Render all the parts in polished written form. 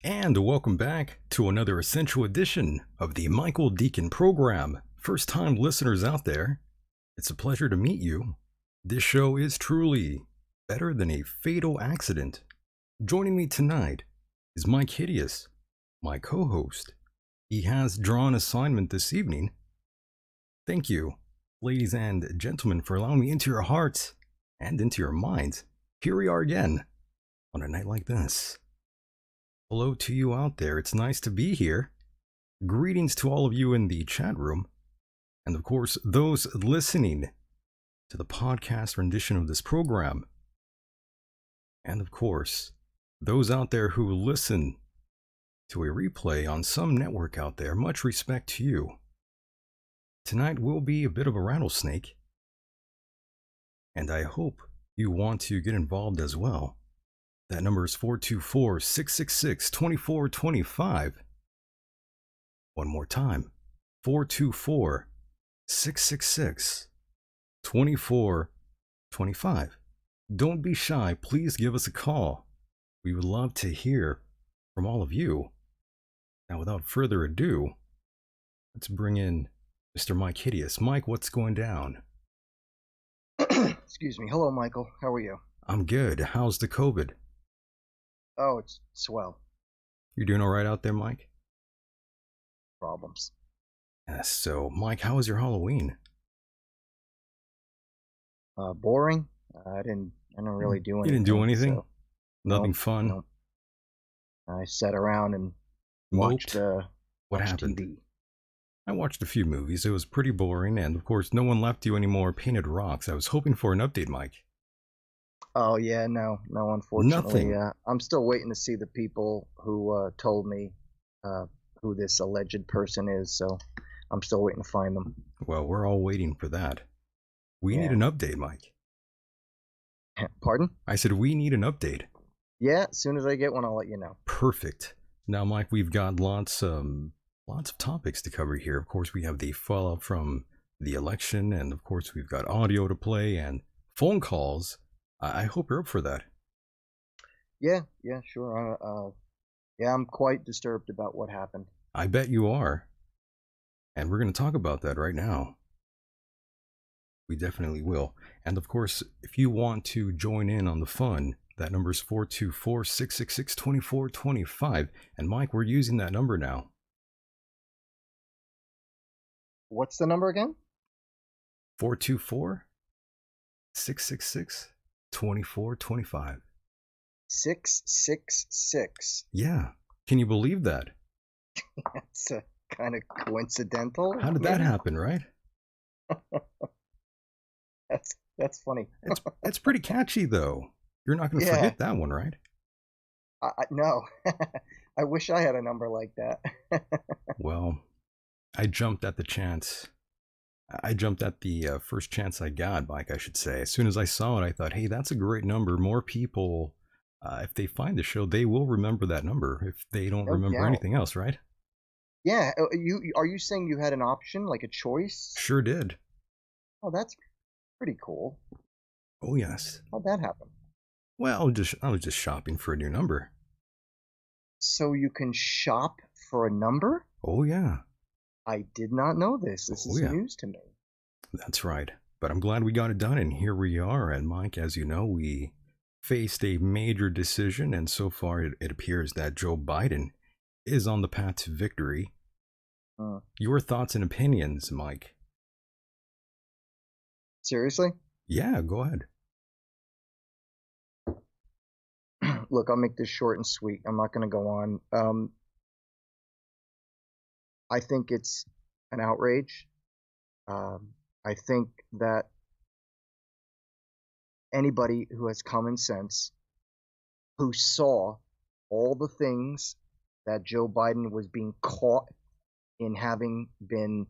And welcome back to another essential edition of the Michael Decon program. First time listeners out there, it's a pleasure to meet you. This show is truly better than a fatal accident. Joining me tonight is Myke Hideous, my co host. He has drawn assignment this evening. Thank you, ladies and gentlemen, for allowing me into your hearts and into your minds. Here we are again on a night like this. Hello to you out there. It's nice to be here. Greetings to all of you in the chat room. And of course, those listening to the podcast rendition of this program. And of course, those out there who listen to a replay on some network out there, much respect to you. Tonight will be a bit of a rattlesnake. And I hope you want to get involved as well. That number is 424-666-2425. One more time, 424-666-2425. Don't be shy, please give us a call. We would love to hear from all of you. Now, without further ado, let's bring in Mr. Myke Hideous. Myke, what's going down? Excuse me. Hello, Michael. How are you? I'm good. How's the COVID? Oh, it's swell. You're doing all right out there, Myke? Problems. Yes. So, Myke, how was your Halloween? Boring. I didn't really do anything. You didn't do anything? So, Nothing fun? No. I sat around and watched What happened? TV. I watched a few movies. It was pretty boring, and of course, no one left you any more painted rocks. I was hoping for an update, Myke. Oh yeah, no, unfortunately. Nothing. I'm still waiting to see the people who told me who this alleged person is. So I'm still waiting to find them. Well, we're all waiting for that. We need an update, Myke. Pardon? I said we need an update. Yeah, as soon as I get one, I'll let you know. Perfect. Now, Myke, we've got lots of topics to cover here. Of course, we have the fallout from the election, and of course, we've got audio to play and phone calls. I hope you're up for that. Yeah, sure. Yeah, I'm quite disturbed about what happened. I bet you are. And we're going to talk about that right now. We definitely will. And of course, if you want to join in on the fun, that number is 424-666-2425. And Myke, we're using that number now. What's the number again? 424-666-2425. 666. Yeah. Can you believe that? That's kind of coincidental. How did that happen, right? That's funny. It's pretty catchy, though. You're not going to forget that one, right? No. I wish I had a number like that. Well, I jumped at the chance. I jumped at the first chance I got, Myke, I should say. As soon as I saw it, I thought, hey, that's a great number. More people, if they find the show, they will remember that number if they don't remember anything else, right? Yeah. Are you saying you had an option, like a choice? Sure did. Oh, that's pretty cool. Oh, yes. How'd that happen? Well, I was just shopping for a new number. So you can shop for a number? Oh, yeah. I did not know this. This is news to me. That's right. But I'm glad we got it done, and here we are. And Myke, as you know, we faced a major decision, and so far it appears that Joe Biden is on the path to victory. Your thoughts and opinions, Myke? Seriously? Yeah, go ahead. Look, I'll make this short and sweet. I'm not going to go on. I think it's an outrage. I think that anybody who has common sense, who saw all the things that Joe Biden was being caught in having been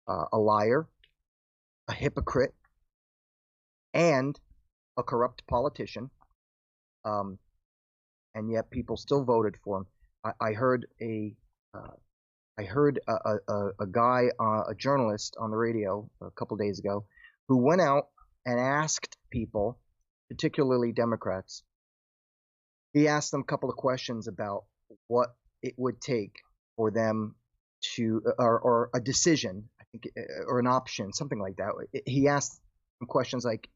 a liar, a hypocrite, and a corrupt politician, and yet people still voted for him. I heard a guy, a journalist on the radio a couple days ago, who went out and asked people, particularly Democrats, he asked them a couple of questions about what it would take for them to, or a decision, I think, or an option, something like that. He asked them questions like,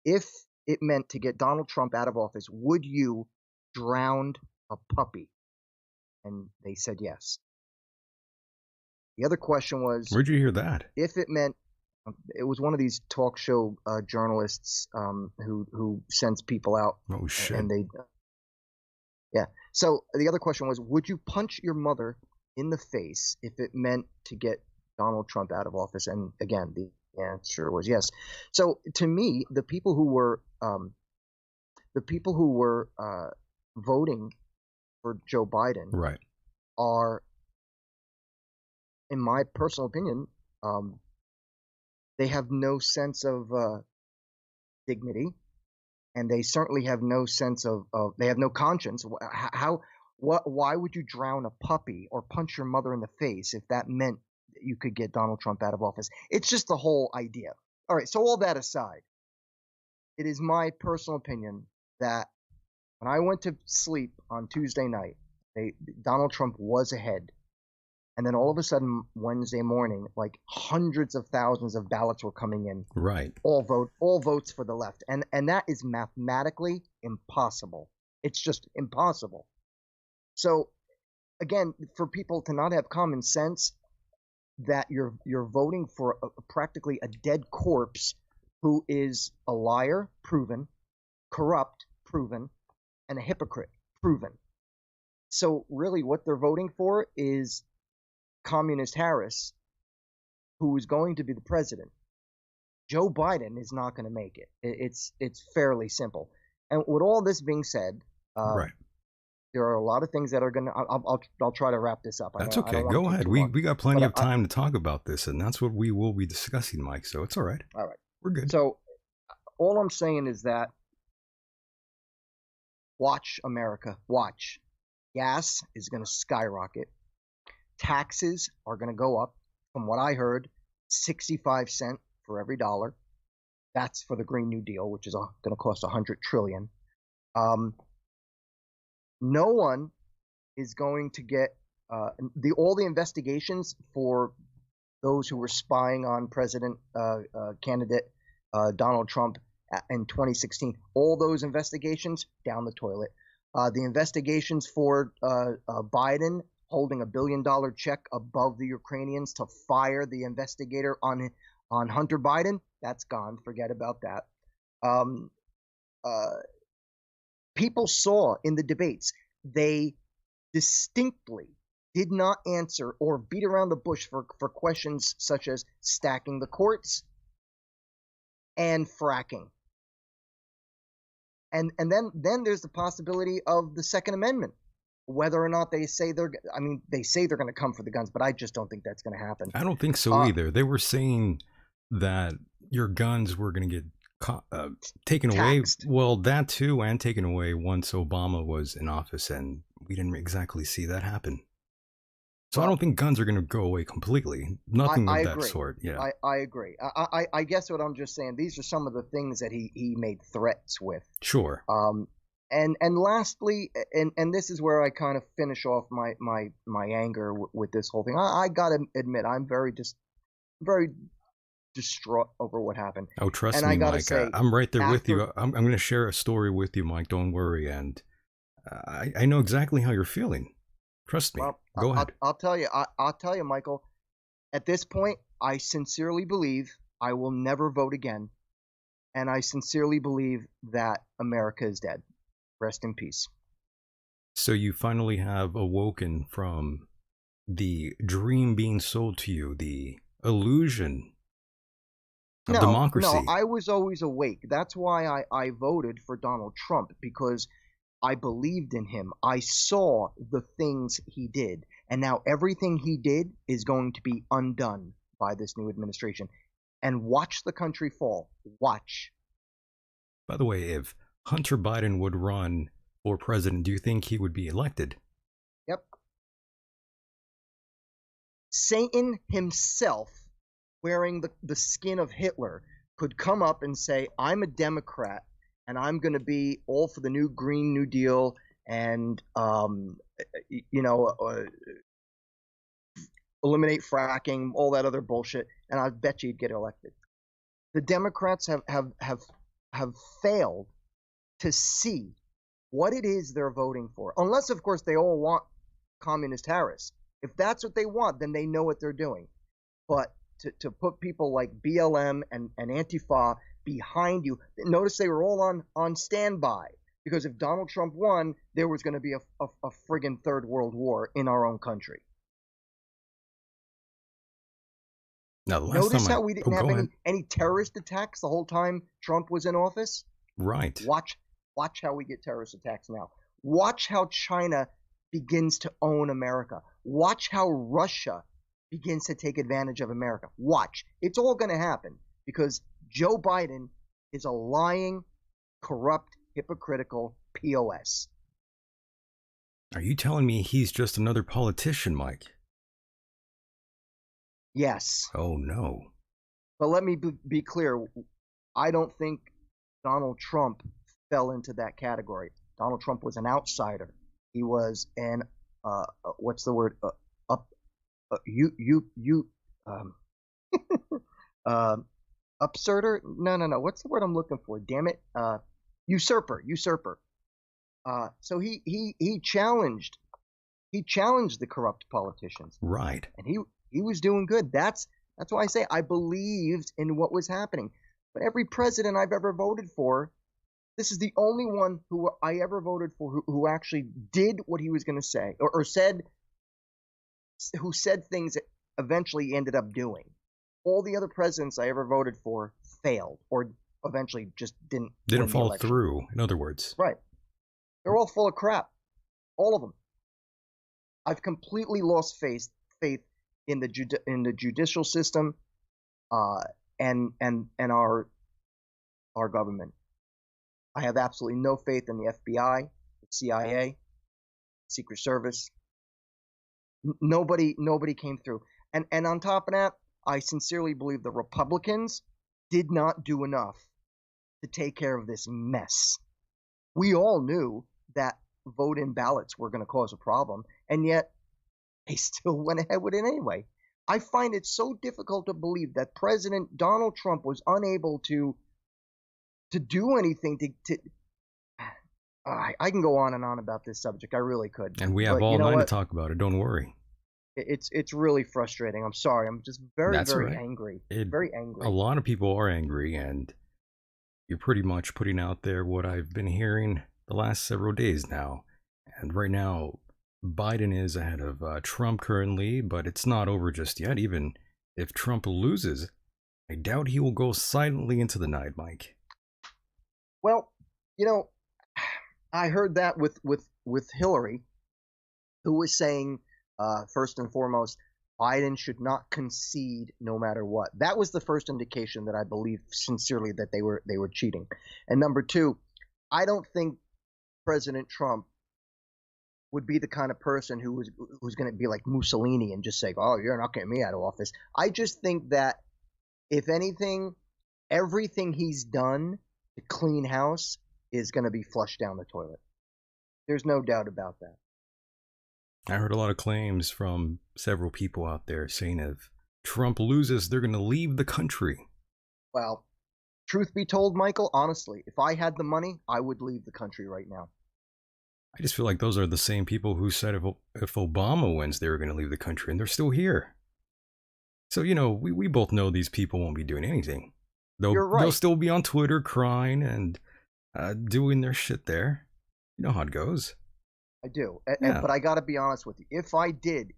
if it meant to get Donald Trump out of office, would you drown a puppy? And they said yes. The other question was, Where'd you hear that? if it meant, it was one of these talk show journalists who sends people out. Oh shit. And they, yeah. So the other question was, would you punch your mother in the face if it meant to get Donald Trump out of office? And again, the answer was yes. So to me, the people who were voting for Joe Biden, right, are, in my personal opinion, they have no sense of dignity, and they certainly have no sense of they have no conscience. Why would you drown a puppy or punch your mother in the face if that meant that you could get Donald Trump out of office? It's just the whole idea. All right, so all that aside, it is my personal opinion that when I went to sleep on Tuesday night, Donald Trump was ahead. And then all of a sudden, Wednesday morning, like hundreds of thousands of ballots were coming in. right. All votes for the left. And that is mathematically impossible. It's just impossible. So again, for people to not have common sense that you're voting for practically a dead corpse who is a liar, proven, corrupt, proven, and a hypocrite, proven. So really what they're voting for is Communist Harris, who is going to be the president. Joe Biden is not going to make it. It's fairly simple. And with all this being said, Right. there are a lot of things that are going to. I'll try to wrap this up. That's okay. Go ahead. We got plenty of time to talk about this, and that's what we will be discussing, Myke. So it's all right. All right. We're good. So all I'm saying is that watch, America. Watch. Gas is going to skyrocket. Taxes are going to go up. From what I heard, 65 cents for every dollar. That's for the Green New Deal, which is going to cost $100 trillion. No one is going to get all the investigations for those who were spying on President candidate Donald Trump in 2016. All those investigations down the toilet. The investigations for Biden holding $1 billion check above the Ukrainians to fire the investigator on Hunter Biden, that's gone. Forget about that. People saw in the debates, they distinctly did not answer or beat around the bush for questions such as stacking the courts and fracking. And then there's the possibility of the Second Amendment. Whether or not they say they're going to come for the guns, but I just don't think that's going to happen. I don't think so either. They were saying that your guns were going to get taken taxed. away. Well, that too, and taken away once Obama was in office, and we didn't exactly see that happen. So I don't think guns are going to go away completely. Nothing of that sort. Yeah, I agree. I guess what I'm just saying, these are some of the things that he made threats with. Sure. And lastly, and this is where I kind of finish off my anger with this whole thing. I gotta admit, I'm very distraught over what happened. Oh, trust me, Myke. I'm right there with you. I'm going to share a story with you, Myke. Don't worry. And I know exactly how you're feeling. Trust me. Well, Go ahead. I'll tell you, Michael. At this point, I sincerely believe I will never vote again, and I sincerely believe that America is dead. Rest in peace. So you finally have awoken from the dream being sold to you, the illusion of democracy. No, I was always awake. That's why I voted for Donald Trump, because I believed in him. I saw the things he did. And now everything he did is going to be undone by this new administration. And watch the country fall. Watch. By the way, if Hunter Biden would run for president, do you think he would be elected? Yep. Satan himself, wearing the skin of Hitler, could come up and say, I'm a Democrat, and I'm going to be all for the new Green New Deal and you know, eliminate fracking, all that other bullshit, and I bet you he'd get elected. The Democrats have failed to see what it is they're voting for, unless of course they all want communist terrorists. If that's what they want, then they know what they're doing. But to put people like BLM and Antifa behind you, notice they were all on standby, because if Donald Trump won, there was going to be a friggin' third world war in our own country. Now, the last Notice time how we didn't have any terrorist attacks the whole time Trump was in office? Right. Watch how we get terrorist attacks now. Watch how China begins to own America. Watch how Russia begins to take advantage of America. Watch. It's all going to happen because Joe Biden is a lying, corrupt, hypocritical POS. Are you telling me he's just another politician, Myke? Yes. Oh, no. But let me be clear. I don't think Donald Trump fell into that category. Donald Trump was an outsider. He was an what's the word? Upserter? No. What's the word I'm looking for? Damn it. Usurper. So he challenged the corrupt politicians. Right. And he was doing good. That's why I say I believed in what was happening. But every president I've ever voted for, this is the only one who I ever voted for who actually did what he was going to say, or said, who said things that eventually ended up doing. All the other presidents I ever voted for failed, or eventually just didn't fall through, in other words. Right. They're all full of crap. All of them. I've completely lost faith in the judicial system, and our government. I have absolutely no faith in the FBI, the CIA, Secret Service. Nobody came through. And on top of that, I sincerely believe the Republicans did not do enough to take care of this mess. We all knew that vote-in ballots were going to cause a problem, and yet they still went ahead with it anyway. I find it so difficult to believe that President Donald Trump was unable to do anything to I can go on and on about this subject. I really could. And we have all night to talk about it. Don't worry. It's really frustrating. I'm sorry. I'm just very angry. Very angry. A lot of people are angry, and you're pretty much putting out there what I've been hearing the last several days now. And right now, Biden is ahead of Trump currently, but it's not over just yet. Even if Trump loses, I doubt he will go silently into the night, Myke. Well, I heard that with Hillary, who was saying, first and foremost, Biden should not concede no matter what. That was the first indication that I believe sincerely that they were cheating. And number two, I don't think President Trump would be the kind of person who's going to be like Mussolini and just say, "Oh, you're not getting me out of office." I just think that if anything, everything he's done to clean house is going to be flushed down the toilet. There's no doubt about that. I heard a lot of claims from several people out there saying if Trump loses, they're going to leave the country. Well, truth be told, Michael, honestly, if I had the money, I would leave the country right now. I just feel like those are the same people who said if Obama wins, they were going to leave the country, and they're still here. So, we both know these people won't be doing anything. You're right. They'll still be on Twitter crying and doing their shit there. You know how it goes. I do. But I got to be honest with you. If I did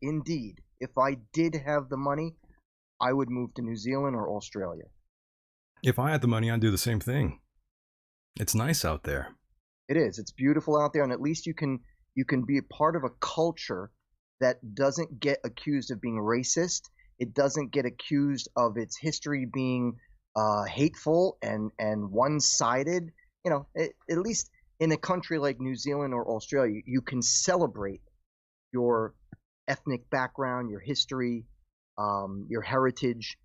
have the money, I would move to New Zealand or Australia. If I had the money, I'd do the same thing. It's nice out there. It is. It's beautiful out there, and at least you can be a part of a culture that doesn't get accused of being racist. It doesn't get accused of its history being hateful and one-sided. At least in a country like New Zealand or Australia, you can celebrate your ethnic background, your history, your heritage,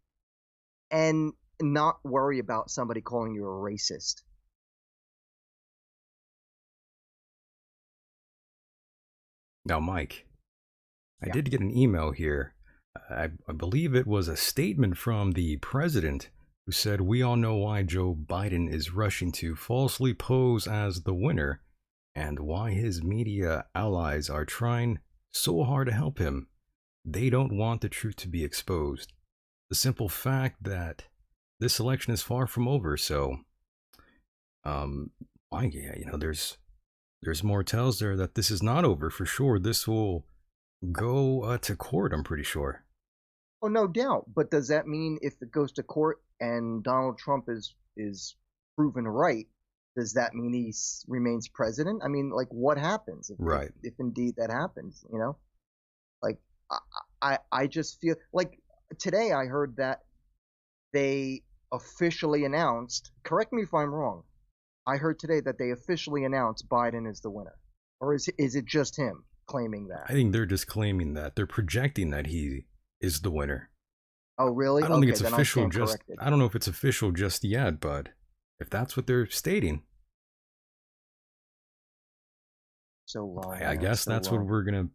and not worry about somebody calling you a racist. Now, Mike, I Yeah. did get an email here. I believe it was a statement from the president who said, "We all know why Joe Biden is rushing to falsely pose as the winner and why his media allies are trying so hard to help him. They don't want the truth to be exposed. The simple fact that this election is far from over. So, um, yeah, there's more tells there that this is not over for sure. This will go to court. I'm pretty sure. Oh, no doubt. But does that mean if it goes to court and Donald Trump is proven right, does that mean he remains president? I mean, like, what happens Right. if indeed that happens? You know, like I, I just feel like today I heard that they officially announced. Correct me if I'm wrong. I heard today that they officially announced Biden is the winner, or is it just him claiming I that? think they're just claiming that they're projecting that he is the winner. Oh, I really? don't think Okay, it's then I official stand just. corrected. I don't know if it's official just yet, but if that's what they're stating, So wrong, I man. guess So that's what wrong. we're gonna.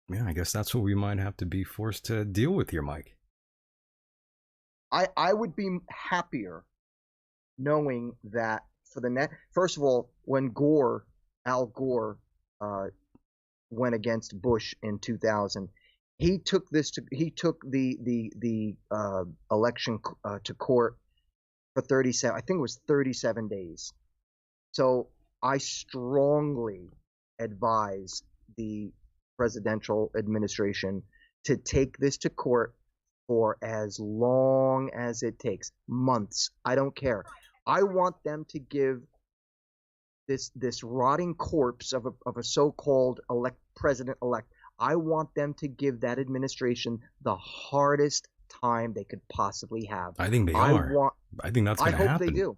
Yeah, I guess that's what we might have to be forced to deal with here, Mike. I would be happier knowing that for the net. First of all, when Al Gore, uh, went against Bush in 2000, he took the election to court for 37. I think it was 37 days. So I strongly advise the presidential administration to take this to court for as long as it takes, months. I don't care. I want them to give this rotting corpse of a so-called president elect. I want them to give that administration the hardest time they could possibly have. I think they I are. want. I think that's I gonna hope they happen. do.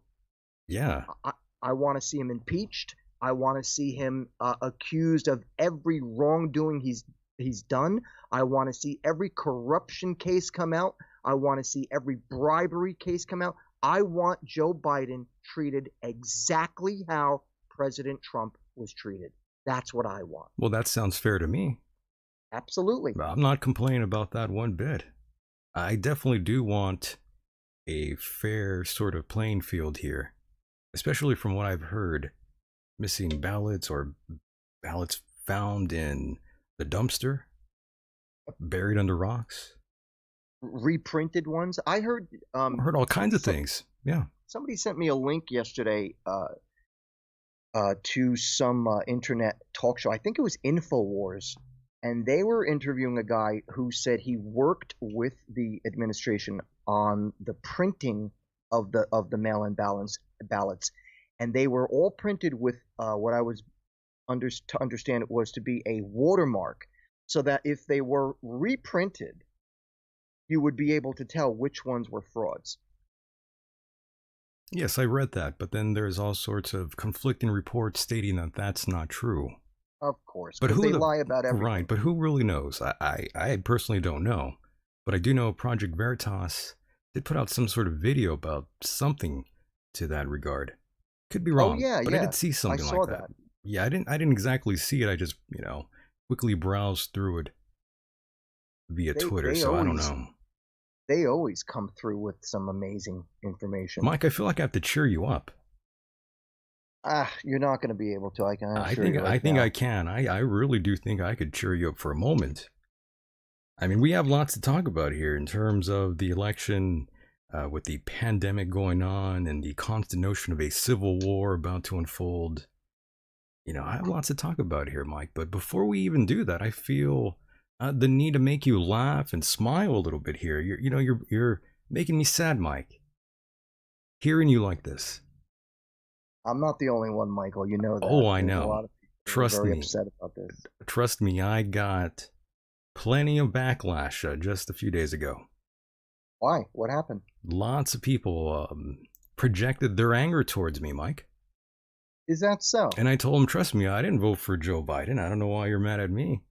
Yeah, I, I want to see him impeached. I want to see him accused of every wrongdoing he's done. I want to see every corruption case come out. I want to see every bribery case come out. I want Joe Biden treated exactly how President Trump was treated. That's what I want. well, that sounds fair to me. Absolutely. I'm not complaining about that one bit. I definitely do want a fair sort of playing field here, especially from what I've heard. Missing ballots or ballots found in the dumpster, buried under rocks. Reprinted ones. I heard I heard all kinds of so, things. Yeah. somebody sent me a link yesterday to some internet talk show. I think it was InfoWars, and they were interviewing a guy who said he worked with the administration on the printing of the mail-in ballots, and they were all printed with what I was to understand it was to be a watermark, so that if they were reprinted, you would be able to tell which ones were frauds. Yes, I read that, but then there's all sorts of conflicting reports stating that that's not true. Of course, But because who they the lie about right? everything. But who really knows? I personally don't know, but I do know Project Veritas did put out some sort of video about something to that regard. Could be Oh wrong, yeah, but I yeah, did see I something like saw that. that. Yeah, I didn't exactly see it. I just quickly browsed through it via They Twitter, they so I don't always know. they always come through with some amazing information. Mike, I feel like I have to cheer you up. Ah, you're not going to be able to. I can assure you I right think I now. can. I really do think I could cheer you up for a moment. I mean, we have lots to talk about here in terms of the election, with the pandemic going on and the constant notion of a civil war about to unfold. I have lots to talk about here, Mike. But before we even do that, I feel the need to make you laugh and smile a little bit here. You're making me sad, Mike. Hearing you like this. I'm not the only one, Michael. You know that. Oh, I There's a know. lot of people who are Trust very me. upset about this. Trust me. I got plenty of backlash just a few days ago. Why? What happened? Lots of people projected their anger towards me, Mike. Is that so? And I told them, trust me, I didn't vote for Joe Biden. I don't know why you're mad at me.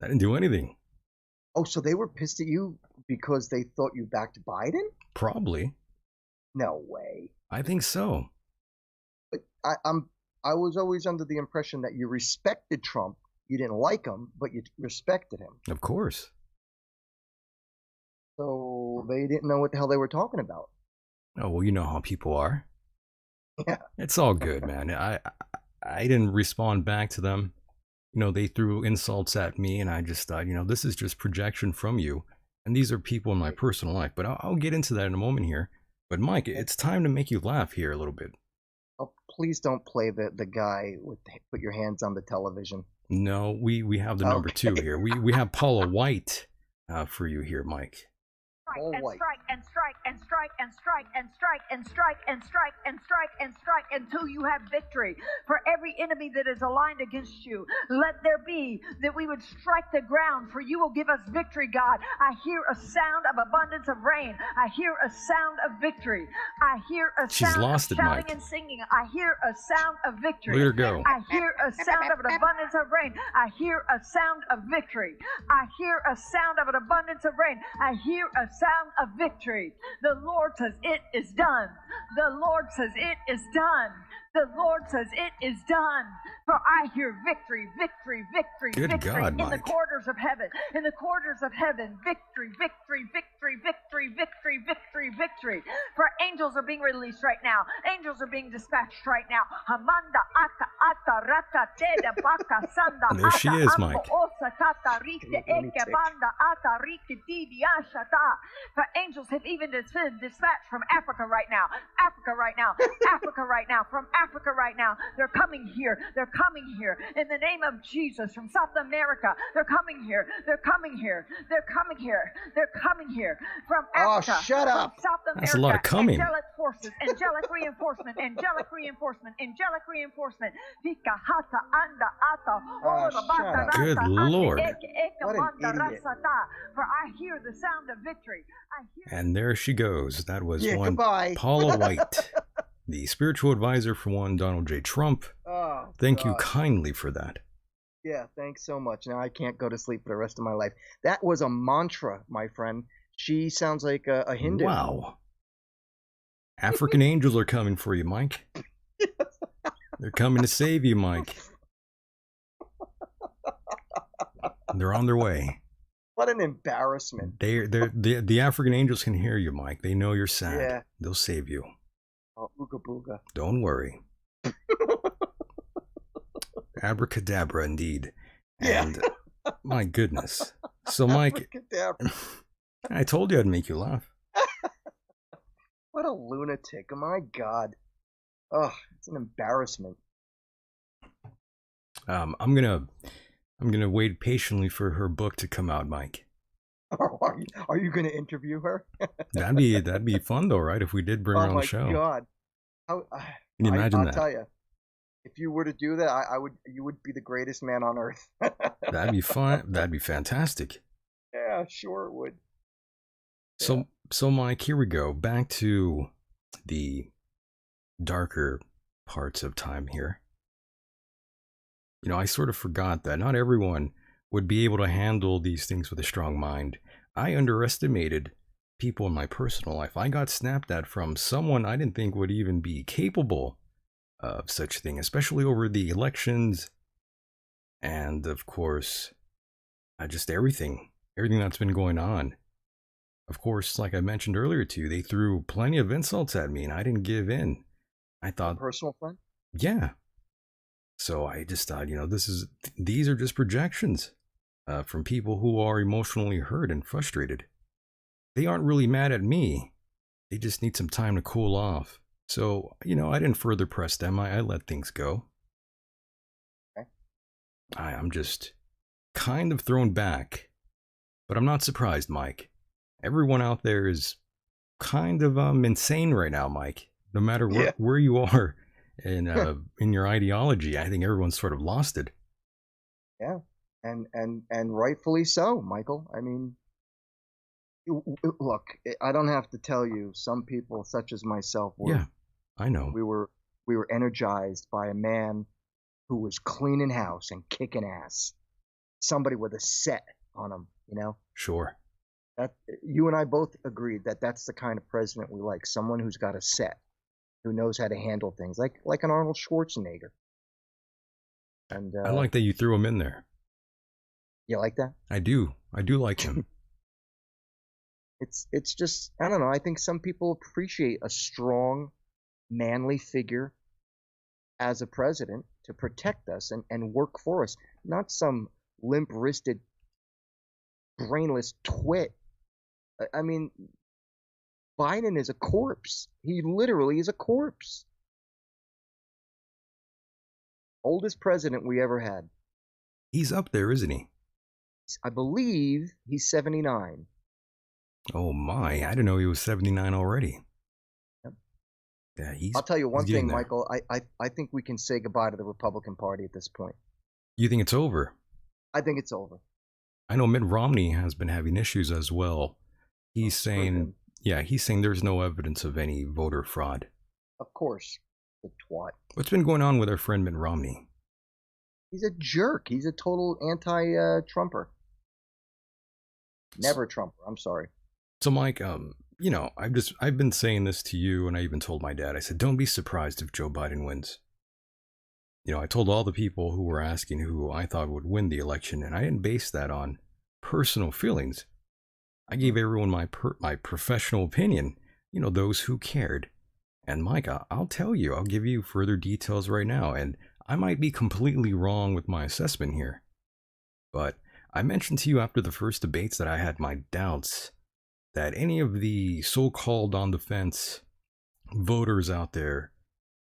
I didn't do anything. Oh, so they were pissed at you because they thought you backed Biden? Probably. No way. I think so. But I was always under the impression that you respected Trump, You didn't like him, but you respected him. Of course. So they didn't know what the hell they were talking about. Oh, well, you know how people are. Yeah. It's all good, man. I didn't respond back to them. They threw insults at me, and I just thought, this is just projection from you. And these are people in my personal life, but I'll get into that in a moment here. But Myke, it's time to make you laugh here a little bit. Oh, please don't play the guy with put your hands on the television. No, we have the number two here. We have Paula White for you here, Myke. Strike and strike and strike and strike and strike and strike and strike and strike and strike until you have victory. For every enemy that is aligned against you, let there be that we would strike the ground, for you will give us victory, God. I hear a sound of abundance of rain. I hear a sound of victory. I hear a She's sound lost of it, shouting Myke. and singing. I hear a sound of victory. Let her go. I hear a sound of an abundance of rain. I hear a sound of victory. I hear a sound of an abundance of rain. I hear a sound of victory. The Lord says it is done. The Lord says it is done. The Lord says it is done. For I hear victory, victory, victory, Good victory God, in the Myke. corridors of heaven. In the corridors of heaven, victory, victory, victory, victory, victory, victory, victory. For angels are being released right now. Angels are being dispatched right now. Hamanda aka ata raka teda baka sanda There she ata is, ambo Myke. osa tata rike eke Lunatic. banda ata rike didi ashata. For angels have even been dispatched from Africa right now. Africa right now. Africa right now. From Africa right now. They're coming here. They're coming here. In the name of Jesus. From South America. They're coming here. They're coming here. They're coming here. They're coming here. From Africa. Oh, shut up. From South America. That's a lot of coming. Angelic forces. Angelic reinforcement. Angelic reinforcement. Angelic reinforcement. Vika hata anda ata. Oh, Ora shut bata up. rasa Good ate Lord. eke eke What an manda idiot. rasata. For I hear the sound of victory. I hear And there she goes. That was Yeah, one goodbye. Paula White, the spiritual advisor for one Donald J. Trump. Oh, Thank you God. kindly for that. Yeah, thanks so much. Now I can't go to sleep for the rest of my life. That was a mantra, my friend. She sounds like a Hindu. Wow. African angels are coming for you, Myke. They're coming to save you, Myke. They're on their way. What an embarrassment. The African angels can hear you, Myke. They know you're sad. Yeah. They'll save you. Oh, ooga booga. Don't worry. Abracadabra, indeed. Yeah. And my goodness. So, Myke, Abracadabra. I told you I'd make you laugh. What a lunatic. My God. Oh, it's an embarrassment. I'm gonna wait patiently for her book to come out, Myke. Are you going to interview her? That'd be fun though, right? If we did bring her on my the show. God. How, Can you imagine I'll that? tell you, if you were to do that, you would be the greatest man on earth. That'd be fun. That'd be fantastic. Yeah, sure it would. So Myke, here we go. Back to the darker parts of time here. I sort of forgot that not everyone would be able to handle these things with a strong mind. I underestimated people in my personal life. I got snapped at from someone I didn't think would even be capable of such a thing, especially over the elections and, of course, just everything that's been going on. Of course, like I mentioned earlier to you, they threw plenty of insults at me and I didn't give in. I thought, Personal friend? yeah. So I just thought, these are just projections from people who are emotionally hurt and frustrated. They aren't really mad at me. They just need some time to cool off. So, I didn't further press them. I let things go. Okay. I'm just kind of thrown back. But I'm not surprised, Myke. Everyone out there is kind of insane right now, Myke. No matter where you are in your ideology, I think everyone's sort of lost it. Yeah, and rightfully so, Michael. I mean, look, I don't have to tell you. Some people, such as myself, Yeah, I know. We were energized by a man who was cleaning house and kicking ass. Somebody with a set on him, Sure. That you and I both agreed that that's the kind of president we like. Someone who's got a set, who knows how to handle things, like an Arnold Schwarzenegger. And I like that you threw him in there. You like that? I do like him. It's just, I don't know. I think some people appreciate a strong, manly figure as a president to protect us and work for us, not some limp-wristed, brainless twit. I mean, Biden is a corpse. He literally is a corpse. Oldest president we ever had. He's up there, isn't he? I believe he's 79. Oh my, I didn't know he was 79 already. Yep. Yeah, I'll tell you one thing, there. Michael. I think we can say goodbye to the Republican Party at this point. You think it's over? I think it's over. I know Mitt Romney has been having issues as well. He's saying, he's saying there's no evidence of any voter fraud. Of course, the twat. What's been going on with our friend Mitt Romney? He's a jerk. He's a total anti-Trumper. Never Trumper. I'm sorry. So, Myke, I've been saying this to you, and I even told my dad. I said, don't be surprised if Joe Biden wins. I told all the people who were asking who I thought would win the election, and I didn't base that on personal feelings. I gave everyone my professional opinion, those who cared. And Myke, I'll tell you, I'll give you further details right now, and I might be completely wrong with my assessment here. But I mentioned to you after the first debates that I had my doubts that any of the so-called on the fence voters out there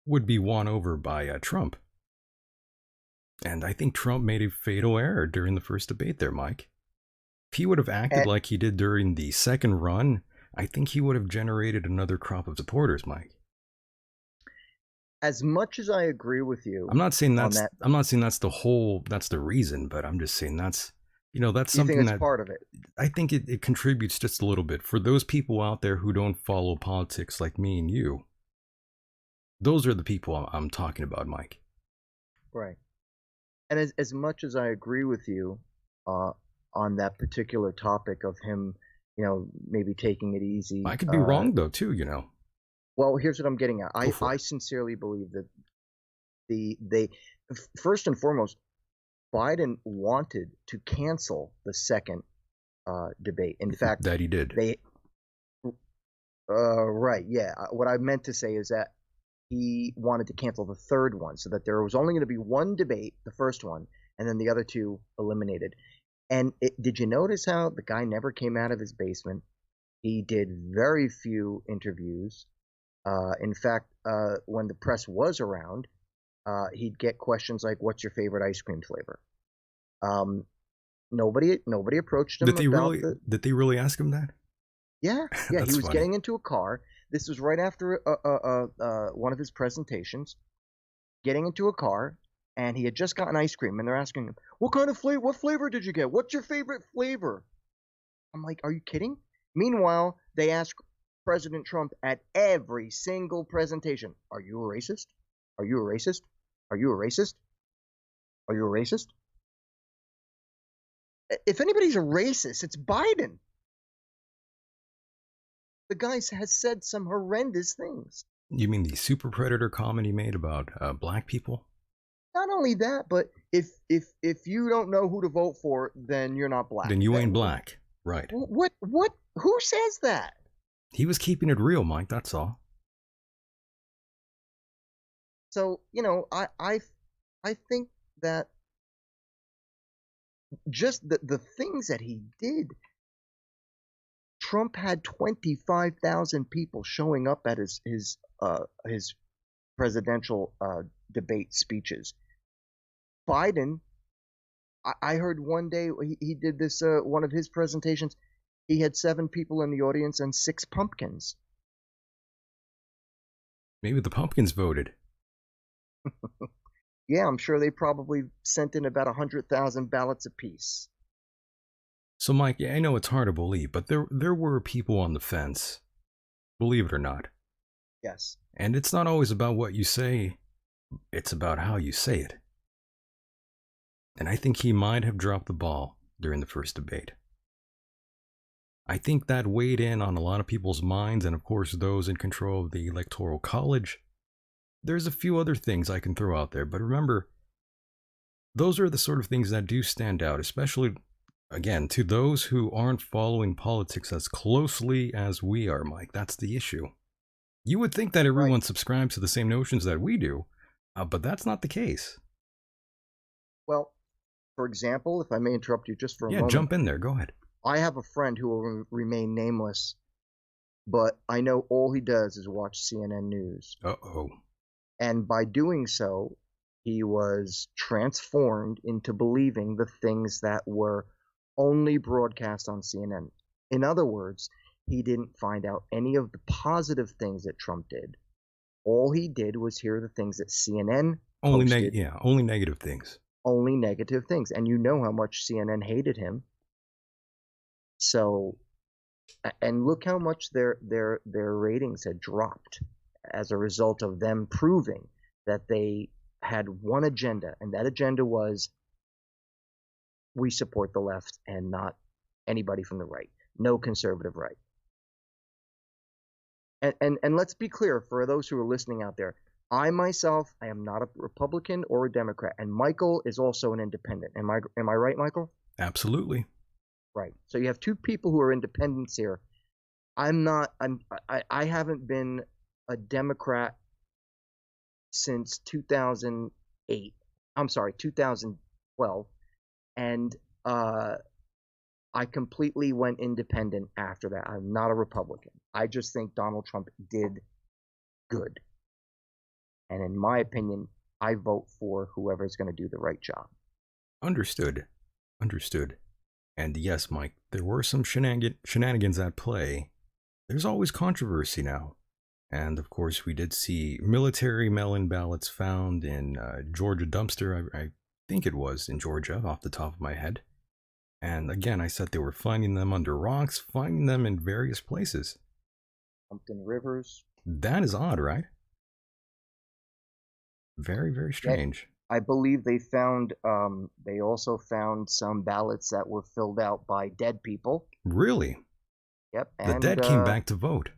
would be won over by Trump. And I think Trump made a fatal error during the first debate there, Myke. If he would have acted like he did during the second run, I think he would have generated another crop of supporters, Myke. As much as I agree with you, I'm not saying that's the reason, but I'm just saying that's something you think it's part of it. I think it contributes just a little bit for those people out there who don't follow politics like me and you. Those are the people I'm talking about, Myke. Right. And as much as I agree with you on that particular topic of him, maybe taking it easy. I could be wrong though too, Well, here's what I'm getting at. I sincerely believe that they first and foremost, Biden wanted to cancel the second debate. In fact, that he did. Right, yeah. What I meant to say is that he wanted to cancel the third one so that there was only going to be one debate, the first one, and then the other two eliminated. And did you notice how the guy never came out of his basement? He did very few interviews. In fact, when the press was around, he'd get questions like, "What's your favorite ice cream flavor?" Nobody approached him. Did they really ask him that? Yeah. He was funny. getting into a car. This was right after one of his presentations. Getting into a car, and he had just gotten ice cream, and they're asking him, "What kind of flavor? What flavor did you get? What's your favorite flavor?" I'm like, "Are you kidding?" Meanwhile, they ask President Trump at every single presentation, "Are you a racist? Are you a racist? Are you a racist? Are you a racist?" If anybody's a racist, it's Biden. The guy has said some horrendous things. You mean the super predator comment he made about black people? Not only that, but if you don't know who to vote for, then you're not black. Then you ain't black, right? What? Who says that? He was keeping it real, Myke. That's all. So I think that just the things that he did. Trump had 25,000 people showing up at his presidential debate speeches. Biden, I heard one day he did this one of his presentations. He had 7 people in the audience and 6 pumpkins. Maybe the pumpkins voted. Yeah, I'm sure they probably sent in about 100,000 ballots apiece. So, Myke, I know it's hard to believe, but there were people on the fence, believe it or not. Yes. And it's not always about what you say, it's about how you say it. And I think he might have dropped the ball during the first debate. I think that weighed in on a lot of people's minds, and of course those in control of the Electoral College. There's a few other things I can throw out there, but remember, those are the sort of things that do stand out, especially, again, to those who aren't following politics as closely as we are, Myke. That's the issue. You would think that everyone Right. subscribes to the same notions that we do, but that's not the case. Well, for example, if I may interrupt you just for a Yeah, moment, jump in there. Go ahead. I have a friend who will remain nameless, but I know all he does is watch CNN News. Uh-oh. And by doing so, he was transformed into believing the things that were only broadcast on CNN. In other words, he didn't find out any of the positive things that Trump did. All he did was hear the things that CNN posted, only negative things. only negative things. And you know how much CNN hated him. So, and look how much their ratings had dropped as a result of them proving that they had one agenda, and that agenda was we support the left and not anybody from the right, no conservative right. And let's be clear for those who are listening out there, I myself, I am not a Republican or a Democrat, and Michael is also an independent. Am I right, Michael? Absolutely. Right. So you have two people who are independents here. I haven't been a Democrat since 2008. I'm sorry, 2012, and I completely went independent after that. I'm not a Republican. I just think Donald Trump did good, and in my opinion, I vote for whoever's going to do the right job. Understood. And yes, Myke, there were some shenanigans at play. There's always controversy now. And of course, we did see military mail-in ballots found in Georgia dumpster. I think it was in Georgia, off the top of my head. And again, I said they were finding them under rocks, finding them in various places. Pumpkin Rivers. That is odd, right? Very, very strange. I believe they found. They also found some ballots that were filled out by dead people. Really? Yep. The dead came back to vote.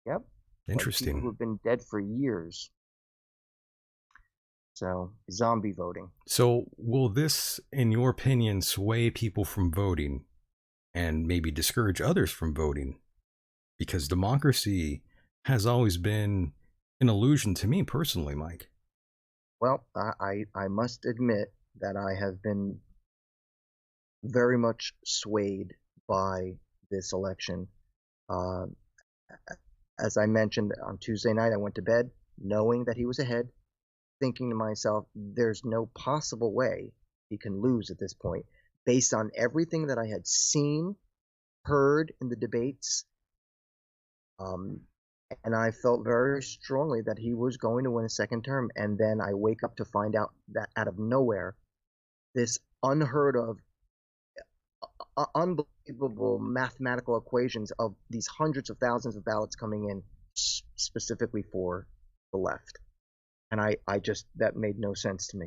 Yep. Interesting. Like people who've been dead for years. So, zombie voting. So, will this, in your opinion, sway people from voting and maybe discourage others from voting? Because democracy has always been an illusion to me personally, Myke. Well, I must admit that I have been very much swayed by this election. As I mentioned, on Tuesday night, I went to bed knowing that he was ahead, thinking to myself, there's no possible way he can lose at this point, based on everything that I had seen, heard in the debates. And I felt very strongly that he was going to win a second term. And then I wake up to find out that out of nowhere, this unheard of, unbelievable mathematical equations of these hundreds of thousands of ballots coming in specifically for the left. And I just, that made no sense to me.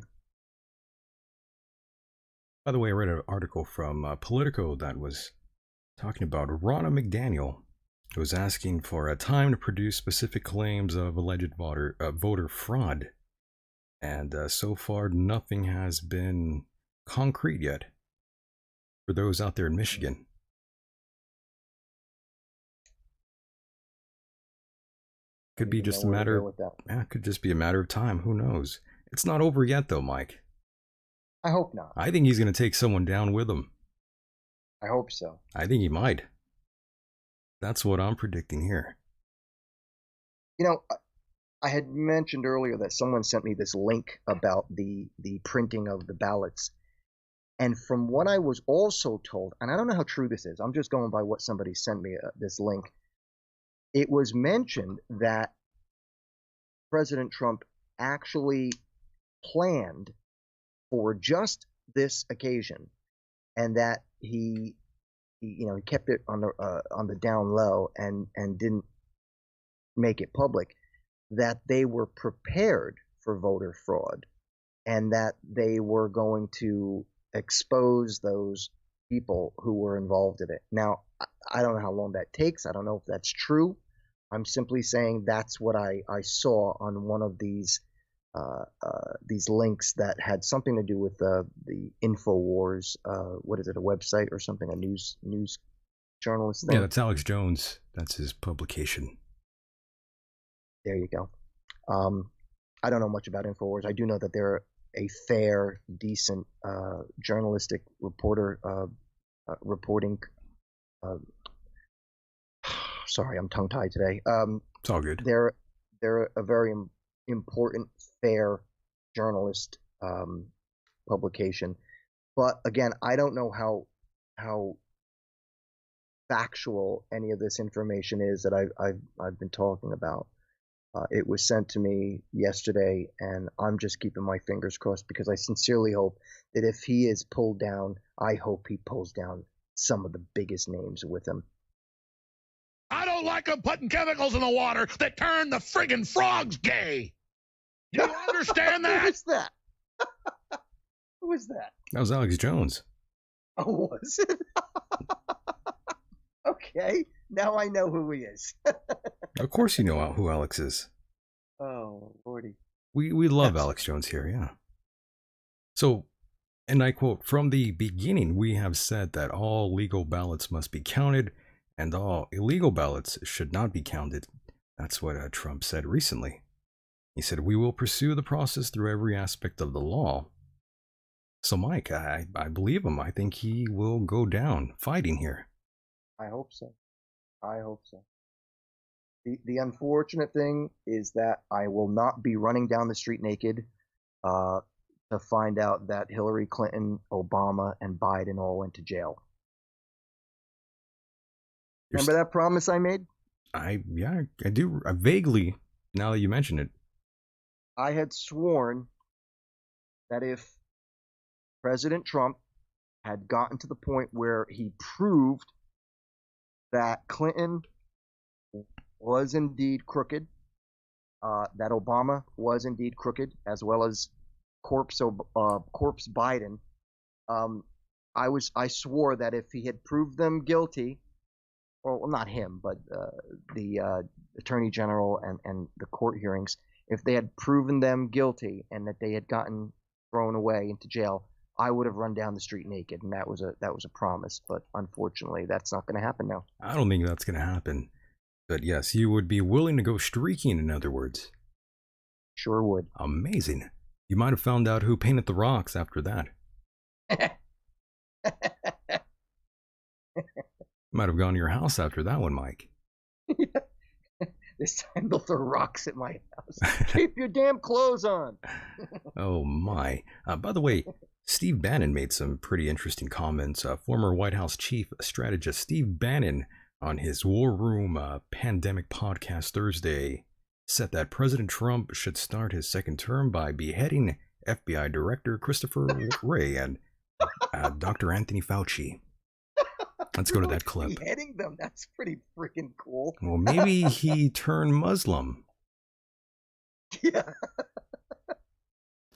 By the way, I read an article from Politico that was talking about Ronna McDaniel, who was asking for a time to produce specific claims of alleged voter fraud. And so far, nothing has been concrete yet for those out there in Michigan. Could be just a matter. Could just be a matter of time. Who knows? It's not over yet, though, Myke. I hope not. I think he's going to take someone down with him. I hope so. I think he might. That's what I'm predicting here. You know, I had mentioned earlier that someone sent me this link about the printing of the ballots. And from what I was also told, and I don't know how true this is, I'm just going by what somebody sent me, this link. It was mentioned that President Trump actually planned for just this occasion, and that he kept it on the down low and didn't make it public, that they were prepared for voter fraud and that they were going to expose those people who were involved in it. Now, I don't know how long that takes. I don't know if that's true. I'm simply saying that's what I saw on one of these these links that had something to do with the InfoWars. What is it? A website or something? A news journalist thing? Yeah, that's Alex Jones. That's his publication. There you go. I don't know much about InfoWars. I do know that they're a fair, decent journalistic reporter reporting. Sorry, I'm tongue-tied today. It's all good. They're a very important, fair journalist publication. But again, I don't know how factual any of this information is that I've been talking about. It was sent to me yesterday, and I'm just keeping my fingers crossed because I sincerely hope that if he is pulled down, I hope he pulls down some of the biggest names with him. I don't like them putting chemicals in the water that turn the friggin' frogs gay. Do you understand that? Who was that? Who was that? That was Alex Jones. Oh, was it? Okay, now I know who he is. Of course you know who Alex is. Oh, Lordy. We love Alex Jones here, yeah. So, and I quote, "From the beginning, we have said that all legal ballots must be counted and all illegal ballots should not be counted." That's what Trump said recently. He said, "We will pursue the process through every aspect of the law." So, Myke, I believe him. I think he will go down fighting here. I hope so. I hope so. The unfortunate thing is that I will not be running down the street naked to find out that Hillary Clinton, Obama, and Biden all went to jail. Remember that promise I made? I do. Vaguely, now that you mention it. I had sworn that if President Trump had gotten to the point where he proved that Clinton was indeed crooked, that Obama was indeed crooked, as well as corpse Biden, I swore that if he had proved them guilty, well, not him, but the Attorney General and the court hearings, if they had proven them guilty and that they had gotten thrown away into jail, I would have run down the street naked, and that was a promise. But unfortunately, that's not going to happen now. I don't think that's going to happen. But yes, you would be willing to go streaking, in other words. Sure would. Amazing. You might have found out who painted the rocks after that. Might have gone to your house after that one, Myke. This time they'll throw rocks at my house. Keep your damn clothes on. Oh my. By the way, Steve Bannon made some pretty interesting comments. Former White House chief strategist Steve Bannon on his War Room Pandemic podcast Thursday said that President Trump should start his second term by beheading FBI Director Christopher Wray and Dr. Anthony Fauci. Let's go to that clip. Beheading them? That's pretty freaking cool. Well, maybe he turned Muslim. Yeah.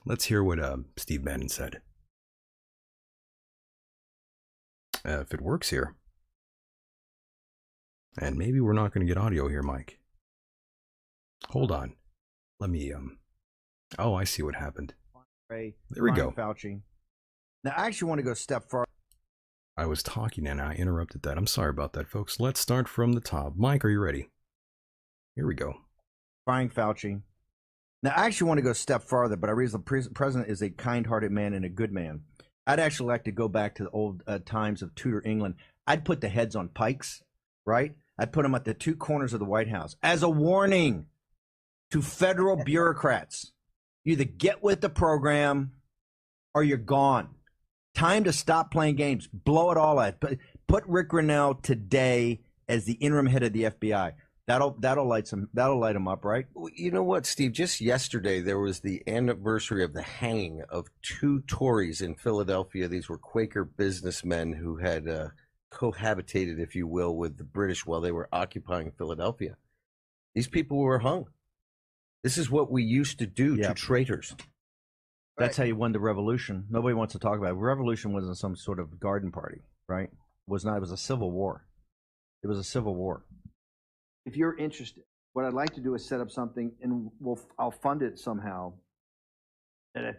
Let's hear what Steve Bannon said. If it works here. And maybe we're not going to get audio here, Myke. Hold on. Let me, oh, I see what happened. There we go. Fauci. Now, I actually want to go a step further. I was talking and I interrupted that. I'm sorry about that, folks. Let's start from the top. Myke, are you ready? Here we go. Firing Fauci. Now, I actually want to go a step farther, but I realize the president is a kind-hearted man and a good man. I'd actually like to go back to the old times of Tudor England. I'd put the heads on pikes, right? I'd put them at the two corners of the White House as a warning to federal bureaucrats. You either get with the program or you're gone. Time to stop playing games. Blow it all out. Put Rick Grinnell today as the interim head of the FBI. That'll light them up, right? You know what, Steve? Just yesterday, there was the anniversary of the hanging of two Tories in Philadelphia. These were Quaker businessmen who had cohabitated, if you will, with the British while they were occupying Philadelphia. These people were hung. This is what we used to do to traitors. That's how you won the revolution. Nobody wants to talk about it. Revolution wasn't some sort of garden party, right? It was not. It was a civil war. It was a civil war. If you're interested, what I'd like to do is set up something, and I'll fund it somehow, And I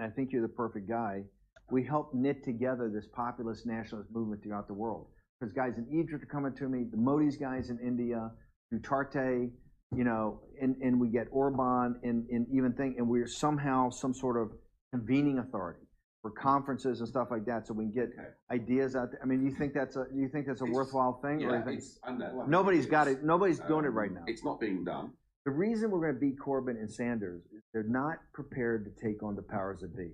think you're the perfect guy. We help knit together this populist nationalist movement throughout the world. Because guys in Egypt are coming to me, the Modi's guys in India, Duterte, and we get Orban and even and we're somehow some sort of convening authority for conferences and stuff like that, so we can get ideas out there. I mean, do you think that's a worthwhile thing? Yeah, or nobody's got it. Nobody's doing it right now. It's not being done. The reason we're going to beat Corbyn and Sanders is they're not prepared to take on the powers that be.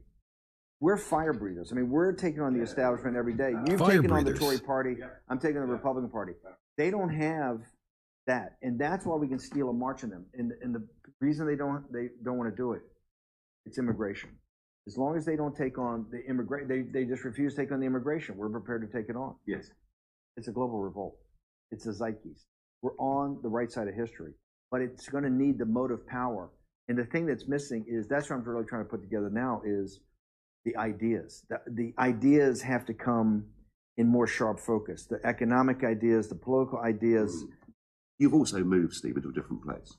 We're fire breathers. I mean, we're taking on the establishment every day. You've taken on the Tory party. I'm taking the Republican Party. They don't have that, and that's why we can steal a march on them. And the reason they don't want to do it, it's immigration. As long as they don't take on the they just refuse to take on the immigration. We're prepared to take it on. Yes. It's a global revolt. It's a zeitgeist. We're on the right side of history, but it's going to need the motive power. And the thing that's missing is, that's what I'm really trying to put together now, is the ideas. The ideas have to come in more sharp focus. The economic ideas, the political ideas. You've also moved, Steve, into a different place.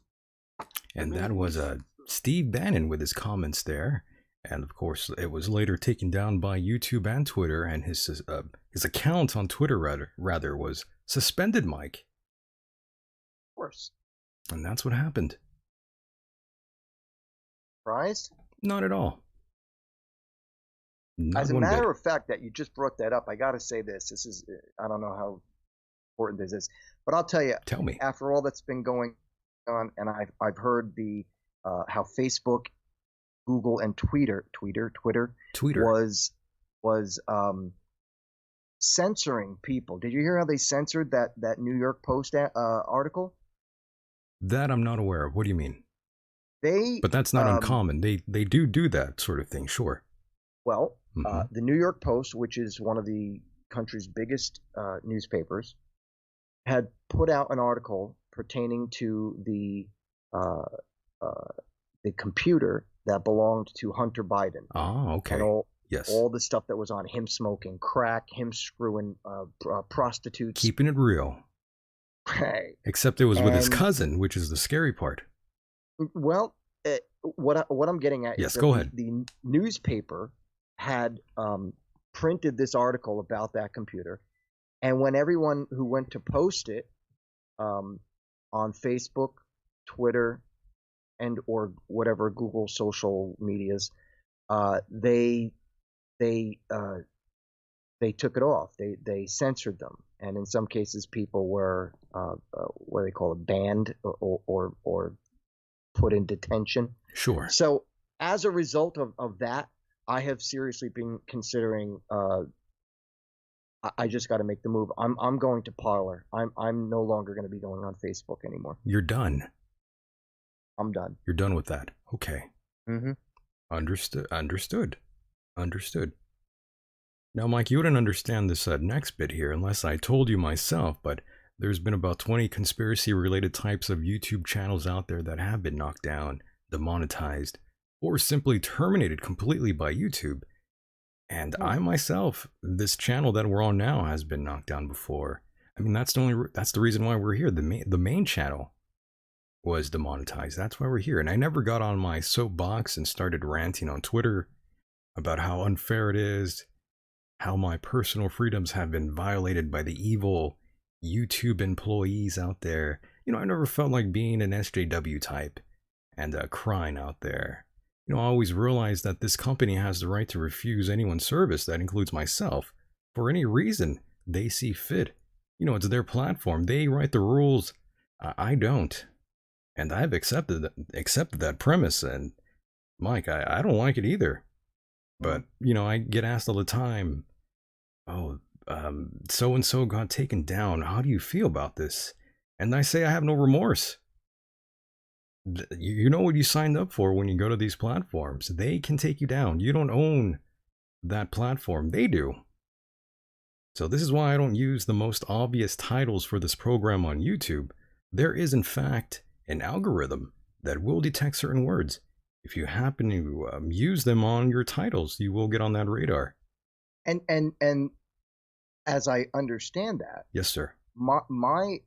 And that was Steve Bannon with his comments there. And of course, it was later taken down by YouTube and Twitter, and his account on Twitter rather was suspended, Myke. Of course. And that's what happened. Surprised? Not at all. Not As a one matter bit. of fact, that you just brought that up, I got to say this. This is, I don't know how important this is, but I'll tell you. Tell me. After all that's been going on, and I've heard how Facebook, Google, and Twitter was censoring people. Did you hear how they censored that New York Post article? That I'm not aware of. What do you mean? But that's not uncommon. They do that sort of thing, sure. Well, the New York Post, which is one of the country's biggest newspapers, had put out an article pertaining to the computer that belonged to Hunter Biden. Oh, okay. And all the stuff that was on him smoking crack, him screwing prostitutes. Keeping it real. Right. Except it was with his cousin, which is the scary part. Well, what I'm getting at is go ahead. The newspaper had printed this article about that computer, and when everyone who went to post it on Facebook, Twitter, and or whatever Google social medias, they took it off. They censored them, and in some cases, people were what they call it, banned or put in detention. Sure. So as a result of that, I have seriously been considering. I just got to make the move. I'm going to Parler. I'm no longer going to be going on Facebook anymore. You're done. I'm done. You're done with that. Okay. Mm-hmm. Understood. Now, Myke, you wouldn't understand this next bit here unless I told you myself, but there's been about 20 conspiracy-related types of YouTube channels out there that have been knocked down, demonetized, or simply terminated completely by YouTube. And I myself, this channel that we're on now has been knocked down before. I mean, that's the reason why we're here. The main channel was demonetized. That's why we're here. And I never got on my soapbox and started ranting on Twitter about how unfair it is, how my personal freedoms have been violated by the evil YouTube employees out there. You know, I never felt like being an SJW type and crying out there. You know, I always realized that this company has the right to refuse anyone's service, that includes myself, for any reason they see fit. You know, it's their platform. They write the rules. I don't. And I've accepted that premise. And Myke, I don't like it either. But, you know, I get asked all the time, oh, so-and-so got taken down. How do you feel about this? And I say I have no remorse. You know what you signed up for when you go to these platforms. They can take you down. You don't own that platform. They do. So this is why I don't use the most obvious titles for this program on YouTube. There is, in fact, an algorithm that will detect certain words. If you happen to use them on your titles, you will get on that radar. And as I understand that, yes, sir. My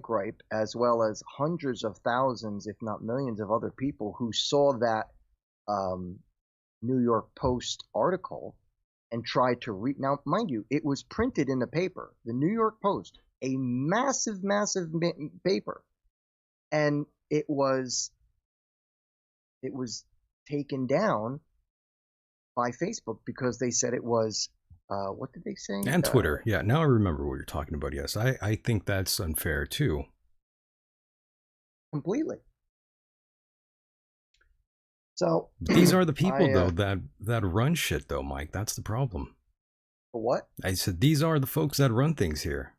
gripe, as well as hundreds of thousands, if not millions, of other people who saw that New York Post article and tried to read. Now, mind you, it was printed in the paper, the New York Post, a massive paper, and it was taken down by Facebook because they said it was what did they say? And Twitter. Yeah, now I remember what you're talking about. Yes, I think that's unfair too. Completely. So these are the people though that run shit though, Mike. That's the problem. For what? I said these are the folks that run things here.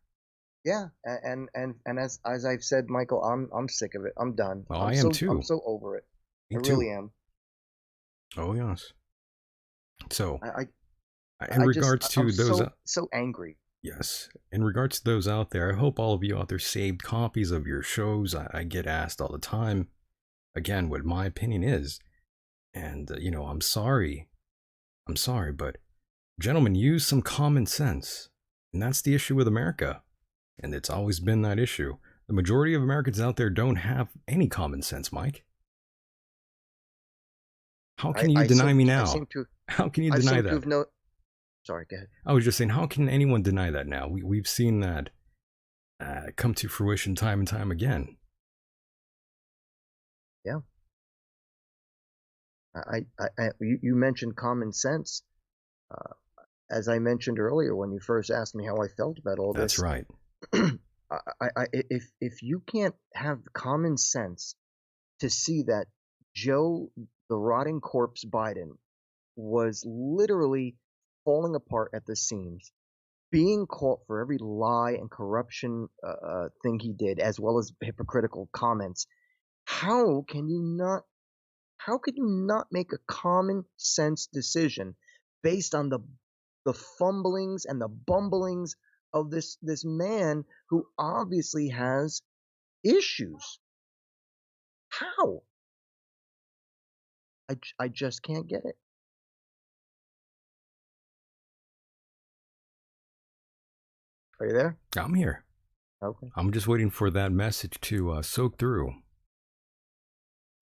Yeah, and as I've said, Michael, I'm sick of it. I'm done. Oh, I am too. I'm so over it. Me I too. really am. Oh yes. So I'm so angry. Yes. In regards to those out there, I hope all of you out there saved copies of your shows. I get asked all the time, again, what my opinion is. And, I'm sorry. But gentlemen, use some common sense. And that's the issue with America. And it's always been that issue. The majority of Americans out there don't have any common sense, Mike. How can you deny me now? How can you deny that? Sorry, go ahead. I was just saying, how can anyone deny that now? We've seen that come to fruition time and time again. Yeah. You mentioned common sense. As I mentioned earlier, when you first asked me how I felt about all this. That's right. If you can't have common sense to see that Joe, the rotting corpse Biden, was literally falling apart at the seams, being caught for every lie and corruption thing he did, as well as hypocritical comments, how can you not make a common sense decision based on the fumblings and the bumblings of this man who obviously has issues? How? I just can't get it. Are you there? I'm here. Okay. I'm just waiting for that message to soak through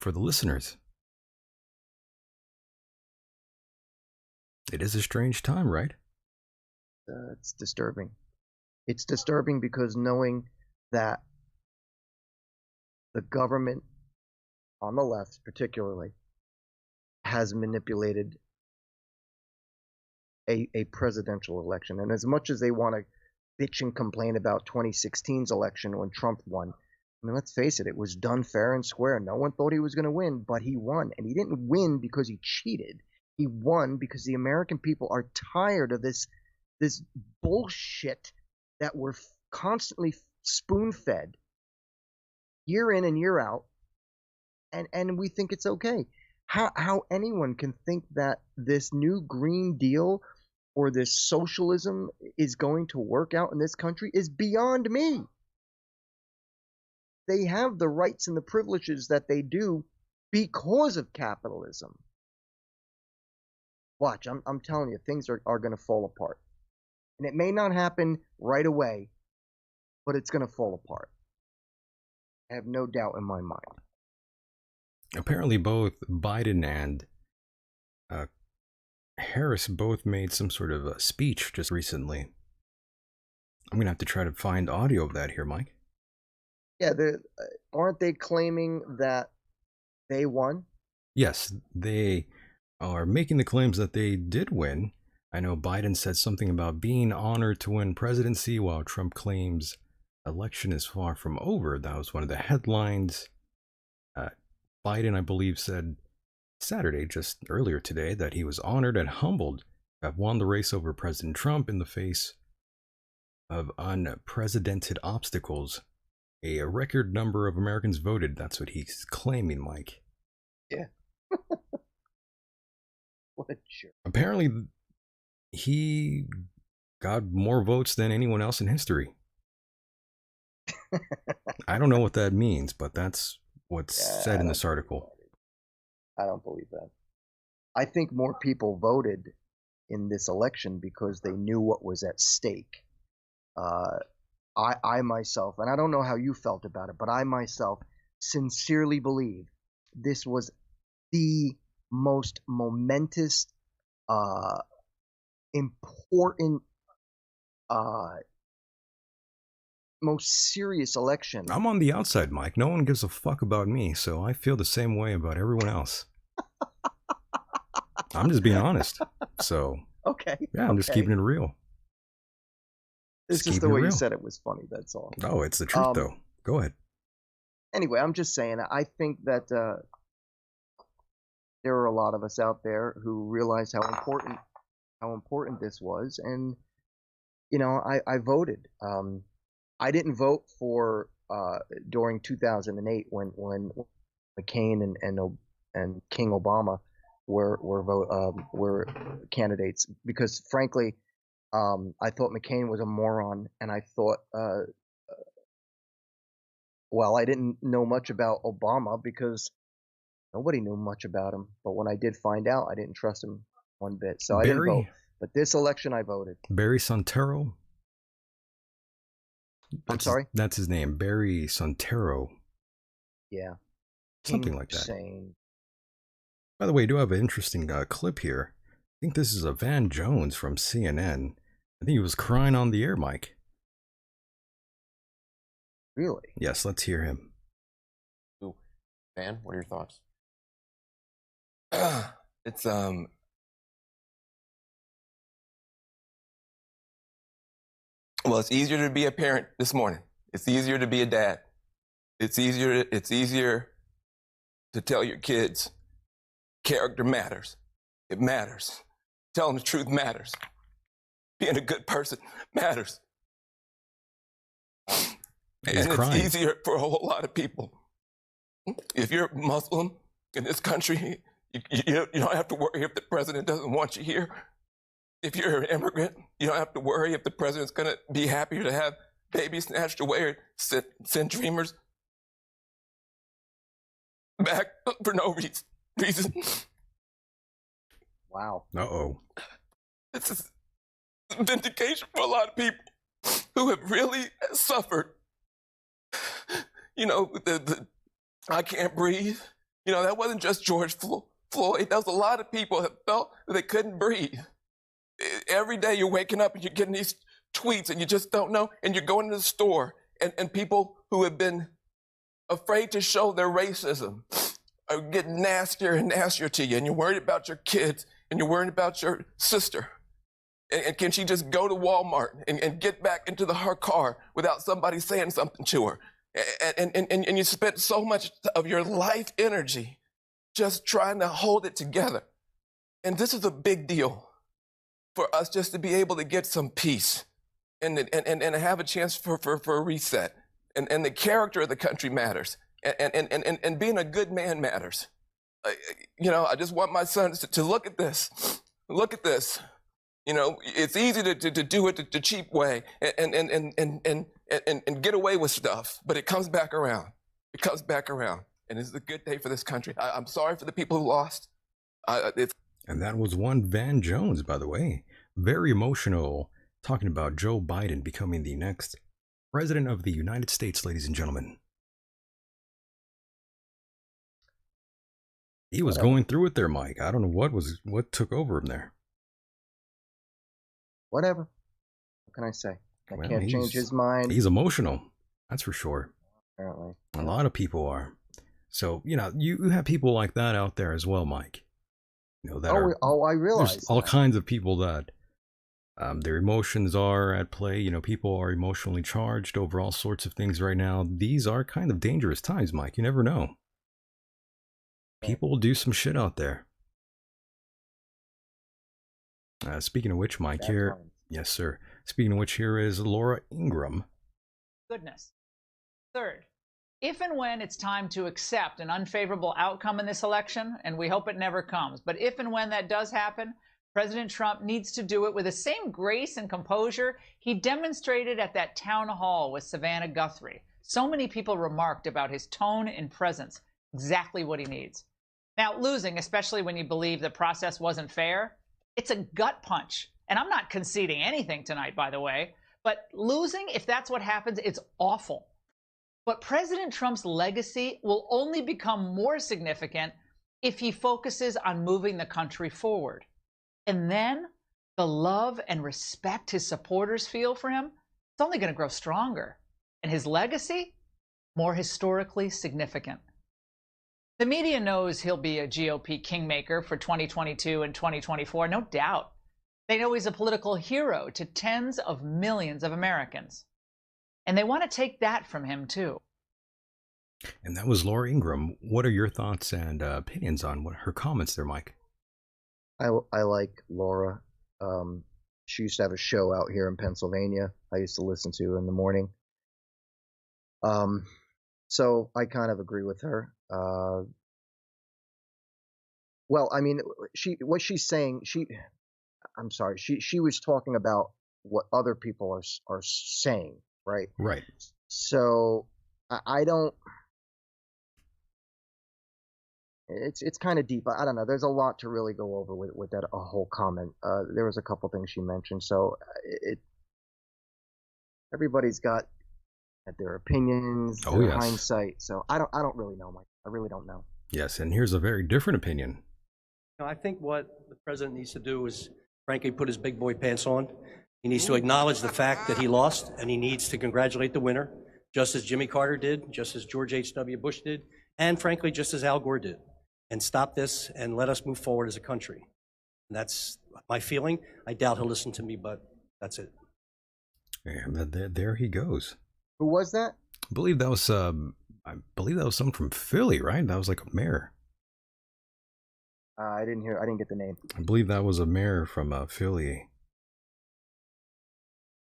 for the listeners. It is a strange time, right? It's disturbing. It's disturbing because knowing that the government, on the left particularly, has manipulated a presidential election. And as much as they want to bitch and complain about 2016's election when Trump won, I mean, let's face it, it was done fair and square. No one thought he was going to win, but he won. And he didn't win because he cheated. He won because the American people are tired of this bullshit that we're constantly spoon-fed year in and year out, and we think it's okay. How anyone can think that this new Green Deal or this socialism is going to work out in this country is beyond me. They have the rights and the privileges that they do because of capitalism. Watch, I'm telling you, things are going to fall apart. And it may not happen right away, but it's going to fall apart. I have no doubt in my mind. Apparently both Biden and Harris both made some sort of a speech just recently. I'm going to have to try to find audio of that here, Mike. Yeah, aren't they claiming that they won? Yes, they are making the claims that they did win. I know Biden said something about being honored to win presidency, while Trump claims election is far from over. That was one of the headlines. Biden, I believe, said Saturday, just earlier today, that he was honored and humbled to have won the race over President Trump in the face of unprecedented obstacles. A record number of Americans voted. That's what he's claiming, Mike. Yeah. What a jerk. Apparently, he got more votes than anyone else in history. I don't know what that means, but that's what's said in this article. I don't believe that. I think more people voted in this election because they knew what was at stake. I myself, and I don't know how you felt about it, but I myself sincerely believe this was the most momentous, important, most serious election. I'm on the outside, Mike. No one gives a fuck about me, so I feel the same way about everyone else. I'm just being honest. So, Okay. yeah, I'm just keeping it real. It's just the way you said it was funny, that's all. No, it's the truth, though. Go ahead. Anyway, I'm just saying, I think that there are a lot of us out there who realize how important this was, and you know, I voted. I didn't vote for during 2008 when McCain and King Obama were candidates, because frankly, I thought McCain was a moron, and I thought, well, I didn't know much about Obama because nobody knew much about him. But when I did find out, I didn't trust him one bit, so I didn't vote. But this election, I voted. Barry Soetoro. I'm sorry? That's his name, Barry Soetoro. Yeah. Something like that. Insane. By the way, I do have an interesting clip here. I think this is a Van Jones from CNN. I think he was crying on the air, Mike. Really? Yes, let's hear him. Ooh, Van, what are your thoughts? It's well, it's easier to be a parent this morning. It's easier to be a dad. It's easier to tell your kids character matters. It matters. Telling the truth matters. Being a good person matters. And it's easier for a whole lot of people. If you're Muslim in this country, you don't have to worry if the president doesn't want you here. If you're an immigrant, you don't have to worry if the president's going to be happier to have babies snatched away or send dreamers back for no reason. Wow. Uh-oh. This is vindication for a lot of people who have really suffered. You know, the I can't breathe. You know, that wasn't just George Floyd. That was a lot of people that felt that they couldn't breathe. Every day you're waking up and you're getting these tweets and you just don't know, and you're going to the store and people who have been afraid to show their racism are getting nastier and nastier to you, and you're worried about your kids and you're worried about your sister. And can she just go to Walmart and get back into her car without somebody saying something to her? And you spent so much of your life energy just trying to hold it together. And this is a big deal for us just to be able to get some peace and have a chance for a reset. And the character of the country matters. And being a good man matters. You know, I just want my sons to look at this. Look at this. You know, it's easy to do it the cheap way and get away with stuff, but it comes back around. It comes back around. And it's a good day for this country. I'm sorry for the people who lost. And that was one Van Jones, by the way. Very emotional, talking about Joe Biden becoming the next president of the United States, ladies and gentlemen. He was going through it there, Mike. I don't know what took over him there. Whatever. What can I say? I can't change his mind. He's emotional. That's for sure. Apparently. A lot of people are. So, you know, you have people like that out there as well, Mike. You know, that I realize there's all kinds of people that their emotions are at play. You know, people are emotionally charged over all sorts of things right now. These are kind of dangerous times, Mike. You never know. People will do some shit out there. Speaking of which, Mike, here, yes, sir. Speaking of which, here is Laura Ingram. Goodness. Third, if and when it's time to accept an unfavorable outcome in this election, and we hope it never comes, but if and when that does happen, President Trump needs to do it with the same grace and composure he demonstrated at that town hall with Savannah Guthrie. So many people remarked about his tone and presence, exactly what he needs. Now, losing, especially when you believe the process wasn't fair, it's a gut punch. And I'm not conceding anything tonight, by the way, but losing, if that's what happens, it's awful. But President Trump's legacy will only become more significant if he focuses on moving the country forward. And then the love and respect his supporters feel for him, it's only going to grow stronger. And his legacy, more historically significant. The media knows he'll be a GOP kingmaker for 2022 and 2024, no doubt. They know he's a political hero to tens of millions of Americans. And they want to take that from him, too. And that was Laura Ingraham. What are your thoughts and opinions on what her comments there, Myke? I like Laura. She used to have a show out here in Pennsylvania I used to listen to in the morning. So I kind of agree with her. Well, I mean, what she's saying, I'm sorry, she was talking about what other people are saying, right? Right. So I don't. It's kind of deep. I don't know. There's a lot to really go over with that whole comment. There was a couple things she mentioned. So everybody's got their opinions, their hindsight. So I don't really know, Mike. I really don't know. Yes, and here's a very different opinion. I think what the president needs to do is, frankly, put his big boy pants on. He needs to acknowledge the fact that he lost, and he needs to congratulate the winner, just as Jimmy Carter did, just as George H.W. Bush did, and frankly, just as Al Gore did. And stop this and let us move forward as a country. And that's my feeling. I doubt he'll listen to me, but that's it. And there he goes. Who was that? I believe that was someone from Philly, right? That was like a mayor. I didn't get the name. I believe that was a mayor from Philly.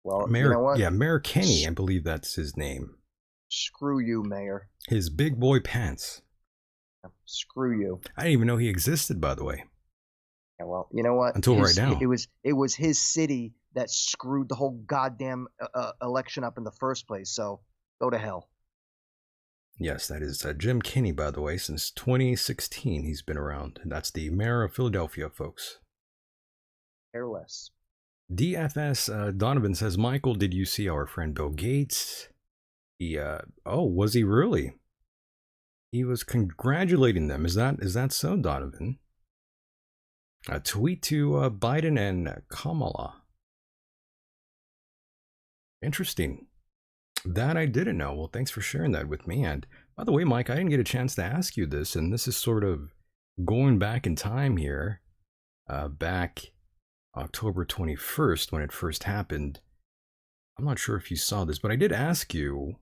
Well, Mayor, you know what? yeah, Mayor Kenny, I believe that's his name. Screw you, Mayor. His big boy pants. Screw you. I didn't even know he existed, by the way. Yeah, well, you know what? Until right now. It was his city that screwed the whole goddamn election up in the first place. So go to hell. Yes, that is Jim Kenney, by the way. Since 2016, he's been around. That's the mayor of Philadelphia, folks. Careless. DFS Donovan says, Michael, did you see our friend Bill Gates? Was he really? He was congratulating them. Is that so, Donovan? A tweet to Biden and Kamala. Interesting. That I didn't know. Well, thanks for sharing that with me. And by the way, Myke, I didn't get a chance to ask you this, and this is sort of going back in time here, back October 21st when it first happened. I'm not sure if you saw this, but I did ask you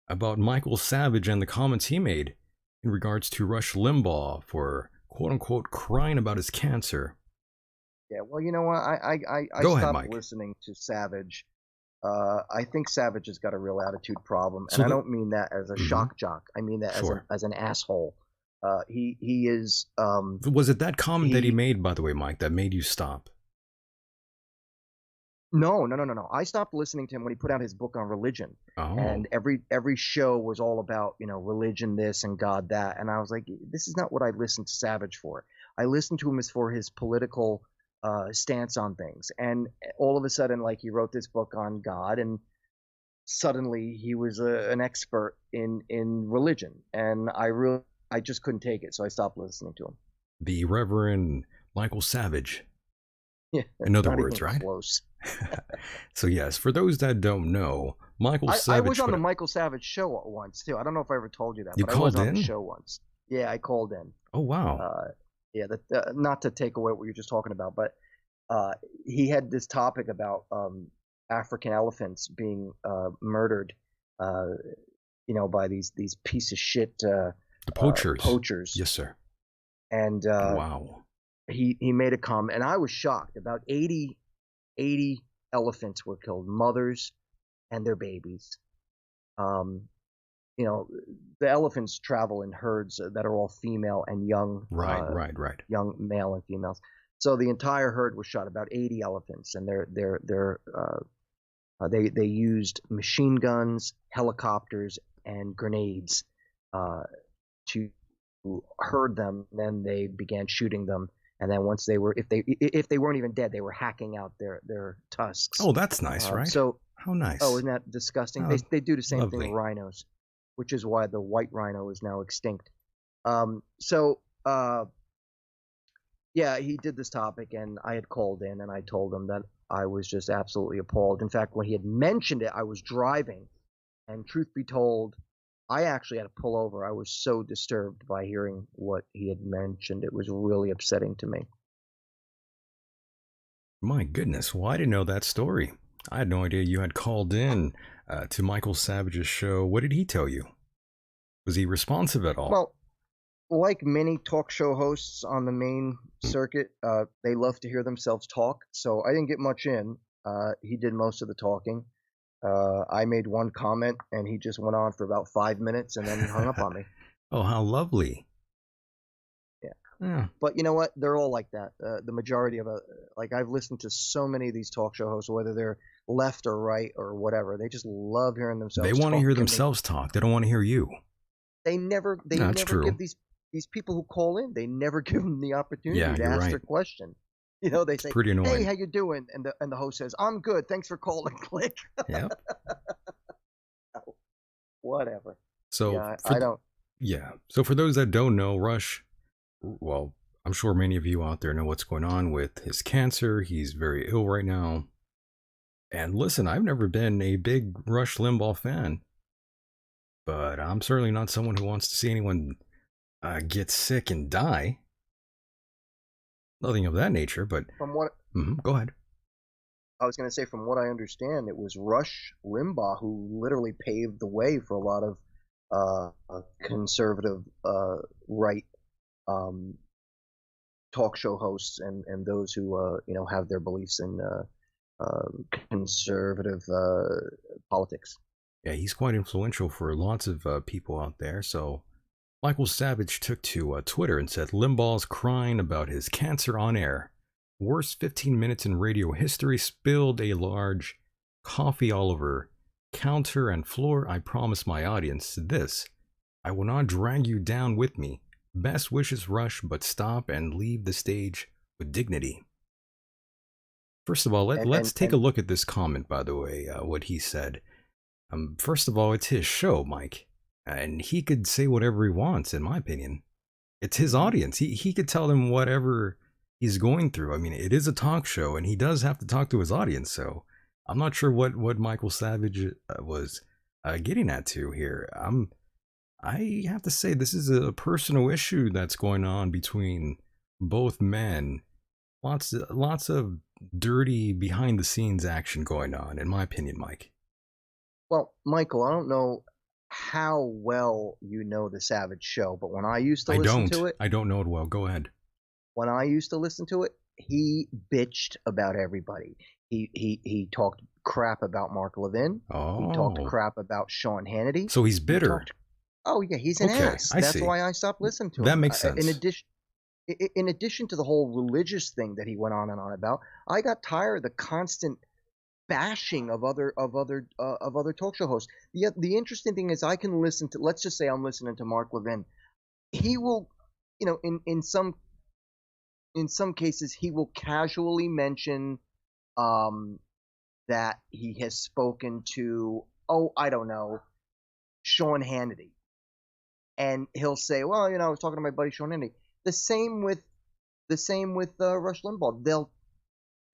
about Michael Savage and the comments he made in regards to Rush Limbaugh for quote-unquote crying about his cancer. Yeah, well, you know what? I stopped listening to Savage. I think Savage has got a real attitude problem, and I don't mean that as a shock jock. I mean that as an asshole. He is. Was it that comment that he made, by the way, Myke, that made you stop? No. I stopped listening to him when he put out his book on religion, and every show was all about religion this and God that, and I was like, this is not what I listened to Savage for. I listened to him as for his political stance on things, and all of a sudden, like, he wrote this book on God, and suddenly he was an expert in religion, and I just couldn't take it, so I stopped listening to him. The Reverend Michael Savage. Yeah, in other words, right? Close. So yes, for those that don't know, Michael Savage. I was on the Michael Savage show once too. I don't know if I ever told you that. You but called I was in? on the show once. Yeah, I called in. Oh wow. Yeah, not to take away what you're just talking about, but he had this topic about African elephants being murdered, by these piece of shit the poachers. Poachers. Yes, sir. And wow. He made a comment, and I was shocked. About 80 elephants were killed, mothers and their babies. The elephants travel in herds that are all female and young. Right. Young male and females. So the entire herd was shot. About 80 elephants, and they used machine guns, helicopters, and grenades to herd them. Then they began shooting them. And then once they were, if they weren't even dead, they were hacking out their tusks. Oh, that's nice, right? So how nice. Oh, isn't that disgusting? Oh, they do the same lovely. thing with rhinos, which is why the white rhino is now extinct. So yeah, he did this topic, and I had called in, and I told him that I was just absolutely appalled. In fact, when he had mentioned it, I was driving, and truth be told, I actually had to pull over. I was so disturbed by hearing what he had mentioned. It was really upsetting to me. My goodness, well, I didn't know that story. I had no idea you had called in to Michael Savage's show. What did he tell you? Was he responsive at all? Well, like many talk show hosts on the main circuit, they love to hear themselves talk. So I didn't get much in. He did most of the talking. I made one comment, and he just went on for about 5 minutes, and then he hung up on me. Oh, how lovely. Yeah. But you know what? They're all like that. The majority of like I've listened to so many of these talk show hosts, whether they're left or right or whatever, they just love hearing themselves. They want to talk, hear themselves talk. They don't want to hear you. They never give these people who call in. They never give them the opportunity to ask their question. You know, they say, pretty annoying. "Hey, how you doing?" And the host says, "I'm good. Thanks for calling." Click. Yeah. Whatever. So yeah, I don't. Yeah. So for those that don't know, Rush, well, I'm sure many of you out there know what's going on with his cancer. He's very ill right now. And listen, I've never been a big Rush Limbaugh fan, but I'm certainly not someone who wants to see anyone get sick and die. Nothing of that nature, but from what go ahead. I was going to say, from what I understand, it was Rush Limbaugh who literally paved the way for a lot of conservative right talk show hosts and those who have their beliefs in conservative politics. Yeah, he's quite influential for lots of people out there. So Michael Savage took to Twitter and said, "Limbaugh's crying about his cancer on air. Worst 15 minutes in radio history. Spilled a large coffee all over counter and floor. I promise my audience this. I will not drag you down with me. Best wishes, Rush, but stop and leave the stage with dignity." First of all, let's take a look at this comment, by the way, what he said. First of all, it's his show, Mike, and he could say whatever he wants, in my opinion. It's his audience. He could tell them whatever he's going through. I mean, it is a talk show, and he does have to talk to his audience, so I'm not sure what Michael Savage was getting at to here. I have to say, this is a personal issue that's going on between both men. Lots of dirty behind the scenes action going on, in my opinion, Mike. Well, Michael, I don't know how well you know the Savage Show, but when I used to listen to it, I don't know it well. Go ahead. When I used to listen to it, he bitched about everybody. He talked crap about Mark Levin. Oh. He talked crap about Sean Hannity. So he's bitter. Oh yeah, he's an ass. That's why I stopped listening to him. That makes sense. In addition to the whole religious thing that he went on and on about, I got tired of the constant bashing of other talk show hosts. The interesting thing is, I can listen to. Let's just say I'm listening to Mark Levin. He will, in some cases, he will casually mention that he has spoken to, I don't know, Sean Hannity. And he'll say, well, I was talking to my buddy Sean Hannity. The same with Rush Limbaugh.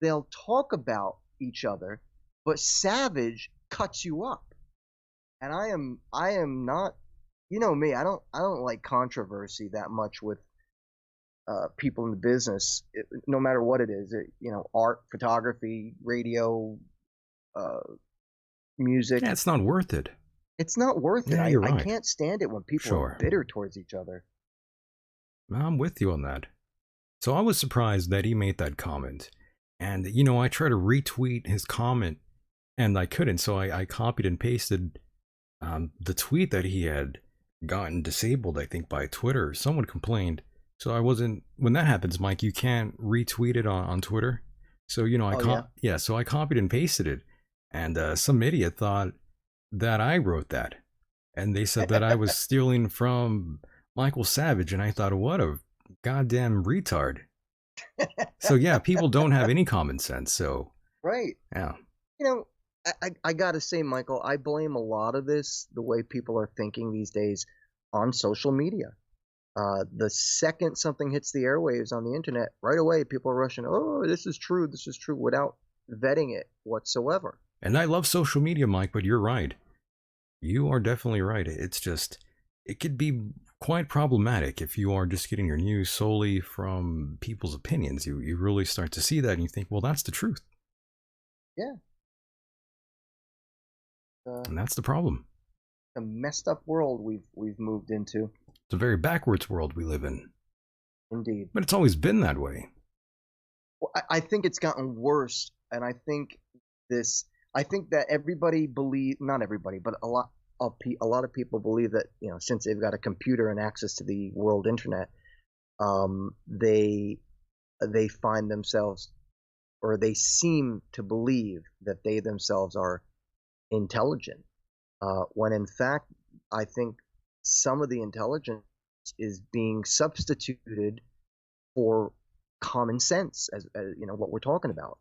They'll talk about each other, but Savage cuts you up. And I am not, you know me, I don't like controversy that much with people in the business, no matter what it is, art, photography, radio, music. Yeah, it's not worth it. It's not worth it. You're right. I can't stand it when people are bitter towards each other. I'm with you on that. So I was surprised that he made that comment. And, I tried to retweet his comment, and I couldn't. So I copied and pasted the tweet that he had gotten disabled, I think, by Twitter. Someone complained. So I wasn't... When that happens, Mike, you can't retweet it on Twitter. So, so I copied and pasted it. And some idiot thought that I wrote that, and they said that I was stealing from Michael Savage, and I thought, what a goddamn retard. So yeah, people don't have any common sense. So right, yeah. I gotta say, Michael, I blame a lot of this, the way people are thinking these days, on social media. The second something hits the airwaves on the internet, right away people are rushing, oh, this is true, without vetting it whatsoever. And I love social media, Myke, but you're right. You are definitely right. It's just, it could be quite problematic if you are just getting your news solely from people's opinions. You really start to see that and you think, well, that's the truth. Yeah. And that's the problem. The messed up world we've moved into. It's a very backwards world we live in. Indeed. But it's always been that way. Well, I think it's gotten worse, and I think that everybody not everybody, but a lot of people believe that, you know, since they've got a computer and access to the world internet, they find themselves, or they seem to believe that they themselves are intelligent, when in fact I think some of the intelligence is being substituted for common sense, as you know, what we're talking about.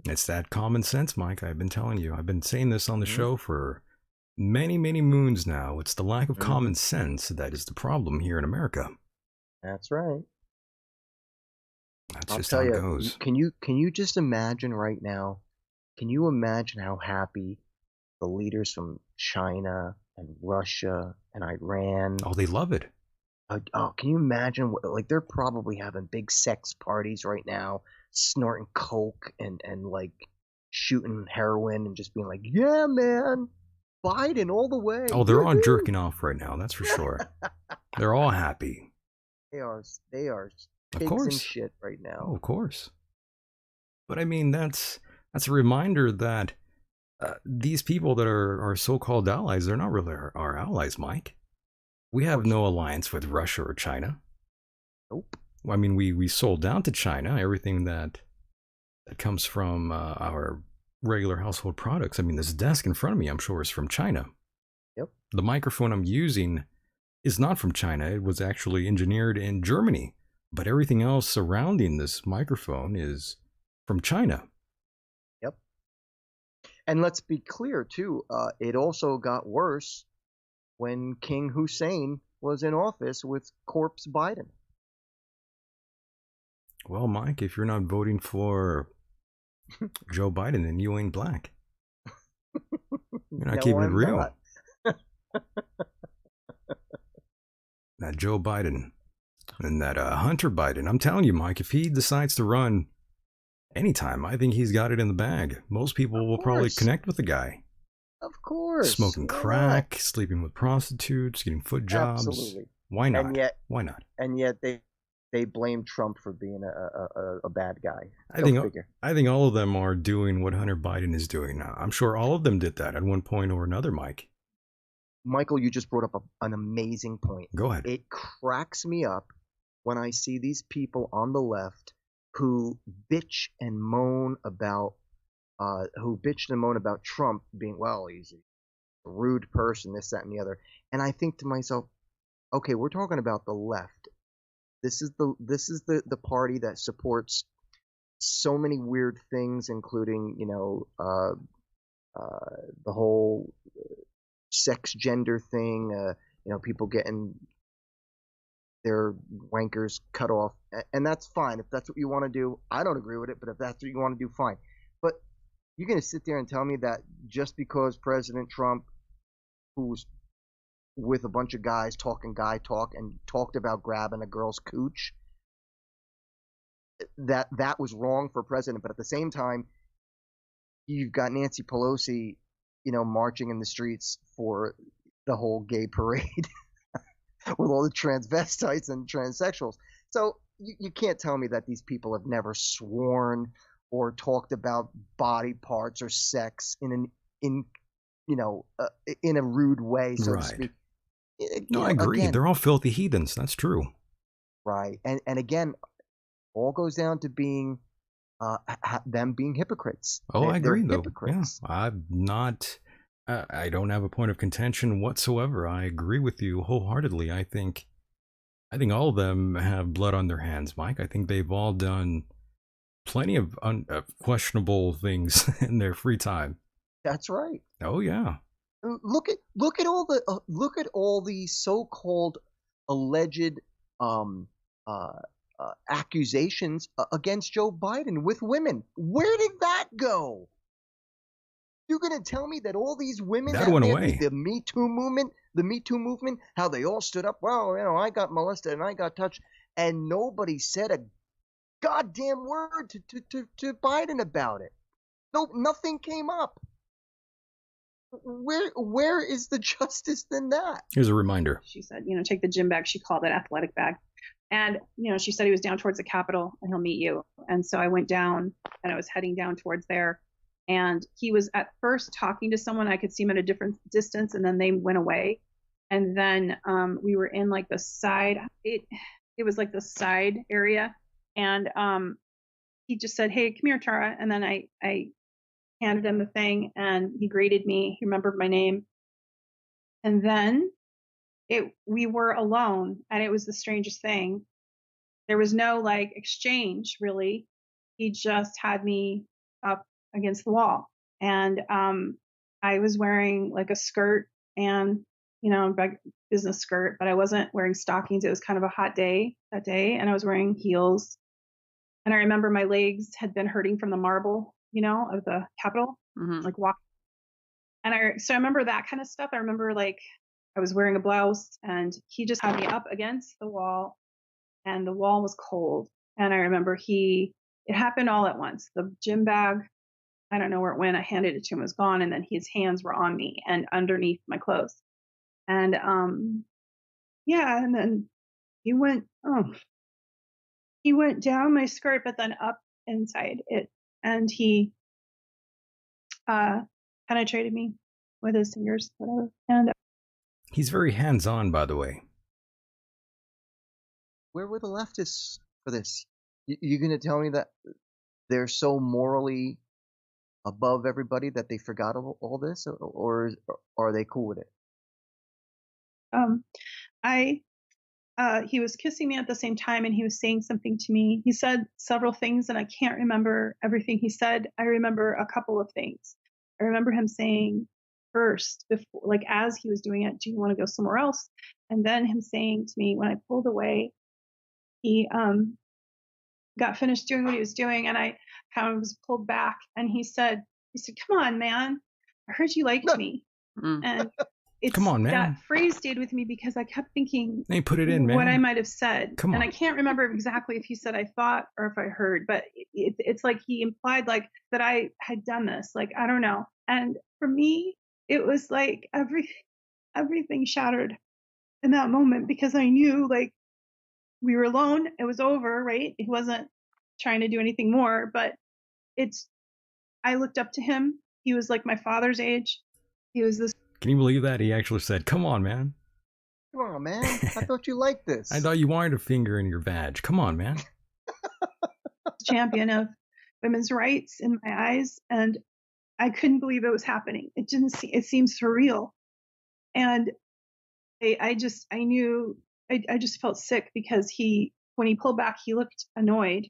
It's that common sense, Myke. I've been telling you. I've been saying this on the show for many, many moons now. It's the lack of common sense that is the problem here in America. That's right. That's just how it goes. Can you just imagine right now? Can you imagine how happy the leaders from China and Russia and Iran? Oh, they love it. Can you imagine? Like, they're probably having big sex parties right now, snorting coke and like shooting heroin and just being like, yeah, man, Biden all the way. Oh, they're all jerking off right now. That's for sure. They're all happy. They are Of pigs course. in shit right now. Oh, of course. But I mean, that's a reminder that these people that are so-called allies, they're not really our allies, Myke. We have no alliance with Russia or China. Nope. I mean, we sold down to China everything that comes from our regular household products. I mean, this desk in front of me, I'm sure, is from China. Yep. The microphone I'm using is not from China. It was actually engineered in Germany. But everything else surrounding this microphone is from China. Yep. And let's be clear, too. It also got worse when King Hussein was in office with Corpse Biden. Well, Myke, if you're not voting for Joe Biden, then you ain't black. You're not keeping it real. That Joe Biden and that Hunter Biden. I'm telling you, Myke, if he decides to run anytime, I think he's got it in the bag. Most people will probably connect with the guy. Of course. Smoking crack, sleeping with prostitutes, getting foot jobs. Absolutely. Why not? And yet, why not? And yet they blame Trump for being a bad guy. I think all of them are doing what Hunter Biden is doing now. I'm sure all of them did that at one point or another, Myke. Michael, you just brought up an amazing point. Go ahead. It cracks me up when I see these people on the left who bitch and moan about Trump being, well, he's a rude person, this, that, and the other. And I think to myself, okay, we're talking about the left. This is the party that supports so many weird things, including, you know, the whole sex gender thing, you know, people getting their wankers cut off, and that's fine if that's what you want to do. I don't agree with it, but if that's what you want to do, fine. But you're going to sit there and tell me that just because President Trump, who's with a bunch of guys talking guy talk and talked about grabbing a girl's cooch, that was wrong for president, but at the same time, you've got Nancy Pelosi, you know, marching in the streets for the whole gay parade with all the transvestites and transsexuals. So you can't tell me that these people have never sworn or talked about body parts or sex in a rude way, so to speak. No, I agree. Again, they're all filthy heathens. That's true. Right. And again, all goes down to being them being hypocrites. Oh, I agree, though. Hypocrites. Yeah, I'm not. I don't have a point of contention whatsoever. I agree with you wholeheartedly. I think all of them have blood on their hands, Myke. I think they've all done plenty of questionable things in their free time. That's right. Oh yeah. Look at all the so-called alleged accusations against Joe Biden with women. Where did that go? You're going to tell me that all these women That went there, away. the Me Too movement, how they all stood up, well, I got molested and I got touched, and nobody said a goddamn word to Biden about it. No, nothing came up. Where is the justice in that? Here's a reminder. She said, take the gym bag. She called it athletic bag. And, she said he was down towards the Capitol and he'll meet you. And so I went down and I was heading down towards there. And he was at first talking to someone. I could see him at a different distance, and then they went away. And then we were in like the side. It was like the side area. And he just said, "Hey, come here, Tara." And then I handed him the thing, and he greeted me. He remembered my name. And then we were alone, and it was the strangest thing. There was no like exchange really. He just had me up against the wall, and I was wearing like a skirt and business skirt, but I wasn't wearing stockings. It was kind of a hot day that day, and I was wearing heels. And I remember my legs had been hurting from the marble, of the Capitol, like walking. And so I remember that kind of stuff. I remember like I was wearing a blouse, and he just had me up against the wall, and the wall was cold. And I remember it happened all at once. The gym bag, I don't know where it went. I handed it to him, it was gone. And then his hands were on me and underneath my clothes. And, and then he went down my skirt, but then up inside it. And he, penetrated me with his fingers, whatever. And He's very hands-on, by the way. Where were the leftists for this? You're going to tell me that they're so morally above everybody that they forgot all this, or are they cool with it? He was kissing me at the same time, and he was saying something to me. He said several things, and I can't remember everything he said. I remember a couple of things. I remember him saying first, before, like as he was doing it, "Do you want to go somewhere else?" And then him saying to me when I pulled away, he got finished doing what he was doing, and I kind of was pulled back, and he said, "Come on, man. I heard you liked me." And Come on, man. That phrase stayed with me because I kept thinking Hey, put it in, man. what I might have said. Come on. And I can't remember exactly if he said I thought or if I heard, but it's like he implied like that I had done this. Like, I don't know. And for me, it was like everything shattered in that moment, because I knew like we were alone. It was over, right? He wasn't trying to do anything more, but I looked up to him. He was like my father's age. He was this. Can you believe that? He actually said, "Come on, man. Come on, man. I thought you liked this. I thought you wanted a finger in your badge. Come on, man." Champion of women's rights in my eyes, and I couldn't believe it was happening. It seemed surreal. And I just felt sick because when he pulled back, he looked annoyed,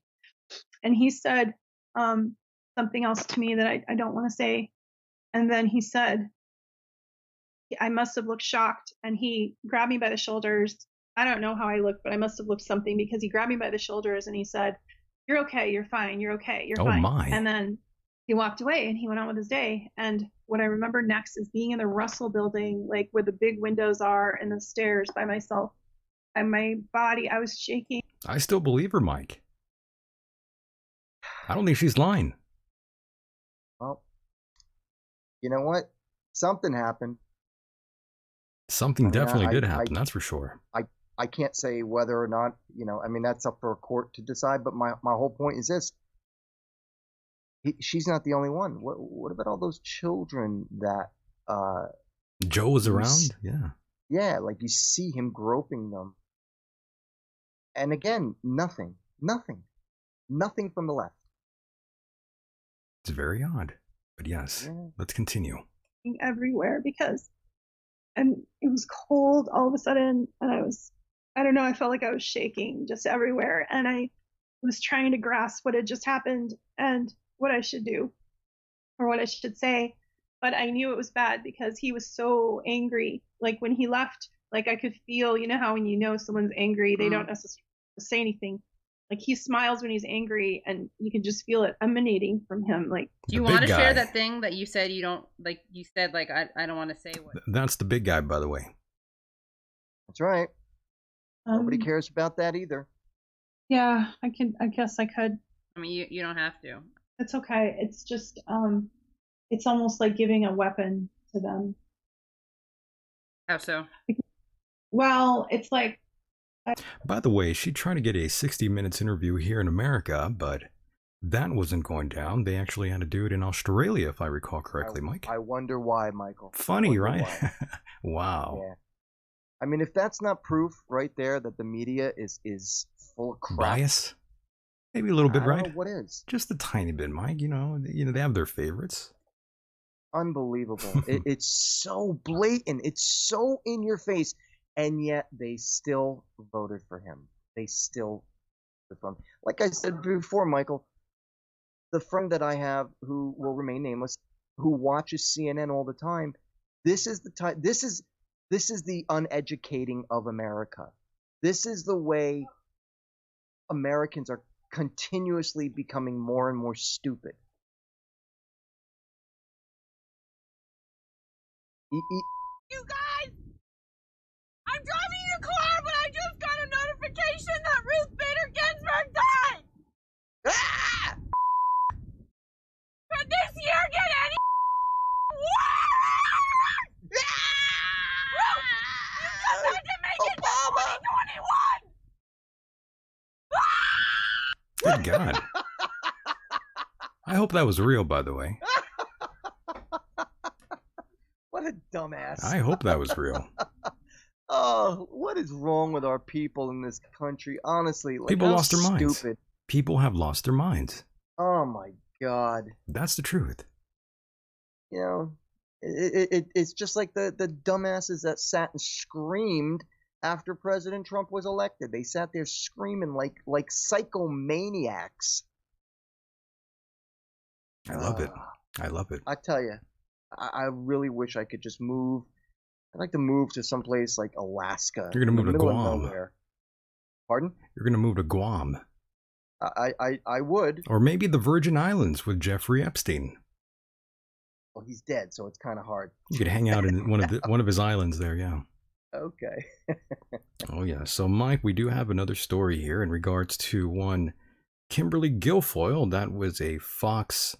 and he said something else to me that I don't want to say. And then he said, I must have looked shocked, and he grabbed me by the shoulders. I don't know how I looked, but I must have looked something, because he grabbed me by the shoulders and he said, "You're okay. You're fine. You're okay. You're fine." My. And then he walked away and he went on with his day. And what I remember next is being in the Russell building, like where the big windows are, and the stairs by myself. And my body, I was shaking. I still believe her, Myke. I don't think she's lying. Well, you know what? Something happened. Something definitely did happen, that's for sure. I can't say whether or not, that's up for a court to decide, but my whole point is this. She's not the only one. What about all those children that Joe was around? Yeah. Yeah, like you see him groping them. And again, nothing from the left. It's very odd. But yes, let's continue. Everywhere, because it was cold all of a sudden, and I don't know, I felt like I was shaking just everywhere, and I was trying to grasp what had just happened and what I should do or what I should say, but I knew it was bad because he was so angry. Like when he left, Like I could feel, you know how when you know someone's angry, they don't necessarily say anything. Like he smiles when he's angry, and you can just feel it emanating from him. Like, do you want to share that thing that you said you don't like? You said like I don't want to say what. That's the big guy, by the way. That's right. Nobody cares about that either. Yeah, I guess I could. I mean, you don't have to. It's okay. It's just it's almost like giving a weapon to them. How so? Well, it's like. By the way, she tried to get a 60 Minutes interview here in America, but that wasn't going down. They actually had to do it in Australia, if I recall correctly, Myke. I wonder why, Michael. Funny, right? Wow. Yeah. I mean, if that's not proof right there that the media is full of crap. Bias? Maybe a little bit, right? Know what is? Just a tiny bit, Myke. You know, they have their favorites. Unbelievable. It's so blatant. It's so in your face. And yet they still voted for him. They still voted for him. Like I said before, Michael, the friend that I have who will remain nameless, who watches CNN all the time, this is the time. This is the uneducating of America. This is the way Americans are continuously becoming more and more stupid. You guys! I'm driving your car, but I just got a notification that Ruth Bader Ginsburg died! Ah! Could this year get any worse? Ruth, you just had to make it to 2021! Good God. I hope that was real, by the way. What a dumbass. I hope that was real. Oh, what is wrong with our people in this country? Honestly, like, people lost their minds. Stupid. People have lost their minds. Oh my God. That's the truth. You know, it's just like the dumbasses that sat and screamed after President Trump was elected. They sat there screaming like psychomaniacs. I love it. I love it. I tell you, I really wish I could just move. I'd like to move to someplace like Alaska. You're going to move to Guam. Pardon? You're going to move to Guam. I would. Or maybe the Virgin Islands with Jeffrey Epstein. Well, he's dead, so it's kind of hard. You could hang out in one of his islands there, yeah. Okay. Oh, yeah. So, Myke, we do have another story here in regards to one Kimberly Guilfoyle. That was a Fox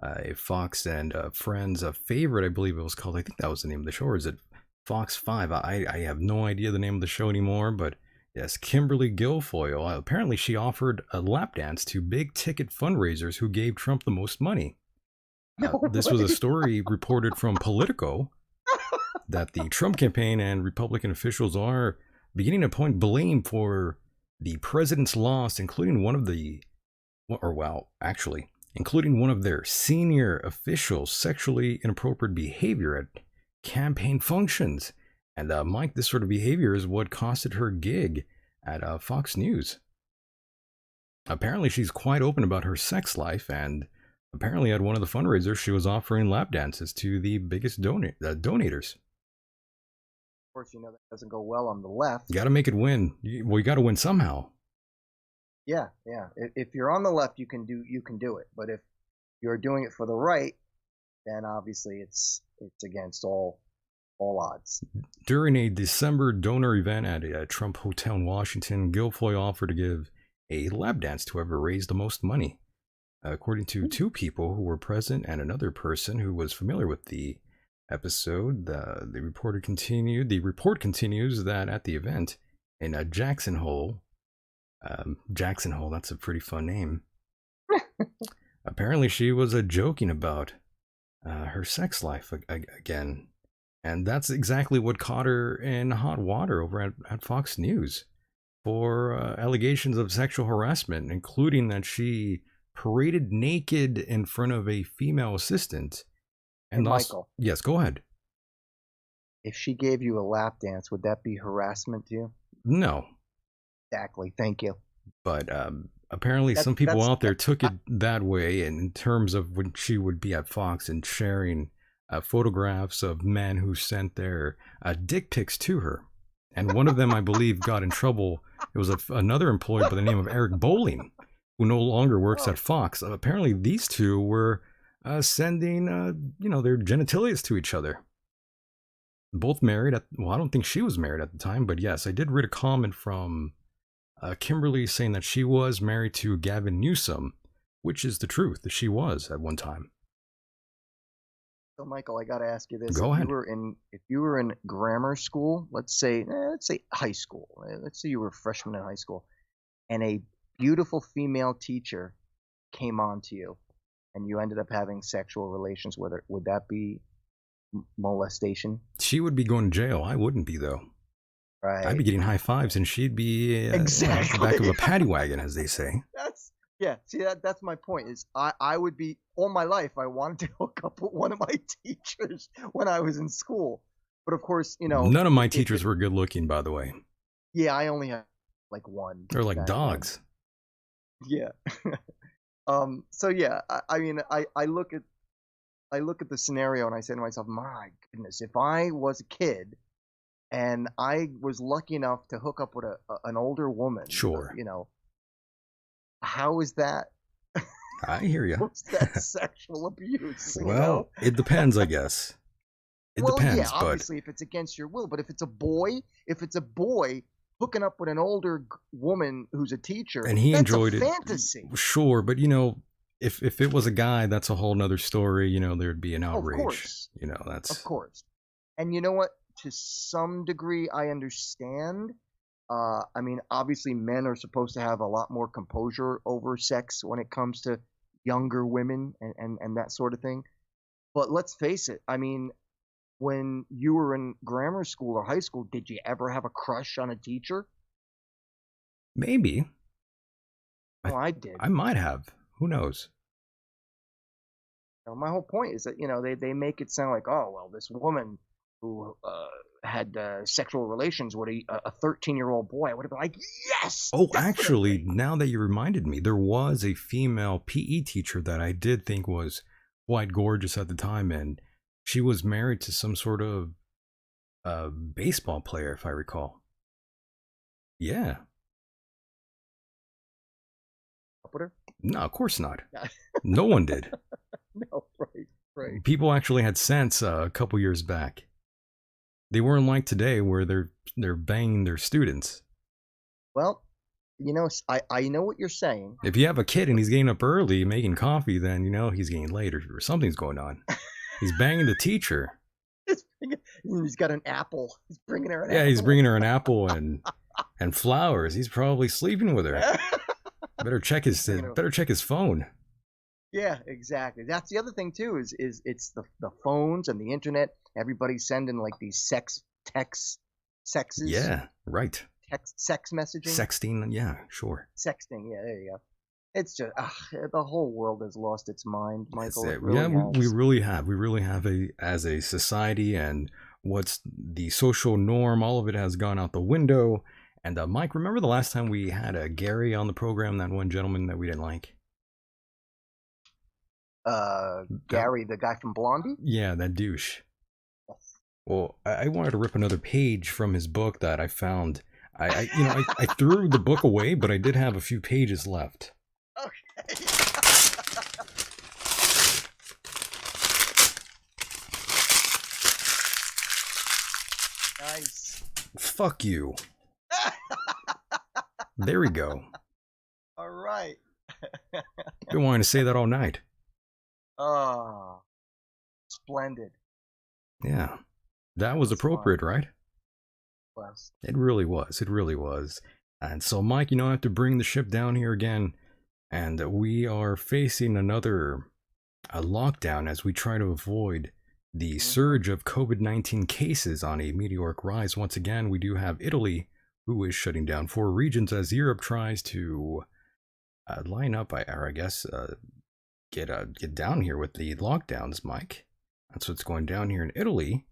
and Friends favorite, I believe it was called. I think that was the name of the show. Or is it Fox 5? I have no idea the name of the show anymore, but yes, Kimberly Guilfoyle. Apparently, she offered a lap dance to big ticket fundraisers who gave Trump the most money. This was a story reported from Politico that the Trump campaign and Republican officials are beginning to point blame for the president's loss, including one of their senior officials' sexually inappropriate behavior at campaign functions. And Myke, this sort of behavior is what costed her gig at Fox News. Apparently, she's quite open about her sex life, and apparently at one of the fundraisers, she was offering lap dances to the biggest donators. Of course, you know that doesn't go well on the left. You got to make it win. You got to win somehow. Yeah. If you're on the left, you can do it. But if you're doing it for the right, then obviously it's against all odds. During a December donor event at a Trump hotel in Washington, Guilfoyle offered to give a lap dance to whoever raised the most money. According to two people who were present and another person who was familiar with the episode, the report continues that at the event in Jackson Hole, that's a pretty fun name. Apparently, she was joking about her sex life again. And that's exactly what caught her in hot water over at Fox News for allegations of sexual harassment, including that she paraded naked in front of a female assistant. And Michael. Yes, go ahead. If she gave you a lap dance, would that be harassment to you? No. Exactly. Thank you. But apparently some people out there took it that way, and in terms of when she would be at Fox and sharing photographs of men who sent their dick pics to her. And one of them, I believe, got in trouble. It was another employee by the name of Eric Bowling, who no longer works at Fox. Apparently, these two were sending, their genitalias to each other. Both married. Well, I don't think she was married at the time, but yes, I did read a comment from Kimberly saying that she was married to Gavin Newsom, which is the truth, that she was at one time. So, Michael, I got to ask you this: Go ahead. If you were in grammar school, let's say high school, let's say you were a freshman in high school, and a beautiful female teacher came on to you, and you ended up having sexual relations with her, would that be molestation? She would be going to jail. I wouldn't be, though. Right. I'd be getting high fives, and she'd be exactly the back of a paddy wagon, as they say. See, that's my point. Is I would be all my life. I wanted to hook up with one of my teachers when I was in school, but of course, none of my teachers were good looking, by the way. Yeah, I only had like one. They're like dogs. Yeah. So yeah, I mean, I look at the scenario and I say to myself, my goodness, if I was a kid and I was lucky enough to hook up with an older woman, sure, how is that? I hear you. What's that sexual abuse? Well, it depends, I guess. It depends, yeah, obviously, if it's against your will, but if it's a boy hooking up with an older woman who's a teacher, and he enjoyed it, fantasy. Sure, but if it was a guy, that's a whole nother story. There'd be an outrage. Of course. That's of course. And you know what? To some degree, I understand. I mean, obviously, men are supposed to have a lot more composure over sex when it comes to younger women and that sort of thing. But let's face it. I mean, when you were in grammar school or high school, did you ever have a crush on a teacher? Maybe. Oh, I did. I might have. Who knows? My whole point is that, they make it sound like, oh, well, this woman who had sexual relations with a 13-year-old boy, I would have been like, yes! Oh, actually, now that you reminded me, there was a female PE teacher that I did think was quite gorgeous at the time, and she was married to some sort of baseball player, if I recall. Yeah. With her? No, of course not. No one did. No, right. People actually had sense a couple years back. They weren't like today where they're banging their students. Well, I know what you're saying. If you have a kid and he's getting up early making coffee, then he's getting late or something's going on. He's banging the teacher. He's got an apple. He's bringing her an apple. Yeah, he's bringing her an apple and flowers. He's probably sleeping with her. Better check his phone. Yeah, exactly. That's the other thing too. Is it's the phones and the internet. Everybody's sending like these sexes. Yeah, right. Sex messaging. Sexting. Yeah, sure. Sexting. Yeah, there you go. It's just the whole world has lost its mind, Michael. We really have. We really have as a society, and what's the social norm. All of it has gone out the window. And Mike, remember the last time we had Gary on the program? That one gentleman that we didn't like. Gary, the guy from Blondie? Yeah, that douche. Well, I wanted to rip another page from his book that I found. I threw the book away, but I did have a few pages left. Okay. Nice. Fuck you. There we go. All right. Been wanting to say that all night. Oh, splendid. Yeah. That was appropriate, right? Was. It really was. It really was. And so, Mike, I have to bring the ship down here again. And we are facing another lockdown as we try to avoid the surge of COVID-19 cases on a meteoric rise. Once again, we do have Italy, who is shutting down 4 regions as Europe tries to line up, or I guess, get down here with the lockdowns, Mike. That's what's going down here in Italy.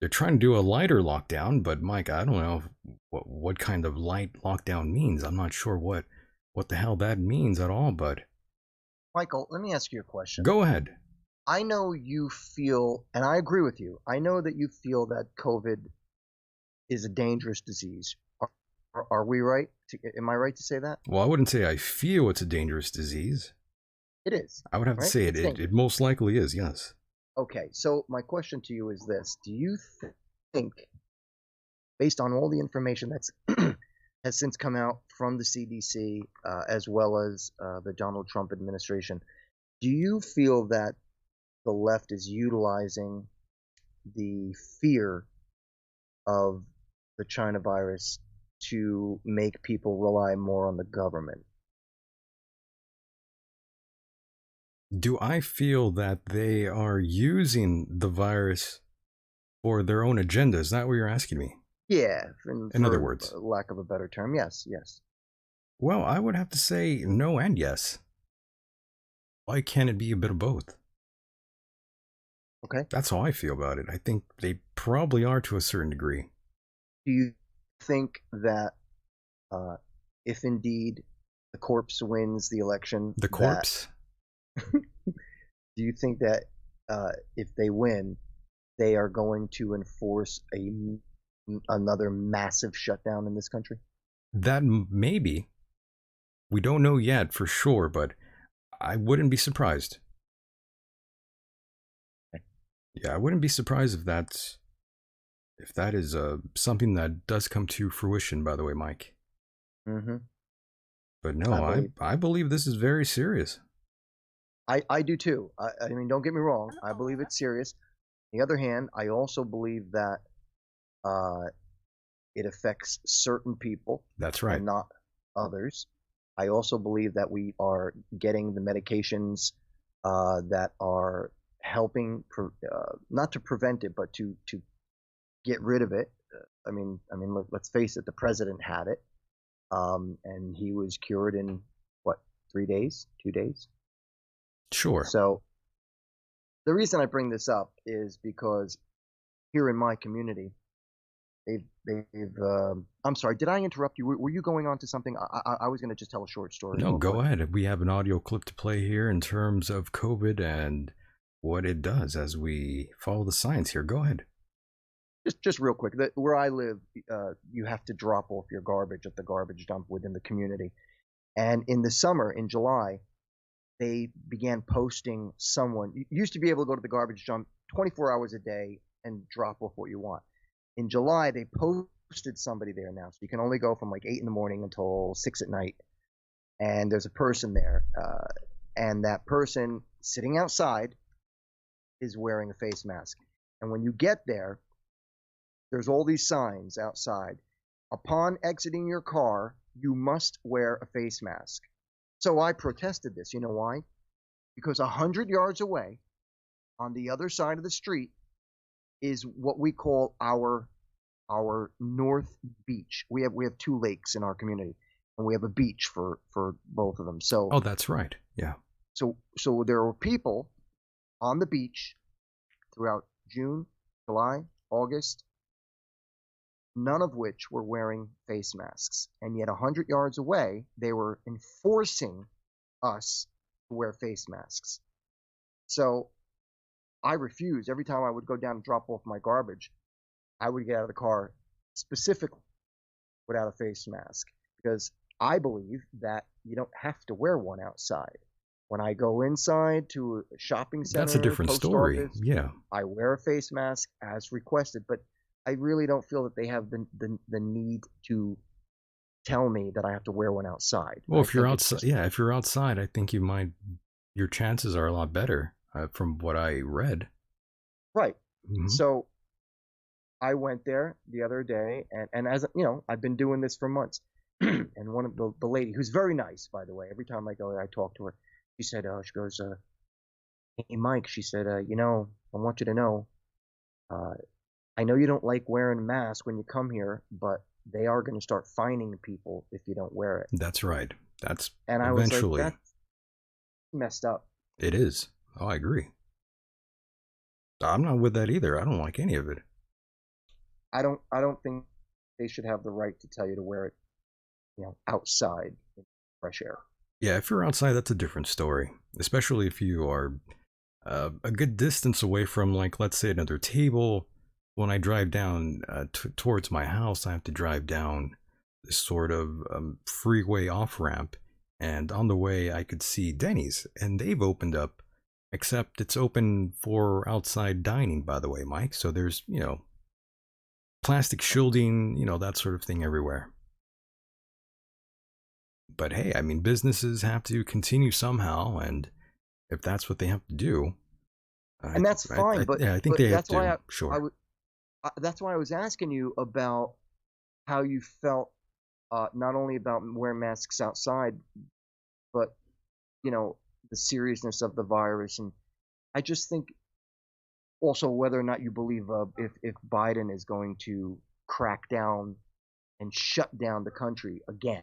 They're trying to do a lighter lockdown, but Mike, I don't know what kind of light lockdown means. I'm not sure what the hell that means at all, but... Michael, let me ask you a question. Go ahead. I know you feel, and I agree with you. I know that you feel that COVID is a dangerous disease. Are we right? Am I right to say that? Well, I wouldn't say I feel it's a dangerous disease. It is. I would have right? to say it most likely is, yes. Okay, so my question to you is this. Do you think, based on all the information that's has since come out from the CDC, as well as the Donald Trump administration, do you feel that the left is utilizing the fear of the China virus to make people rely more on the government? Do I feel that they are using the virus for their own agenda? Is that what you're asking me? Yeah, in other words, lack of a better term, yes. Well, I would have to say no and yes. Why can't it be a bit of both? Okay. That's how I feel about it. I think they probably are to a certain degree. Do you think that if indeed the corpse wins the election... The corpse? Do you think that if they win, they are going to enforce another massive shutdown in this country? That maybe. We don't know yet for sure, but I wouldn't be surprised. Okay. Yeah, I wouldn't be surprised if that is something that does come to fruition, by the way, Myke. Mm-hmm. But no, I believe this is very serious. I do too. I mean, don't get me wrong. I believe it's serious. On the other hand, I also believe that it affects certain people. That's right. And not others. I also believe that we are getting the medications that are helping, not to prevent it, but to get rid of it. I mean, let's face it. The president had it, and he was cured in what, 3 days, 2 days? Sure. So the reason I bring this up is because here in my community, I'm sorry, did I interrupt you? Were you going on to something? I was going to just tell a short story. No, go ahead. We have an audio clip to play here in terms of COVID and what it does as we follow the science here. Go ahead. Just real quick. Where I live, you have to drop off your garbage at the garbage dump within the community. And in the summer, in July, they began posting someone. You used to be able to go to the garbage dump 24 hours a day and drop off what you want. In July, they posted somebody there now. So you can only go from like 8 in the morning until 6 at night. And there's a person there. And that person sitting outside is wearing a face mask. And when you get there, there's all these signs outside. Upon exiting your car, you must wear a face mask. So I protested this. You know why? Because 100 yards away, on the other side of the street, is what we call our North Beach. We have 2 lakes in our community, and we have a beach for both of them. So oh, that's right. Yeah. So there were people on the beach throughout June, July, August, none of which were wearing face masks. And yet 100 yards away, they were enforcing us to wear face masks. So I refused. Every time I would go down and drop off my garbage, I would get out of the car specifically without a face mask, because I believe that you don't have to wear one outside. When I go inside to a shopping center, that's a different story. Office, yeah, I wear a face mask as requested, but I really don't feel that they have the need to tell me that I have to wear one outside. Well, if you're outside, if you're outside, I think your chances are a lot better from what I read. Right. Mm-hmm. So I went there the other day, and as you know, I've been doing this for months. And one of the lady, who's very nice, by the way, every time I go there, I talk to her. She said, she goes, hey, Myke, she said, I want you to know, I know you don't like wearing a mask when you come here, but they are going to start fining people if you don't wear it. That's right. That's and I eventually. was like, that's messed up. It is. Oh, I agree. I'm not with that either. I don't like any of it. I don't think they should have the right to tell you to wear it, outside in fresh air. Yeah, if you're outside, that's a different story. Especially if you are a good distance away from, like, let's say another table. When I drive down towards my house, I have to drive down this sort of freeway off ramp, and on the way I could see Denny's, and they've opened up, except it's open for outside dining, by the way, Myke. So there's, plastic shielding, that sort of thing everywhere. But hey, I mean, businesses have to continue somehow, and if that's what they have to do, and that's fine. I think they have to. Sure. That's why I was asking you about how you felt, not only about wearing masks outside, but the seriousness of the virus. And I just think also whether or not you believe if Biden is going to crack down and shut down the country again.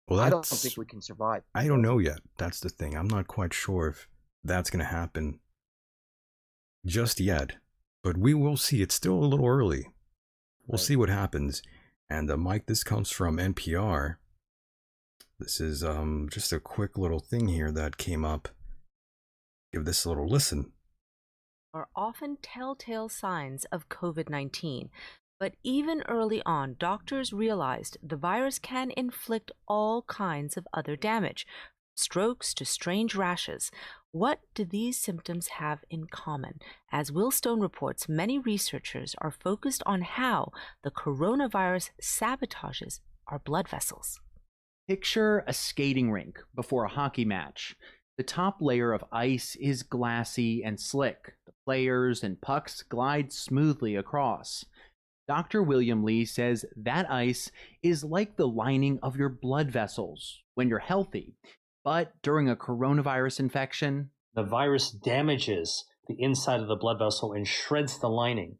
Well, I don't think we can survive. I don't know yet. That's the thing. I'm not quite sure if that's going to happen just yet, but we will see. It's still a little early. We'll see what happens. And Myke, this comes from NPR. This is just a quick little thing here that came up. Give this a little listen. Are often telltale signs of COVID-19. But even early on, doctors realized the virus can inflict all kinds of other damage, strokes to strange rashes. What do these symptoms have in common? As Will Stone reports, many researchers are focused on how the coronavirus sabotages our blood vessels. Picture a skating rink before a hockey match. The top layer of ice is glassy and slick. The players and pucks glide smoothly across. Dr. William Lee says that ice is like the lining of your blood vessels when you're healthy. But during a coronavirus infection, the virus damages the inside of the blood vessel and shreds the lining.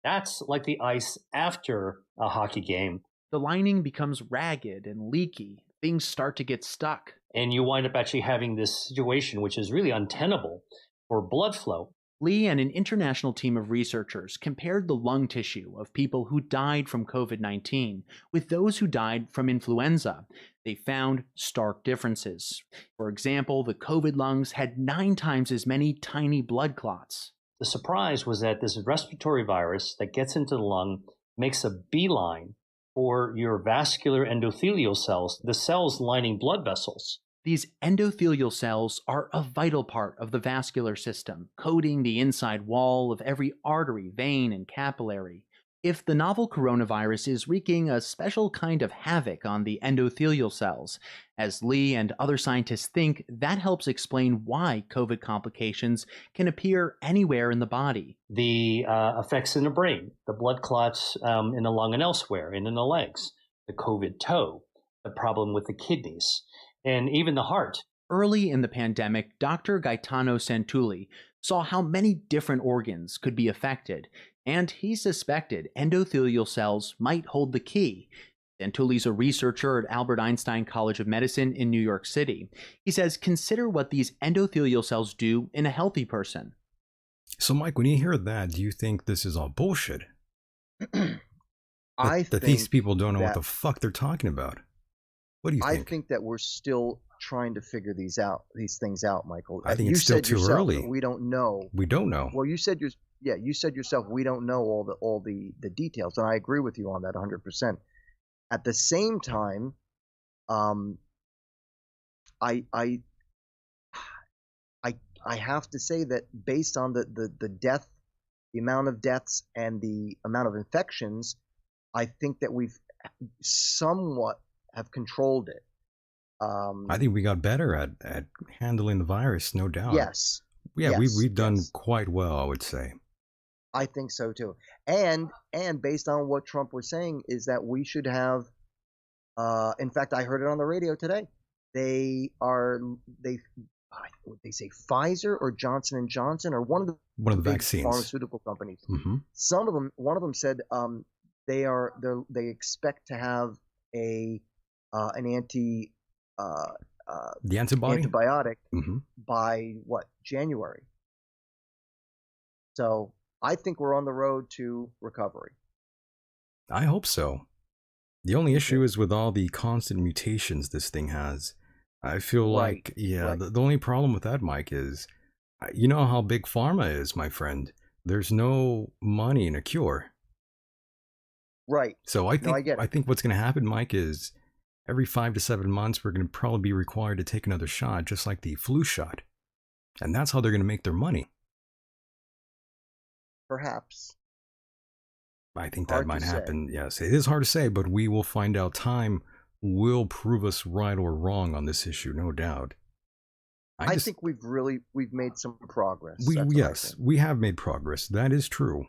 That's like the ice after a hockey game. The lining becomes ragged and leaky. Things start to get stuck. And you wind up actually having this situation which is really untenable for blood flow. Lee and an international team of researchers compared the lung tissue of people who died from COVID-19 with those who died from influenza. They found stark differences. For example, the COVID lungs had 9 times as many tiny blood clots. The surprise was that this respiratory virus that gets into the lung makes a beeline for your vascular endothelial cells, the cells lining blood vessels. These endothelial cells are a vital part of the vascular system, coating the inside wall of every artery, vein, and capillary. If the novel coronavirus is wreaking a special kind of havoc on the endothelial cells, as Lee and other scientists think, that helps explain why COVID complications can appear anywhere in the body. The effects in the brain, the blood clots in the lung and elsewhere, and in the legs, the COVID toe, the problem with the kidneys, and even the heart. Early in the pandemic, Dr. Gaetano Santulli saw how many different organs could be affected, and he suspected endothelial cells might hold the key. Santulli's a researcher at Albert Einstein College of Medicine in New York City. He says, consider what these endothelial cells do in a healthy person. So, Myke, when you hear that, do you think this is all bullshit? that these people don't know what the fuck they're talking about? What do you think? I think that we're still trying to figure these things out, Michael. I think it's still too early. We don't know. We don't know. Well, you said yourself we don't know all the details, and I agree with you on that 100%. At the same time, I have to say that based on the amount of deaths and the amount of infections, I think that we've somewhat have controlled it. I think we got better at handling the virus, no doubt. Yes. Yeah, we've done quite well, I would say. I think so too. And based on what Trump was saying is that we should have in fact I heard it on the radio today. They say Pfizer or Johnson & Johnson or one of the vaccines pharmaceutical companies. Mm-hmm. One of them said they expect to have an antibiotic by January. So I think we're on the road to recovery. I hope so. The only issue is with all the constant mutations this thing has. I feel like, the only problem with that, Myke, is You know how big pharma is, my friend. There's no money in a cure. Right. So I think I get it. I think what's going to happen, Mike, is every 5 to 7 months we're going to probably be required to take another shot, just like the flu shot, and that's how they're going to make their money. Perhaps. I think that Hard might to say. happen. Yes, it is hard to say, but we will find out. Time will prove us right or wrong on this issue, no doubt. I think we've made some progress. We That's what I yes, think. we have made progress. That is true,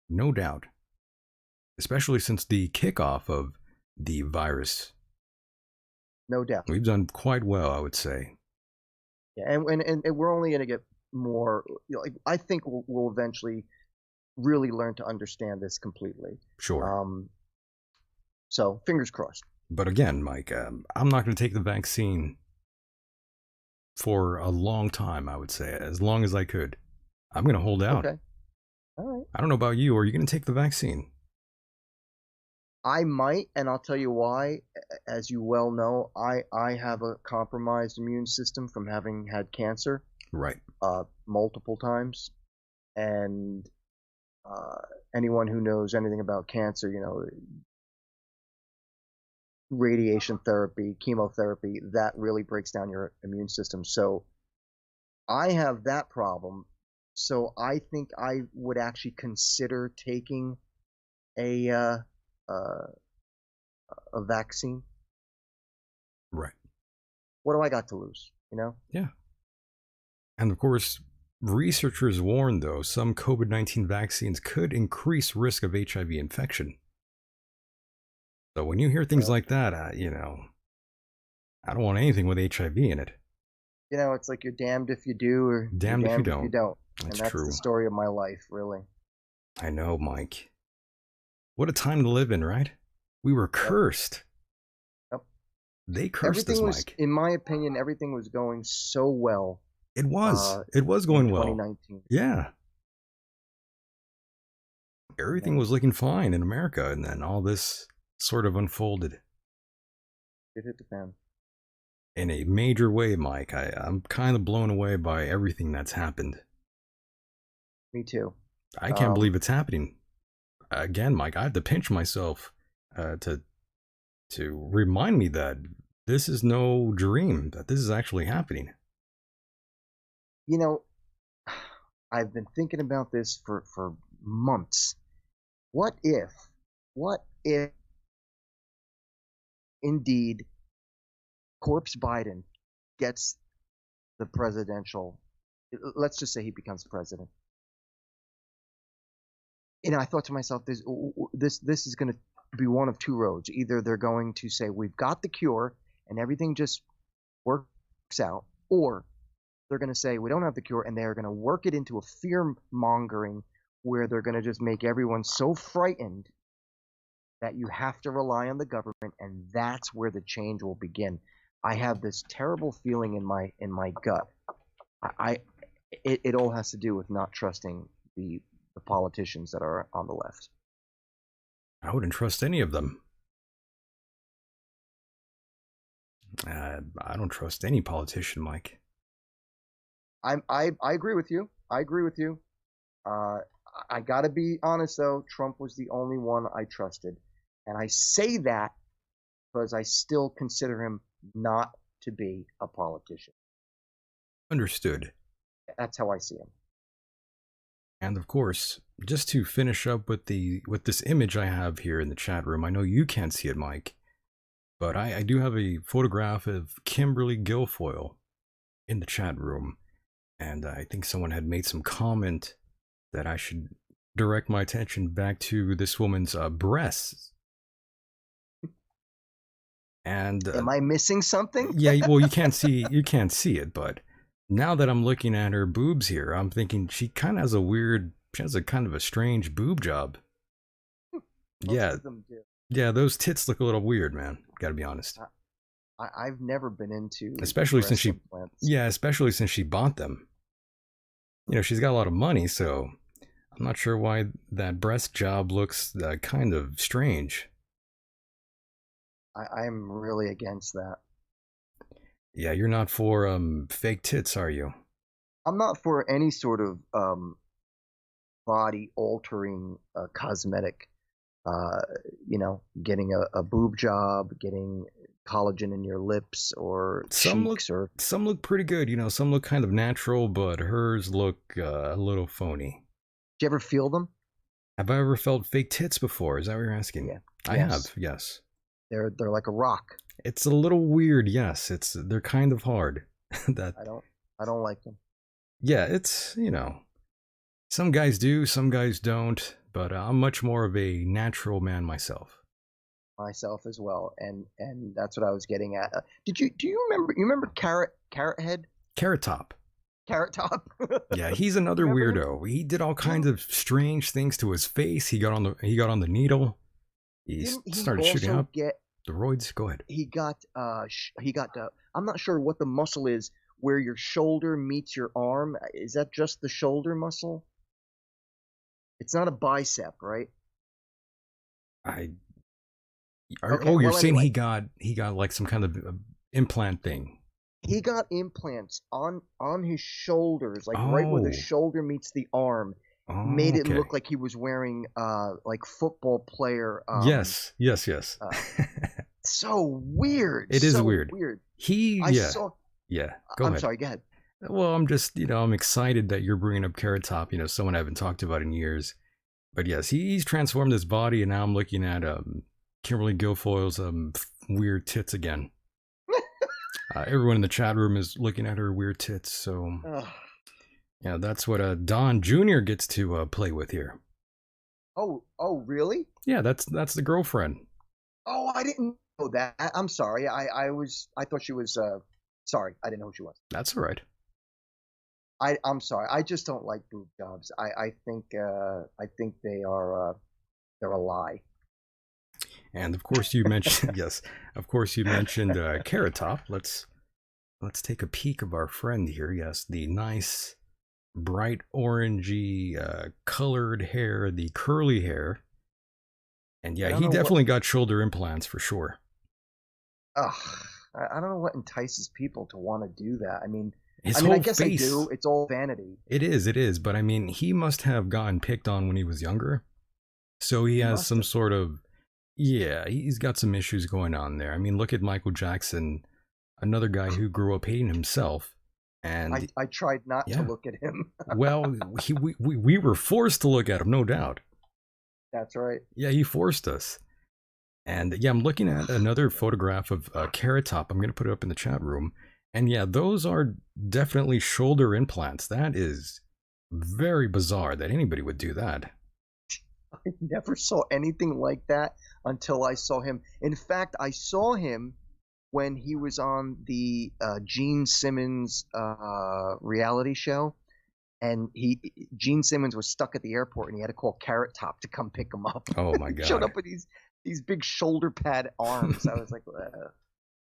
no doubt. Especially since the kickoff of the virus. No doubt. We've done quite well, I would say. Yeah, and we're only going to get more. I think we'll eventually really learn to understand this completely. Sure. So fingers crossed. But again, Mike, I'm not going to take the vaccine for a long time, I would say, as long as I could. I'm going to hold out. Okay. All right. I don't know about you. Are you going to take the vaccine? I might, and I'll tell you why. As you well know, I have a compromised immune system from having had cancer. Right. Multiple times. And anyone who knows anything about cancer, radiation therapy, chemotherapy, that really breaks down your immune system. So I have that problem. So I think I would actually consider taking a vaccine. Right. What do I got to lose? Yeah. And of course, researchers warn, though, some COVID-19 vaccines could increase risk of HIV infection. So when you hear things like that, I don't want anything with HIV in it. It's like you're damned if you do or damned you're if you don't. That's That's true. the story of my life, really. I know, Mike. What a time to live in, right? We were cursed. Yep. They cursed us, Mike. In my opinion, everything was going so well. It was. It was going well. 2019. Yeah. Everything was looking fine in America, and then all this sort of unfolded. It hit the fan. In a major way, Mike. I'm kind of blown away by everything that's happened. Me too. I can't believe it's happening. Again, Mike, I have to pinch myself to remind me that this is no dream, that this is actually happening. I've been thinking about this for months. What if indeed Corpse Biden gets the presidential, let's just say he becomes president. I thought to myself, this is going to be one of two roads. Either they're going to say, we've got the cure and everything just works out, or they're going to say, we don't have the cure, and they're going to work it into a fear-mongering where they're going to just make everyone so frightened that you have to rely on the government, and that's where the change will begin. I have this terrible feeling in my gut. It all has to do with not trusting the politicians that are on the left. I wouldn't trust any of them. I don't trust any politician, Mike. I agree with you. I gotta be honest though. Trump was the only one I trusted, and I say that because I still consider him not to be a politician. Understood. That's how I see him. And of course, just to finish up with this image I have here in the chat room, I know you can't see it, Mike, but I do have a photograph of Kimberly Guilfoyle in the chat room, and I think someone had made some comment that I should direct my attention back to this woman's breasts. And am I missing something? Yeah, well, you can't see it, but now that I'm looking at her boobs here, I'm thinking she kind of has a kind of a strange boob job. Most of them do. Yeah, those tits look a little weird, man. Gotta be honest. I've never been into especially since implants. especially since she bought them. She's got a lot of money, so I'm not sure why that breast job looks kind of strange. I'm really against that. Yeah, you're not for fake tits, are you? I'm not for any sort of body altering cosmetic. Getting a boob job, getting collagen in your lips or cheeks, or some look pretty good. Some look kind of natural, but hers look a little phony. Do you ever feel them? Have I ever felt fake tits before? Is that what you're asking? Yeah. I Yes. have. Yes. They're like a rock. It's a little weird. Yes. They're kind of hard. I don't like them. Yeah. It's some guys do, some guys don't. But I'm much more of a natural man myself. Myself as well, and that's what I was getting at. Do you remember Carrot Head? Carrot Top. Carrot Top. Yeah, he's another weirdo. He did all kinds of strange things to his face. He got on the needle. He started shooting up the roids. Go ahead. He got I'm not sure what the muscle is where your shoulder meets your arm. Is that just the shoulder muscle? It's not a bicep, right? You're saying anyway, he got like some kind of implant thing. He got implants on his shoulders, like right where the shoulder meets the arm. Made it look like he was wearing like football player. Yes. So weird. It is so weird. Yeah. Go ahead. I'm sorry. Go ahead. Well, I'm just, I'm excited that you're bringing up Carrot Top, someone I haven't talked about in years. But yes, he's transformed his body, and now I'm looking at Kimberly Guilfoyle's weird tits again. Everyone in the chat room is looking at her weird tits, so yeah, that's what Don Jr. gets to play with here. Oh, really? Yeah, that's the girlfriend. Oh, I didn't know that. I'm sorry. I thought she was. Sorry, I didn't know who she was. That's all right. I'm sorry. I just don't like boob jobs. I think they are they're a lie. And of course you mentioned Carrot Top. Let's take a peek of our friend here. Yes, the nice bright orangey colored hair, the curly hair. And yeah, he definitely got shoulder implants for sure. I don't know what entices people to want to do that. I mean, I guess face, I do. It's all vanity. It is. But I mean, he must have gotten picked on when he was younger. So he has some sort of, he's got some issues going on there. I mean, look at Michael Jackson, another guy who grew up hating himself. And I tried not to look at him. Well, we were forced to look at him, no doubt. That's right. Yeah, he forced us. And yeah, I'm looking at another photograph of Carrot Top. I'm going to put it up in the chat room. And yeah, those are definitely shoulder implants. That is very bizarre that anybody would do that. I never saw anything like that until I saw him. In fact, I saw him when he was on the Gene Simmons reality show. And Gene Simmons was stuck at the airport, and he had to call Carrot Top to come pick him up. Oh my God! He showed up with these big shoulder pad arms. I was like,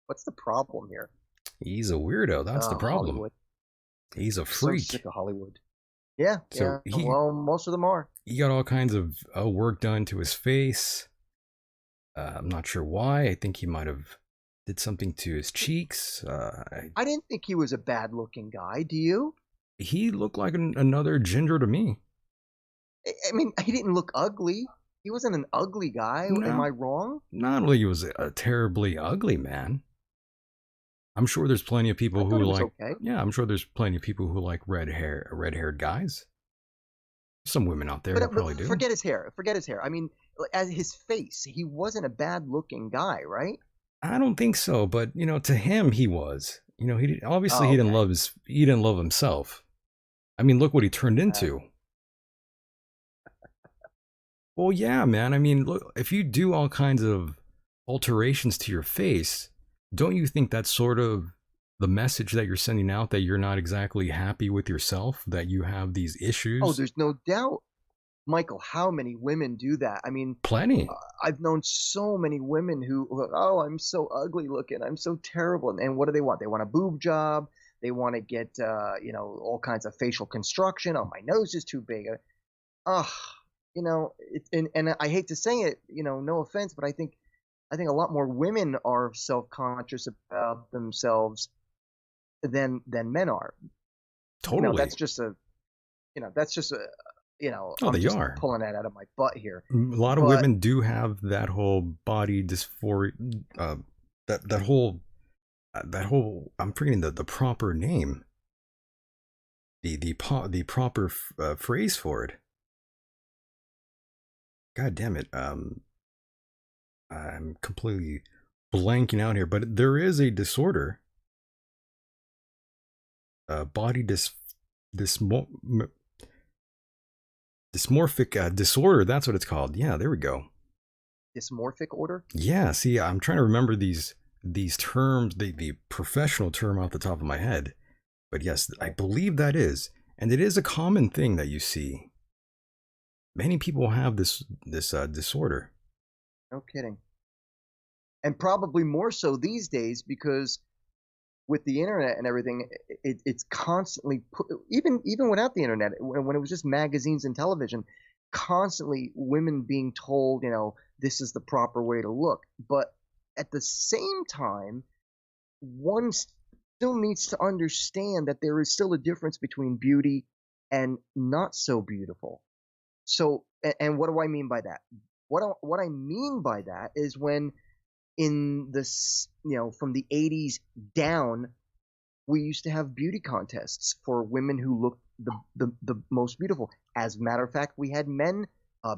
what's the problem here? He's a weirdo. That's the problem. Hollywood. He's a freak. So sick of Hollywood. Yeah. So yeah. Well, most of them are. He got all kinds of work done to his face. I'm not sure why. I think he might have did something to his cheeks. I didn't think he was a bad-looking guy. Do you? He looked like another Ginger to me. I mean, he didn't look ugly. He wasn't an ugly guy. No. Am I wrong? Not only was a terribly ugly man. I'm sure there's plenty of people who like. Okay. Yeah, I'm sure there's plenty of people who like red-haired guys. Some women out there probably do. Forget his hair. I mean, as his face, he wasn't a bad-looking guy, right? I don't think so, but to him, he was. He obviously he didn't love himself. I mean, look what he turned into. Well, yeah, man. I mean, look, if you do all kinds of alterations to your face, don't you think that's sort of the message that you're sending out, that you're not exactly happy with yourself, that you have these issues? Oh, there's no doubt. Michael, how many women do that? I mean, plenty. I've known so many women who, I'm so ugly looking, I'm so terrible. And what do they want? They want a boob job. They want to get, all kinds of facial construction. Oh, my nose is too big. And I hate to say it, no offense, but I think a lot more women are self-conscious about themselves than men are. Totally. That's just a, Oh, I'm they just are. pulling that out of my butt here. A lot of But- women do have that whole body dysphoria, that whole, I'm forgetting the proper name. The proper phrase for it. God damn it. I'm completely blanking out here, but there is a disorder. Body dysmorphic disorder. That's what it's called. Yeah, there we go. Dysmorphic order? Yeah, see, I'm trying to remember these terms, the professional term off the top of my head. But yes, I believe that is. And it is a common thing that you see. Many people have this disorder. No kidding. And probably more so these days because with the internet and everything, it's constantly even without the internet, when it was just magazines and television, constantly women being told, this is the proper way to look. But at the same time, one still needs to understand that there is still a difference between beauty and not so beautiful. So, and what do I mean by that? What I mean by that is when in this, from the 80s down, we used to have beauty contests for women who looked the most beautiful. As a matter of fact, we had men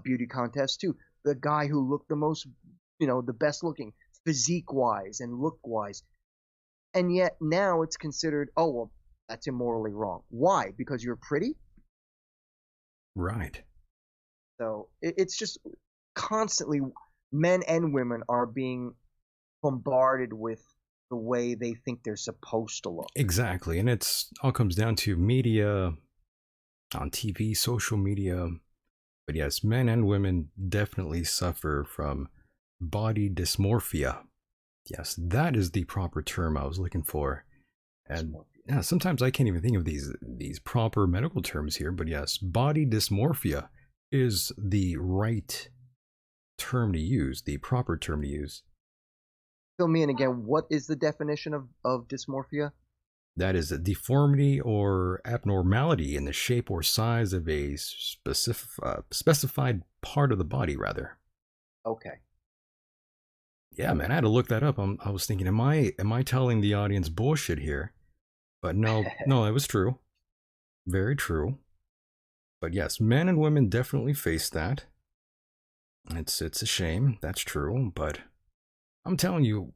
beauty contests too. The guy who looked the most, the best looking, physique wise and look wise. And yet now it's considered, oh, well, that's immorally wrong. Why? Because you're pretty? Right. So it's just constantly men and women are being bombarded with the way they think they're supposed to look. Exactly. And it's all comes down to media, on TV, social media. But yes, men and women definitely suffer from body dysmorphia. Yes, that is the proper term I was looking for. And yeah, sometimes I can't even think of these proper medical terms here, but yes, body dysmorphia is the right term to use, the proper term to use. Fill me in again. What is the definition of dysmorphia? That is a deformity or abnormality in the shape or size of a specified part of the body, rather. Okay. Yeah, man, I had to look that up. I was thinking, am I telling the audience bullshit here? But no, it was true. Very true. But yes, men and women definitely face that. It's a shame. That's true. But I'm telling you,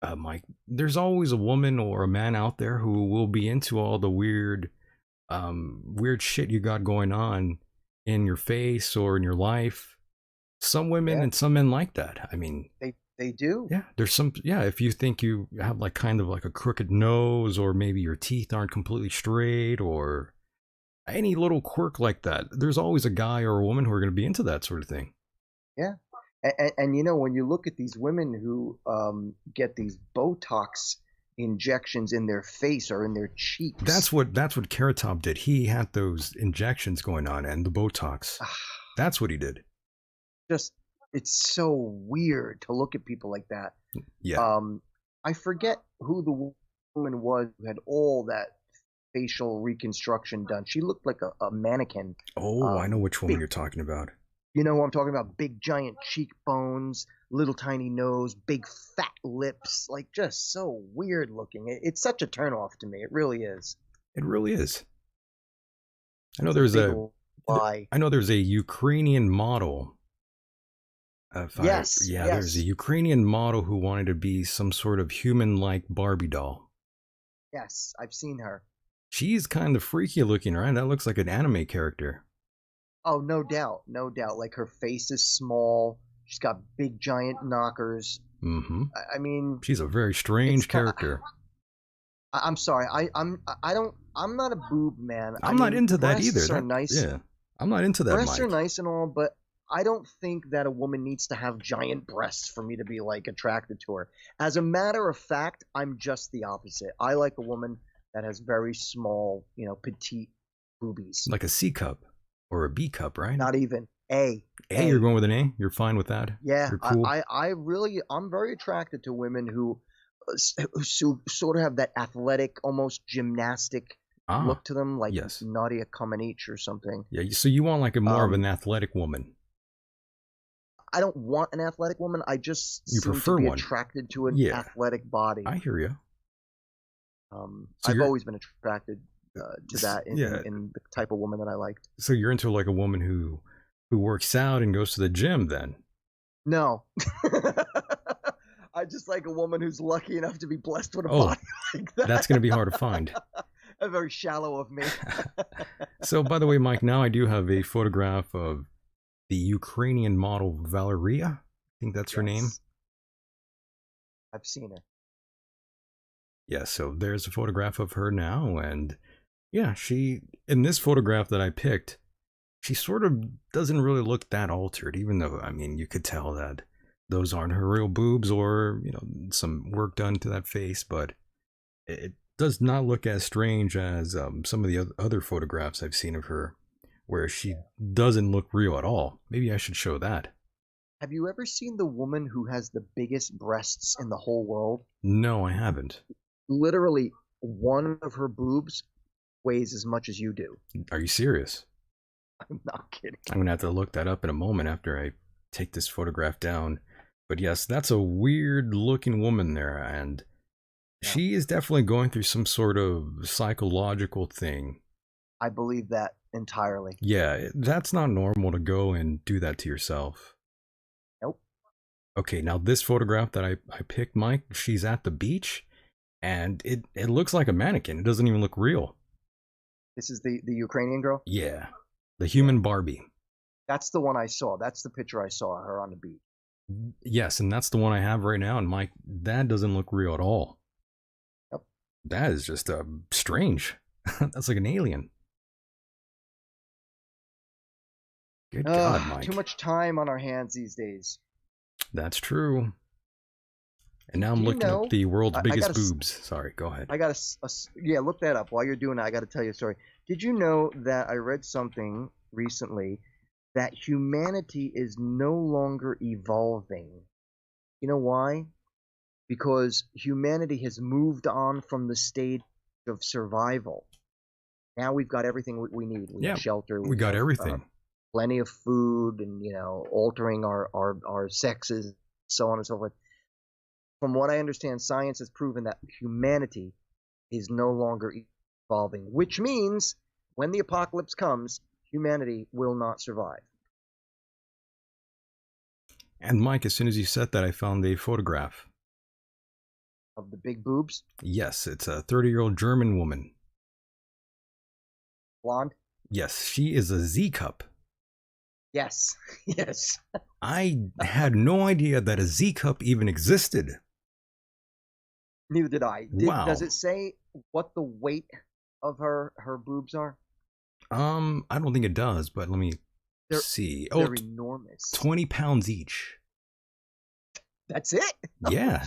Myke, there's always a woman or a man out there who will be into all the weird shit you got going on in your face or in your life. Some women and some men like that. I mean, they do. Yeah, there's some. Yeah, if you think you have like kind of like a crooked nose, or maybe your teeth aren't completely straight, or any little quirk like that, there's always a guy or a woman who are going to be into that sort of thing. Yeah. And when you look at these women who get these Botox injections in their face or in their cheeks. That's what Carrot Top did. He had those injections going on and the Botox. That's what he did. Just, it's so weird to look at people like that. Yeah. I forget who the woman was who had all that facial reconstruction done. She looked like a mannequin. Oh, I know which woman you're talking about. You know who I'm talking about? Big giant cheekbones, little tiny nose, big fat lips, like just so weird looking. It's such a turnoff to me. It really is. It really is. I know there's a Ukrainian model. Yes. There's a Ukrainian model who wanted to be some sort of human-like Barbie doll. Yes, I've seen her. She's kind of freaky looking, right? That looks like an anime character. Oh, no doubt. No doubt. Like her face is small. She's got big giant knockers. Mm-hmm. I mean, she's a very strange character. I'm sorry. I'm not a boob man. I'm not into that either. Breasts are nice. Yeah. I'm not into that. Breasts Myke. are nice and all, but I don't think that a woman needs to have giant breasts for me to be like attracted to her. As a matter of fact, I'm just the opposite. I like a woman that has very small, petite boobies. Like a C cup or a B cup, right? Not even A. A, you're going with an A? You're fine with that? Yeah, you're cool. I'm very attracted to women who sort of have that athletic, almost gymnastic look to them like yes. Nadia Comaneci or something. Yeah, so you want like a more of an athletic woman. I don't want an athletic woman. I just You seem prefer to be one. attracted to an Yeah. athletic body. I hear you. So I've you're- always been attracted to that in the type of woman that I liked. So you're into like a woman who works out and goes to the gym then? No. I just like a woman who's lucky enough to be blessed with a Oh, body like that. that's going to be hard to find. Very shallow of me. So, by the way, Myke, now I do have a photograph of the Ukrainian model Valeria. I think that's her name. I've seen her. Yeah, so there's a photograph of her now. And yeah, in this photograph that I picked, she sort of doesn't really look that altered, even though, I mean, you could tell that those aren't her real boobs or, some work done to that face, but it does not look as strange as some of the other photographs I've seen of her, where she doesn't look real at all. Maybe I should show that. Have you ever seen the woman who has the biggest breasts in the whole world? No, I haven't. Literally, one of her boobs weighs as much as you do. Are you serious? I'm not kidding. I'm going to have to look that up in a moment after I take this photograph down. But yes, that's a weird looking woman there, and she is definitely going through some sort of psychological thing. I believe that entirely. Yeah, that's not normal to go and do that to yourself. Nope. Okay, now this photograph that I picked, Myke, she's at the beach, and it looks like a mannequin. It doesn't even look real. This is the Ukrainian girl? Yeah, the human Barbie. That's the one I saw. That's the picture I saw of her on the beach. Yes, and that's the one I have right now, and Myke, that doesn't look real at all. Yep. That is just strange. That's like an alien. Good God, Myke. Too much time on our hands these days. That's true. And now I'm looking up the world's biggest boobs. Sorry, go ahead. I got look that up. While you're doing that, I got to tell you a story. Did you know that I read something recently that humanity is no longer evolving? You know why? Because humanity has moved on from the stage of survival. Now we've got everything we need. We have shelter. We got everything. Plenty of food, and altering our sexes, so on and so forth. From what I understand, science has proven that humanity is no longer evolving, which means when the apocalypse comes, humanity will not survive. And Myke, as soon as you said that, I found a photograph. Of the big boobs? Yes, it's a 30-year-old German woman. Blonde? Yes, she is a Z-cup. Yes, yes. I had no idea that a Z-cup even existed. Neither did I. Wow. Does it say what the weight of her boobs are? I don't think it does, but let me see. They're enormous. 20 pounds each. That's it? Yeah.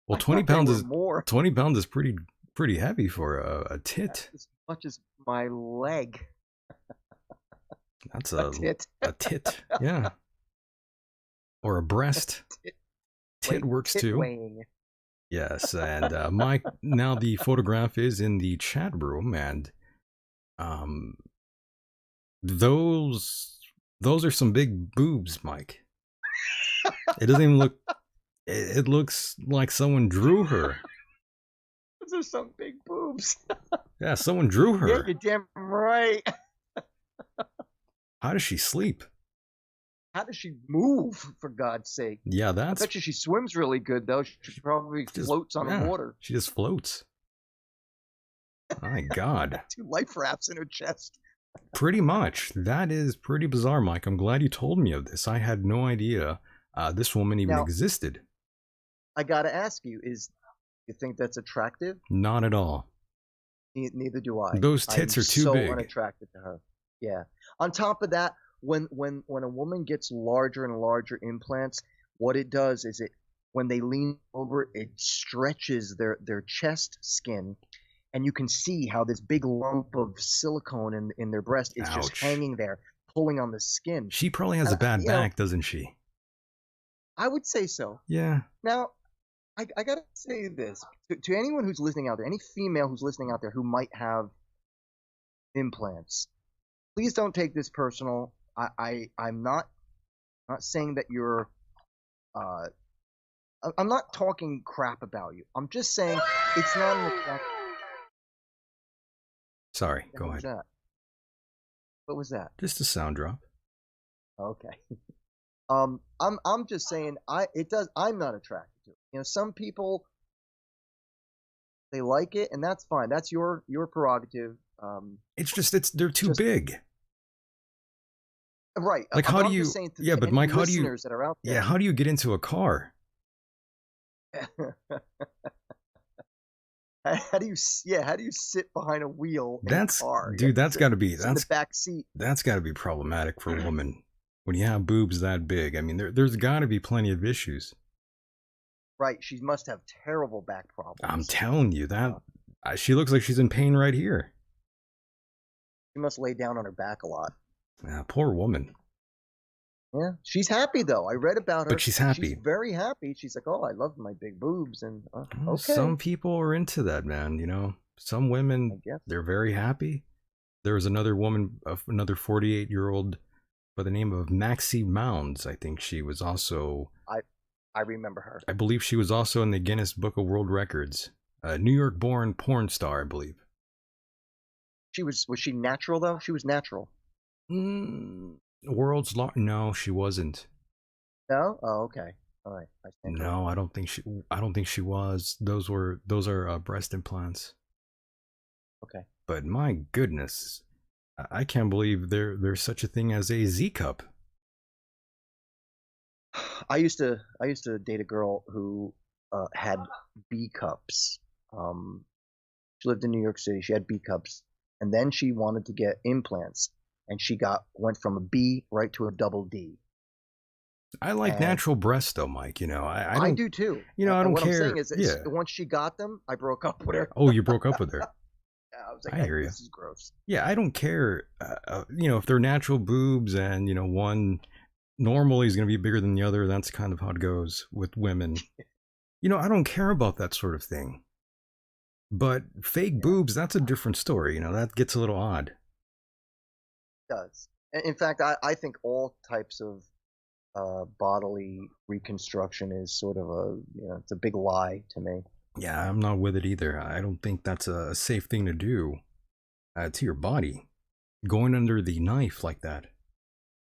Well, 20 pounds is pretty heavy for a tit. That's as much as my leg. That's a tit. A tit, yeah. Or a breast. Tit works too. Weighing. Yes, and Myke, now the photograph is in the chat room, and those are some big boobs, Myke. It doesn't even look. It looks like someone drew her. Those are some big boobs. Yeah, someone drew her. Yeah, you're damn right. How does she sleep? How does she move, for God's sake? Yeah, I bet you she swims really good, though. She probably floats on the water. She just floats. My God. 2 life rafts in her chest. Pretty much. That is pretty bizarre, Myke. I'm glad you told me of this. I had no idea this woman even existed. I gotta ask you, you think that's attractive? Not at all. Neither do I. Those tits are too big. So unattracted to her. Yeah. On top of that, when a woman gets larger and larger implants, what it does is when they lean over, it stretches their chest skin, and you can see how this big lump of silicone in their breast is just hanging there, pulling on the skin. She probably has a bad back, doesn't she? I would say so. Yeah. Now, I gotta say this to anyone who's listening out there, any female who's listening out there who might have implants. Please don't take this personal. I'm not saying that you're. I'm not talking crap about you. I'm just saying it's not an attractive. Sorry, go ahead. What was that? Just a sound drop. Okay. I'm just saying I'm not attracted to it. You know, some people they like it, and that's fine. That's your prerogative. It's just they're too big. Right. Like how do you? Yeah, but Mike, how do you? That are out there, yeah, how do you get into a car? How do you sit behind a wheel in a car? Dude, that's got to be in the back seat. That's got to be problematic for a woman when you have boobs that big. I mean, there's got to be plenty of issues. Right, she must have terrible back problems. I'm telling you that she looks like she's in pain right here. She must lay down on her back a lot. Yeah, poor woman. Yeah, she's happy though. I read about her. But she's happy. She's very happy. She's like, "Oh, I love my big boobs," and okay. Some people are into that, man. You know, some women they're very happy. There was another woman, another 48-year-old by the name of Maxie Mounds. I think she was also. I remember her. I believe she was also in the Guinness Book of World Records. A New York-born porn star, I believe. Was she natural though? She was natural. World's no, she wasn't. No? Oh, okay. All right. No, I don't think she was. Those are breast implants. Okay. But my goodness, I can't believe there's such a thing as a Z cup. I used to date a girl who had B cups. She lived in New York City. She had B cups, and then she wanted to get implants, and she went from a B right to a double D. I like natural breasts, though, Mike. You know, I do too. You know, I don't what care. I'm saying is, once she got them, I broke up with her. Oh, you broke up with her? Yeah, I was like, I hear you. This is gross. Yeah, I don't care. You know, if they're natural boobs and you know one normally is going to be bigger than the other, that's kind of how it goes with women. You know, I don't care about that sort of thing. But fake boobs, that's a different story. You know, that gets a little odd. It does. In fact, I think all types of bodily reconstruction is sort of it's a big lie to me. Yeah, I'm not with it either. I don't think that's a safe thing to do to your body. Going under the knife like that.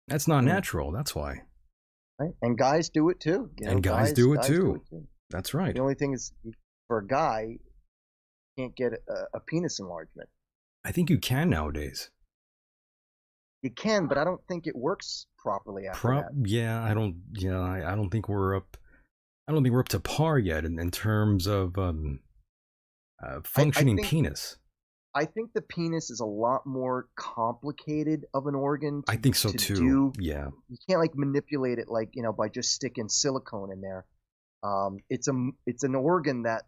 That's not natural. That's why. Right? And guys do it too. You know, and guys do it too. That's right. The only thing is, for a guy, you can't get a penis enlargement. I think you can nowadays. You can, but I don't think it works properly after that. Yeah, I don't. Yeah, I don't think we're up. I don't think we're up to par yet in terms of functioning penis. I think the penis is a lot more complicated of an organ. I think so too. Yeah. You can't like manipulate it like by just sticking silicone in there. It's an organ that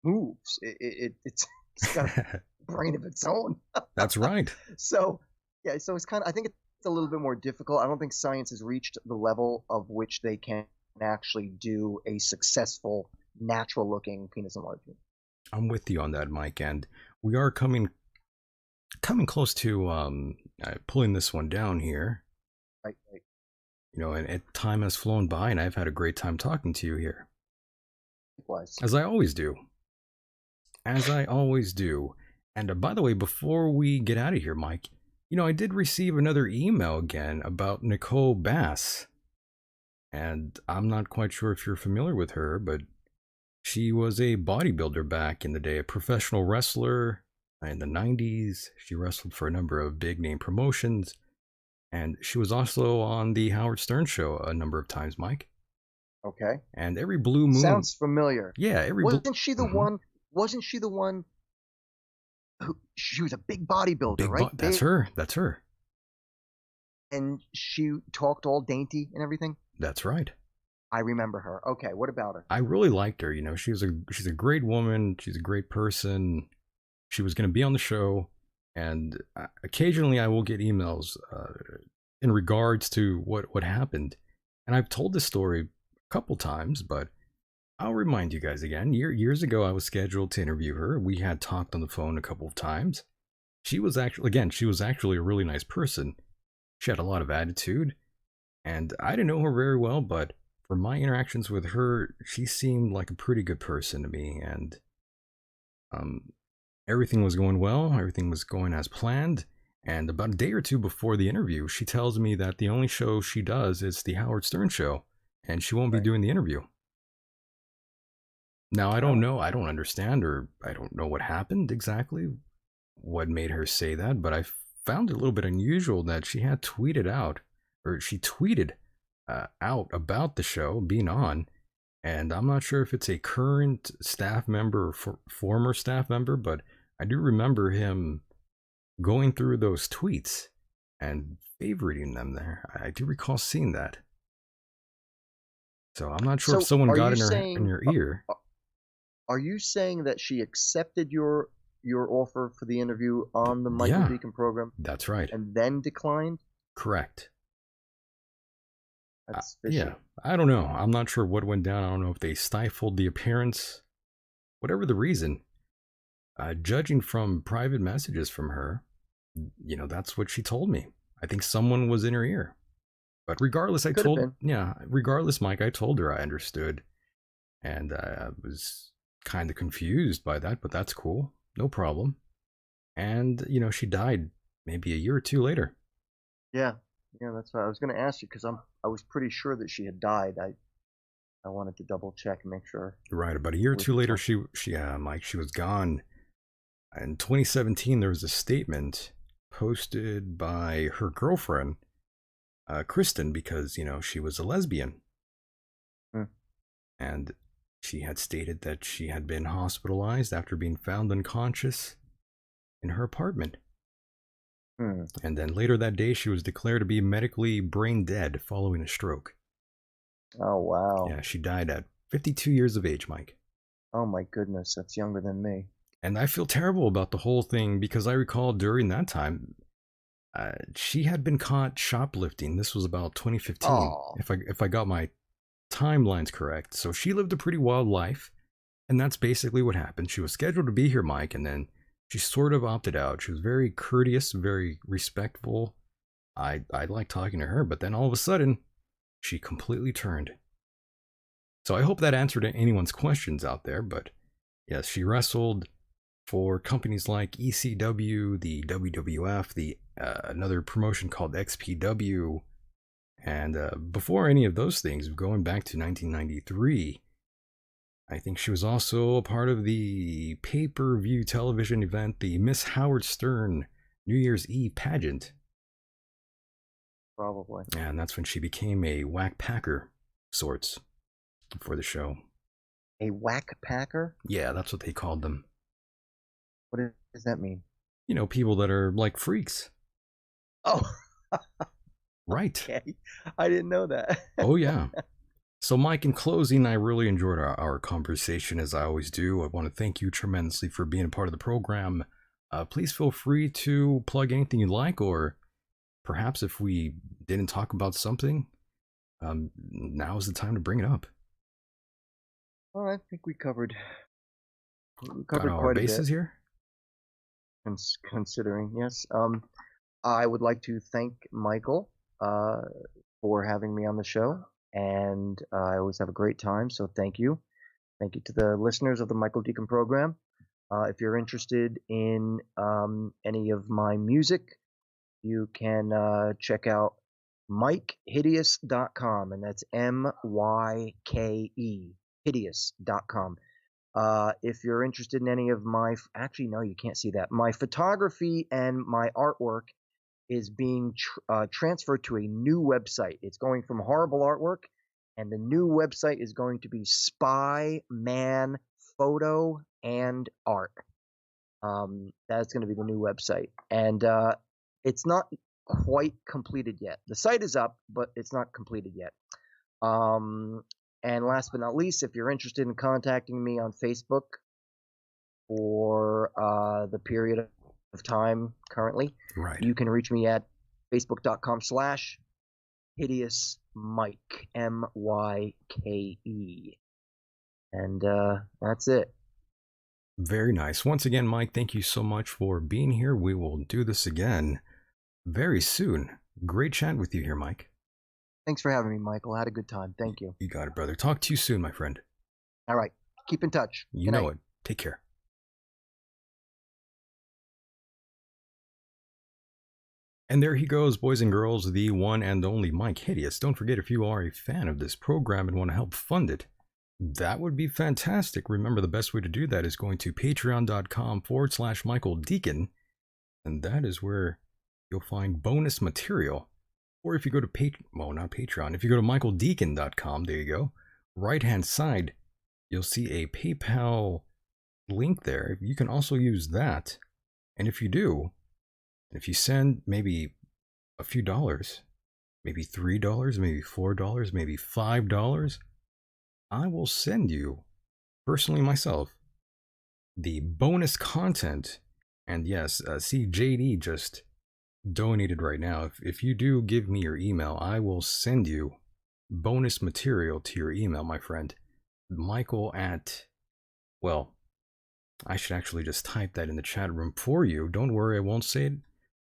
moves. It's got a brain of its own. That's right. So it's kind of. I think it's a little bit more difficult. I don't think science has reached the level of which they can actually do a successful natural-looking penis enlargement. I'm with you on that, Mike, and we are coming close to pulling this one down here. Right. You know, and time has flown by, and I've had a great time talking to you here. Likewise. As I always do. And by the way, before we get out of here, Mike, you know, I did receive another email again about Nicole Bass. And I'm not quite sure if you're familiar with her, but she was a bodybuilder back in the day, a professional wrestler in the 90s. She wrestled for a number of big name promotions. And she was also on the Howard Stern show a number of times, Mike. Okay. And every blue moon. Sounds familiar. Yeah. Wasn't she the one? Wasn't she the one who, she was a big bodybuilder, right? That's her. That's her. And she talked all dainty and everything? That's right. I remember her. Okay, what about her? I really liked her. You know, she's a great woman. She's a great person. She was going to be on the show, and occasionally I will get emails in regards to what happened. And I've told this story a couple times, but I'll remind you guys again. Years ago, I was scheduled to interview her. We had talked on the phone a couple of times, she was actually a really nice person. She had a lot of attitude, and I didn't know her very well, but from my interactions with her, she seemed like a pretty good person to me, and everything was going well, everything was going as planned. And about a day or two before the interview, she tells me that the only show she does is the Howard Stern show, and she won't be doing the interview. Now, I don't know, I don't understand, or I don't know what happened exactly, what made her say that, but I found it a little bit unusual that she had tweeted out, or she tweeted out about the show being on, and I'm not sure if it's a current staff member or former staff member, but I do remember him going through those tweets and favoriting them there. I do recall seeing that. So I'm not sure if someone got in her ear. Are you saying that she accepted your offer for the interview on the Michael Decon program? That's right. And then declined? Correct. That's fishy. Yeah, I don't know. I'm not sure what went down. I don't know if they stifled the appearance. Whatever the reason, judging from private messages from her, that's what she told me. I think someone was in her ear. But regardless, regardless, Myke, I told her I understood. And I was kind of confused by that, but that's cool. No problem. And, she died maybe a year or two later. Yeah, that's what I was going to ask you, because I was pretty sure that she had died. I wanted to double check and make sure. Right, about a year or two later, she Myke, she was gone. In 2017, there was a statement posted by her girlfriend, Kristen, because, she was a lesbian. And she had stated that she had been hospitalized after being found unconscious in her apartment. And then later that day, she was declared to be medically brain dead following a stroke. Oh, wow. Yeah, she died at 52 years of age, Myke. Oh, my goodness. That's younger than me. And I feel terrible about the whole thing because I recall during that time, she had been caught shoplifting. This was about 2015, if I got my timelines correct. So she lived a pretty wild life, and that's basically what happened. She was scheduled to be here, Myke, and then she sort of opted out. She was very courteous, very respectful. I liked talking to her, but then all of a sudden, she completely turned. So I hope that answered anyone's questions out there, but yes, she wrestled for companies like ECW, the WWF, the another promotion called XPW, and before any of those things, going back to 1993, I think she was also a part of the pay-per-view television event, the Miss Howard Stern New Year's Eve pageant. Probably. And that's when she became a whack packer, sorts, for the show. A whack packer? Yeah, that's what they called them. What does that mean? People that are like freaks. Oh. Right. Okay. I didn't know that. Oh, yeah. So, Myke, in closing, I really enjoyed our conversation, as I always do. I want to thank you tremendously for being a part of the program. Please feel free to plug anything you like, or perhaps if we didn't talk about something, now is the time to bring it up. Well, I think we covered Got our quite bases a bit here. Considering, yes. I would like to thank Michael for having me on the show, and I always have a great time, so thank you. Thank you to the listeners of the Michael Decon program. If you're interested in any of my music, you can check out MykeHideous.com, and that's MYKE, Hideous.com. If you're interested in any of my, actually, no, you can't see that. My photography and my artwork is being transferred to a new website. It's going from Horrible Artwork, and the new website is going to be Spy Man Photo and Art. That's going to be the new website, and it's not quite completed yet. The site is up, but it's not completed yet. And last but not least, if you're interested in contacting me on Facebook for the period of time currently, right, you can reach me at facebook.com/Hideous Myke, MYKE. And that's it. Very nice. Once again, Myke, thank you so much for being here. We will do this again very soon. Great chat with you here, Myke. Thanks for having me, Michael. I had a good time. Thank you. You got it, brother. Talk to you soon, my friend. All right. Keep in touch. You Good know night. it. Take care. And there he goes, boys and girls, the one and only Myke Hideous. Don't forget, if you are a fan of this program and want to help fund it, that would be fantastic. Remember, the best way to do that is going to patreon.com/Michael Decon, and that is where you'll find bonus material. Or if you go to not Patreon, if you go to michaeldecon.com, there you go, right-hand side, you'll see a PayPal link there. You can also use that. And if you do, if you send maybe a few dollars, maybe $3, maybe $4, maybe $5, I will send you, personally myself, the bonus content. And yes, see, JD just donated right now. If you do give me your email, I will send you bonus material to your email, my friend. Michael at, well, I should actually just type that in the chat room for you. Don't worry, I won't say it.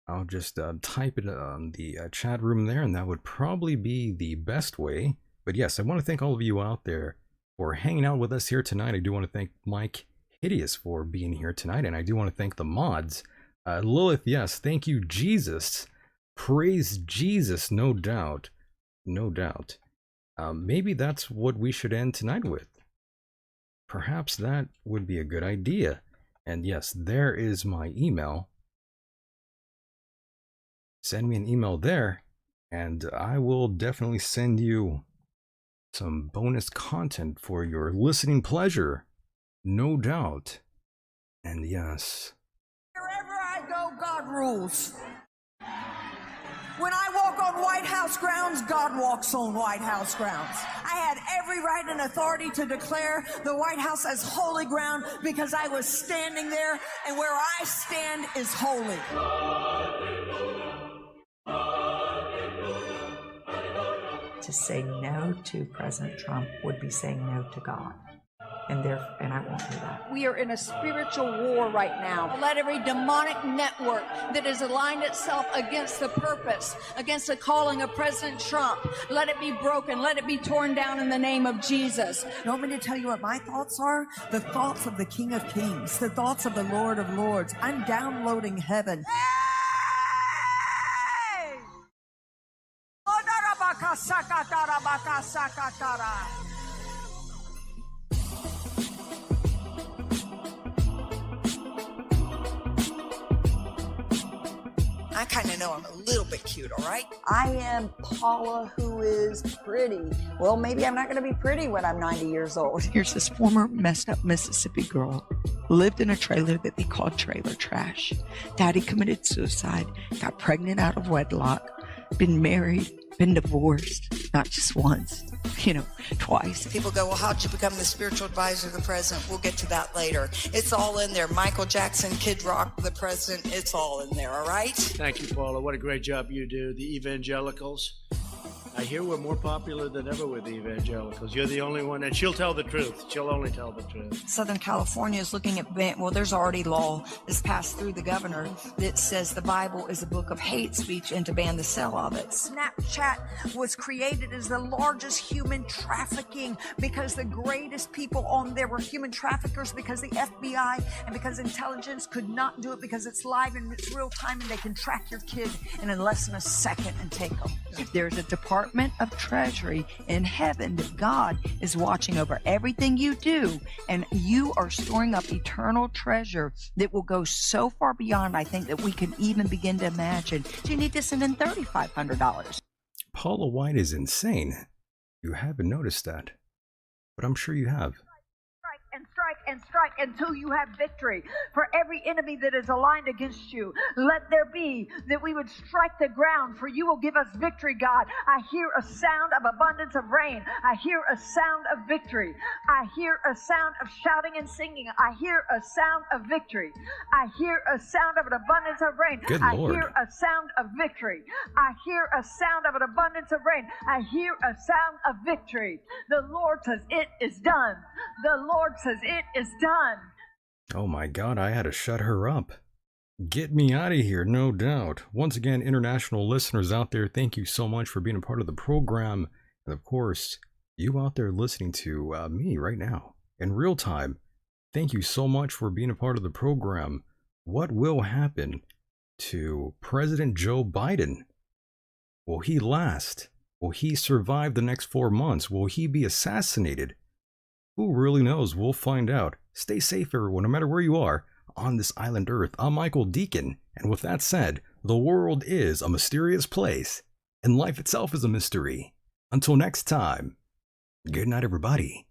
I'll just type it on the chat room there, and that would probably be the best way. But yes, I want to thank all of you out there for hanging out with us here tonight. I do want to thank Myke Hideous for being here tonight, and I do want to thank the mods. Lilith, yes, thank you, Jesus. Praise Jesus, no doubt. No doubt. Maybe that's what we should end tonight with. Perhaps that would be a good idea. And yes, there is my email. Send me an email there, and I will definitely send you some bonus content for your listening pleasure. No doubt. And yes. Wherever I go, God rules. When I walk on White House grounds, God walks on White House grounds. I had every right and authority to declare the White House as holy ground because I was standing there, and where I stand is holy. To say no to President Trump would be saying no to God. And I won't do that. We are in a spiritual war right now. Let every demonic network that has aligned itself against the purpose, against the calling of President Trump, let it be broken. Let it be torn down in the name of Jesus. You want me to tell you what my thoughts are? The thoughts of the King of Kings, the thoughts of the Lord of Lords. I'm downloading heaven. Hey! I kind of know I'm a little bit cute, all right? I am Paula, who is pretty. Well, maybe I'm not going to be pretty when I'm 90 years old. Here's this former messed up Mississippi girl, lived in a trailer that they called trailer trash. Daddy committed suicide, got pregnant out of wedlock, been married, been divorced, not just once, twice. People go, well, how'd you become the spiritual advisor of the president? We'll get to that later. It's all in there. Michael Jackson, Kid Rock, the president, it's all in there, all right? Thank you, Paula. What a great job you do. The evangelicals. I hear we're more popular than ever with the evangelicals. You're the only one, and she'll tell the truth. She'll only tell the truth. Southern California is looking at, there's already law that's passed through the governor that says the Bible is a book of hate speech and to ban the sale of it. Snapchat was created as the largest human trafficking because the greatest people on there were human traffickers because the FBI and because intelligence could not do it because it's live and it's real time and they can track your kid in less than a second and take them. There's a Department of Treasury in heaven that God is watching over everything you do, and you are storing up eternal treasure that will go so far beyond, I think, that we can even begin to imagine. You need to send in $3,500. Paula White is insane. You haven't noticed that, but I'm sure you have. And strike and strike until you have victory. For every enemy that is aligned against you, let there be that we would strike the ground, for you will give us victory, God. I hear a sound of abundance of rain. I hear a sound of victory. I hear a sound of shouting and singing. I hear a sound of victory. I hear a sound of an abundance of rain. Good I Lord. hear a sound of victory. I hear a sound of an abundance of rain. I hear a sound of victory. The Lord says it is done. The Lord says it is done. Oh my God, I had to shut her up. Get me out of here, no doubt. Once again, international listeners out there, thank you so much for being a part of the program. And of course, you out there listening to me right now in real time, thank you so much for being a part of the program. What will happen to President Joe Biden? Will he last? Will he survive the next 4 months? Will he be assassinated? Who really knows? We'll find out. Stay safe, everyone, no matter where you are on this island Earth. I'm Michael Decon, and with that said, the world is a mysterious place, and life itself is a mystery. Until next time, good night, everybody.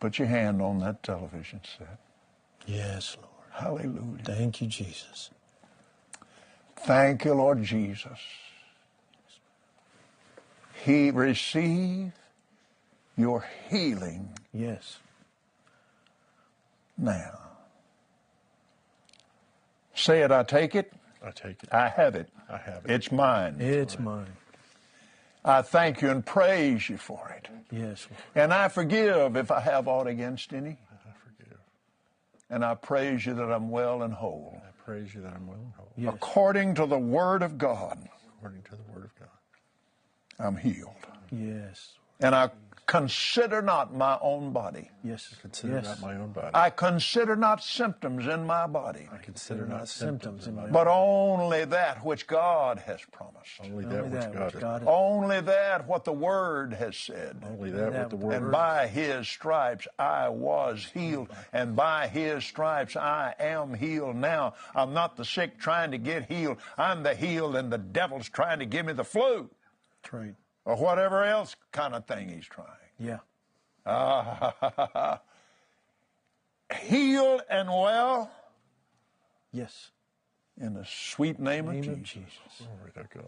Put your hand on that television set. Yes, Lord. Hallelujah. Thank you, Jesus. Thank you, Lord Jesus. He received your healing. Yes. Now. Say it, I take it. I take it. I have it. I have it. It's mine. It's mine. I thank you and praise you for it. Yes, Lord. And I forgive if I have aught against any. I forgive. And I praise you that I'm well and whole. I praise you that I'm well and whole. Yes. According to the Word of God. According to the Word of God. I'm healed. Yes. And I consider not my own body. Yes. Consider not my own body. I consider not symptoms in my body. I consider not symptoms in my body. But only that which God has promised. Only that which God has. Only that what the Word has said. Only that what the Word. And by His stripes I was healed. And by His stripes I am healed now. I'm not the sick trying to get healed. I'm the healed, and the devil's trying to give me the flu. That's right. Or whatever else kind of thing he's trying. Yeah. Healed and well Yes. In the sweet name of Jesus. Glory to God.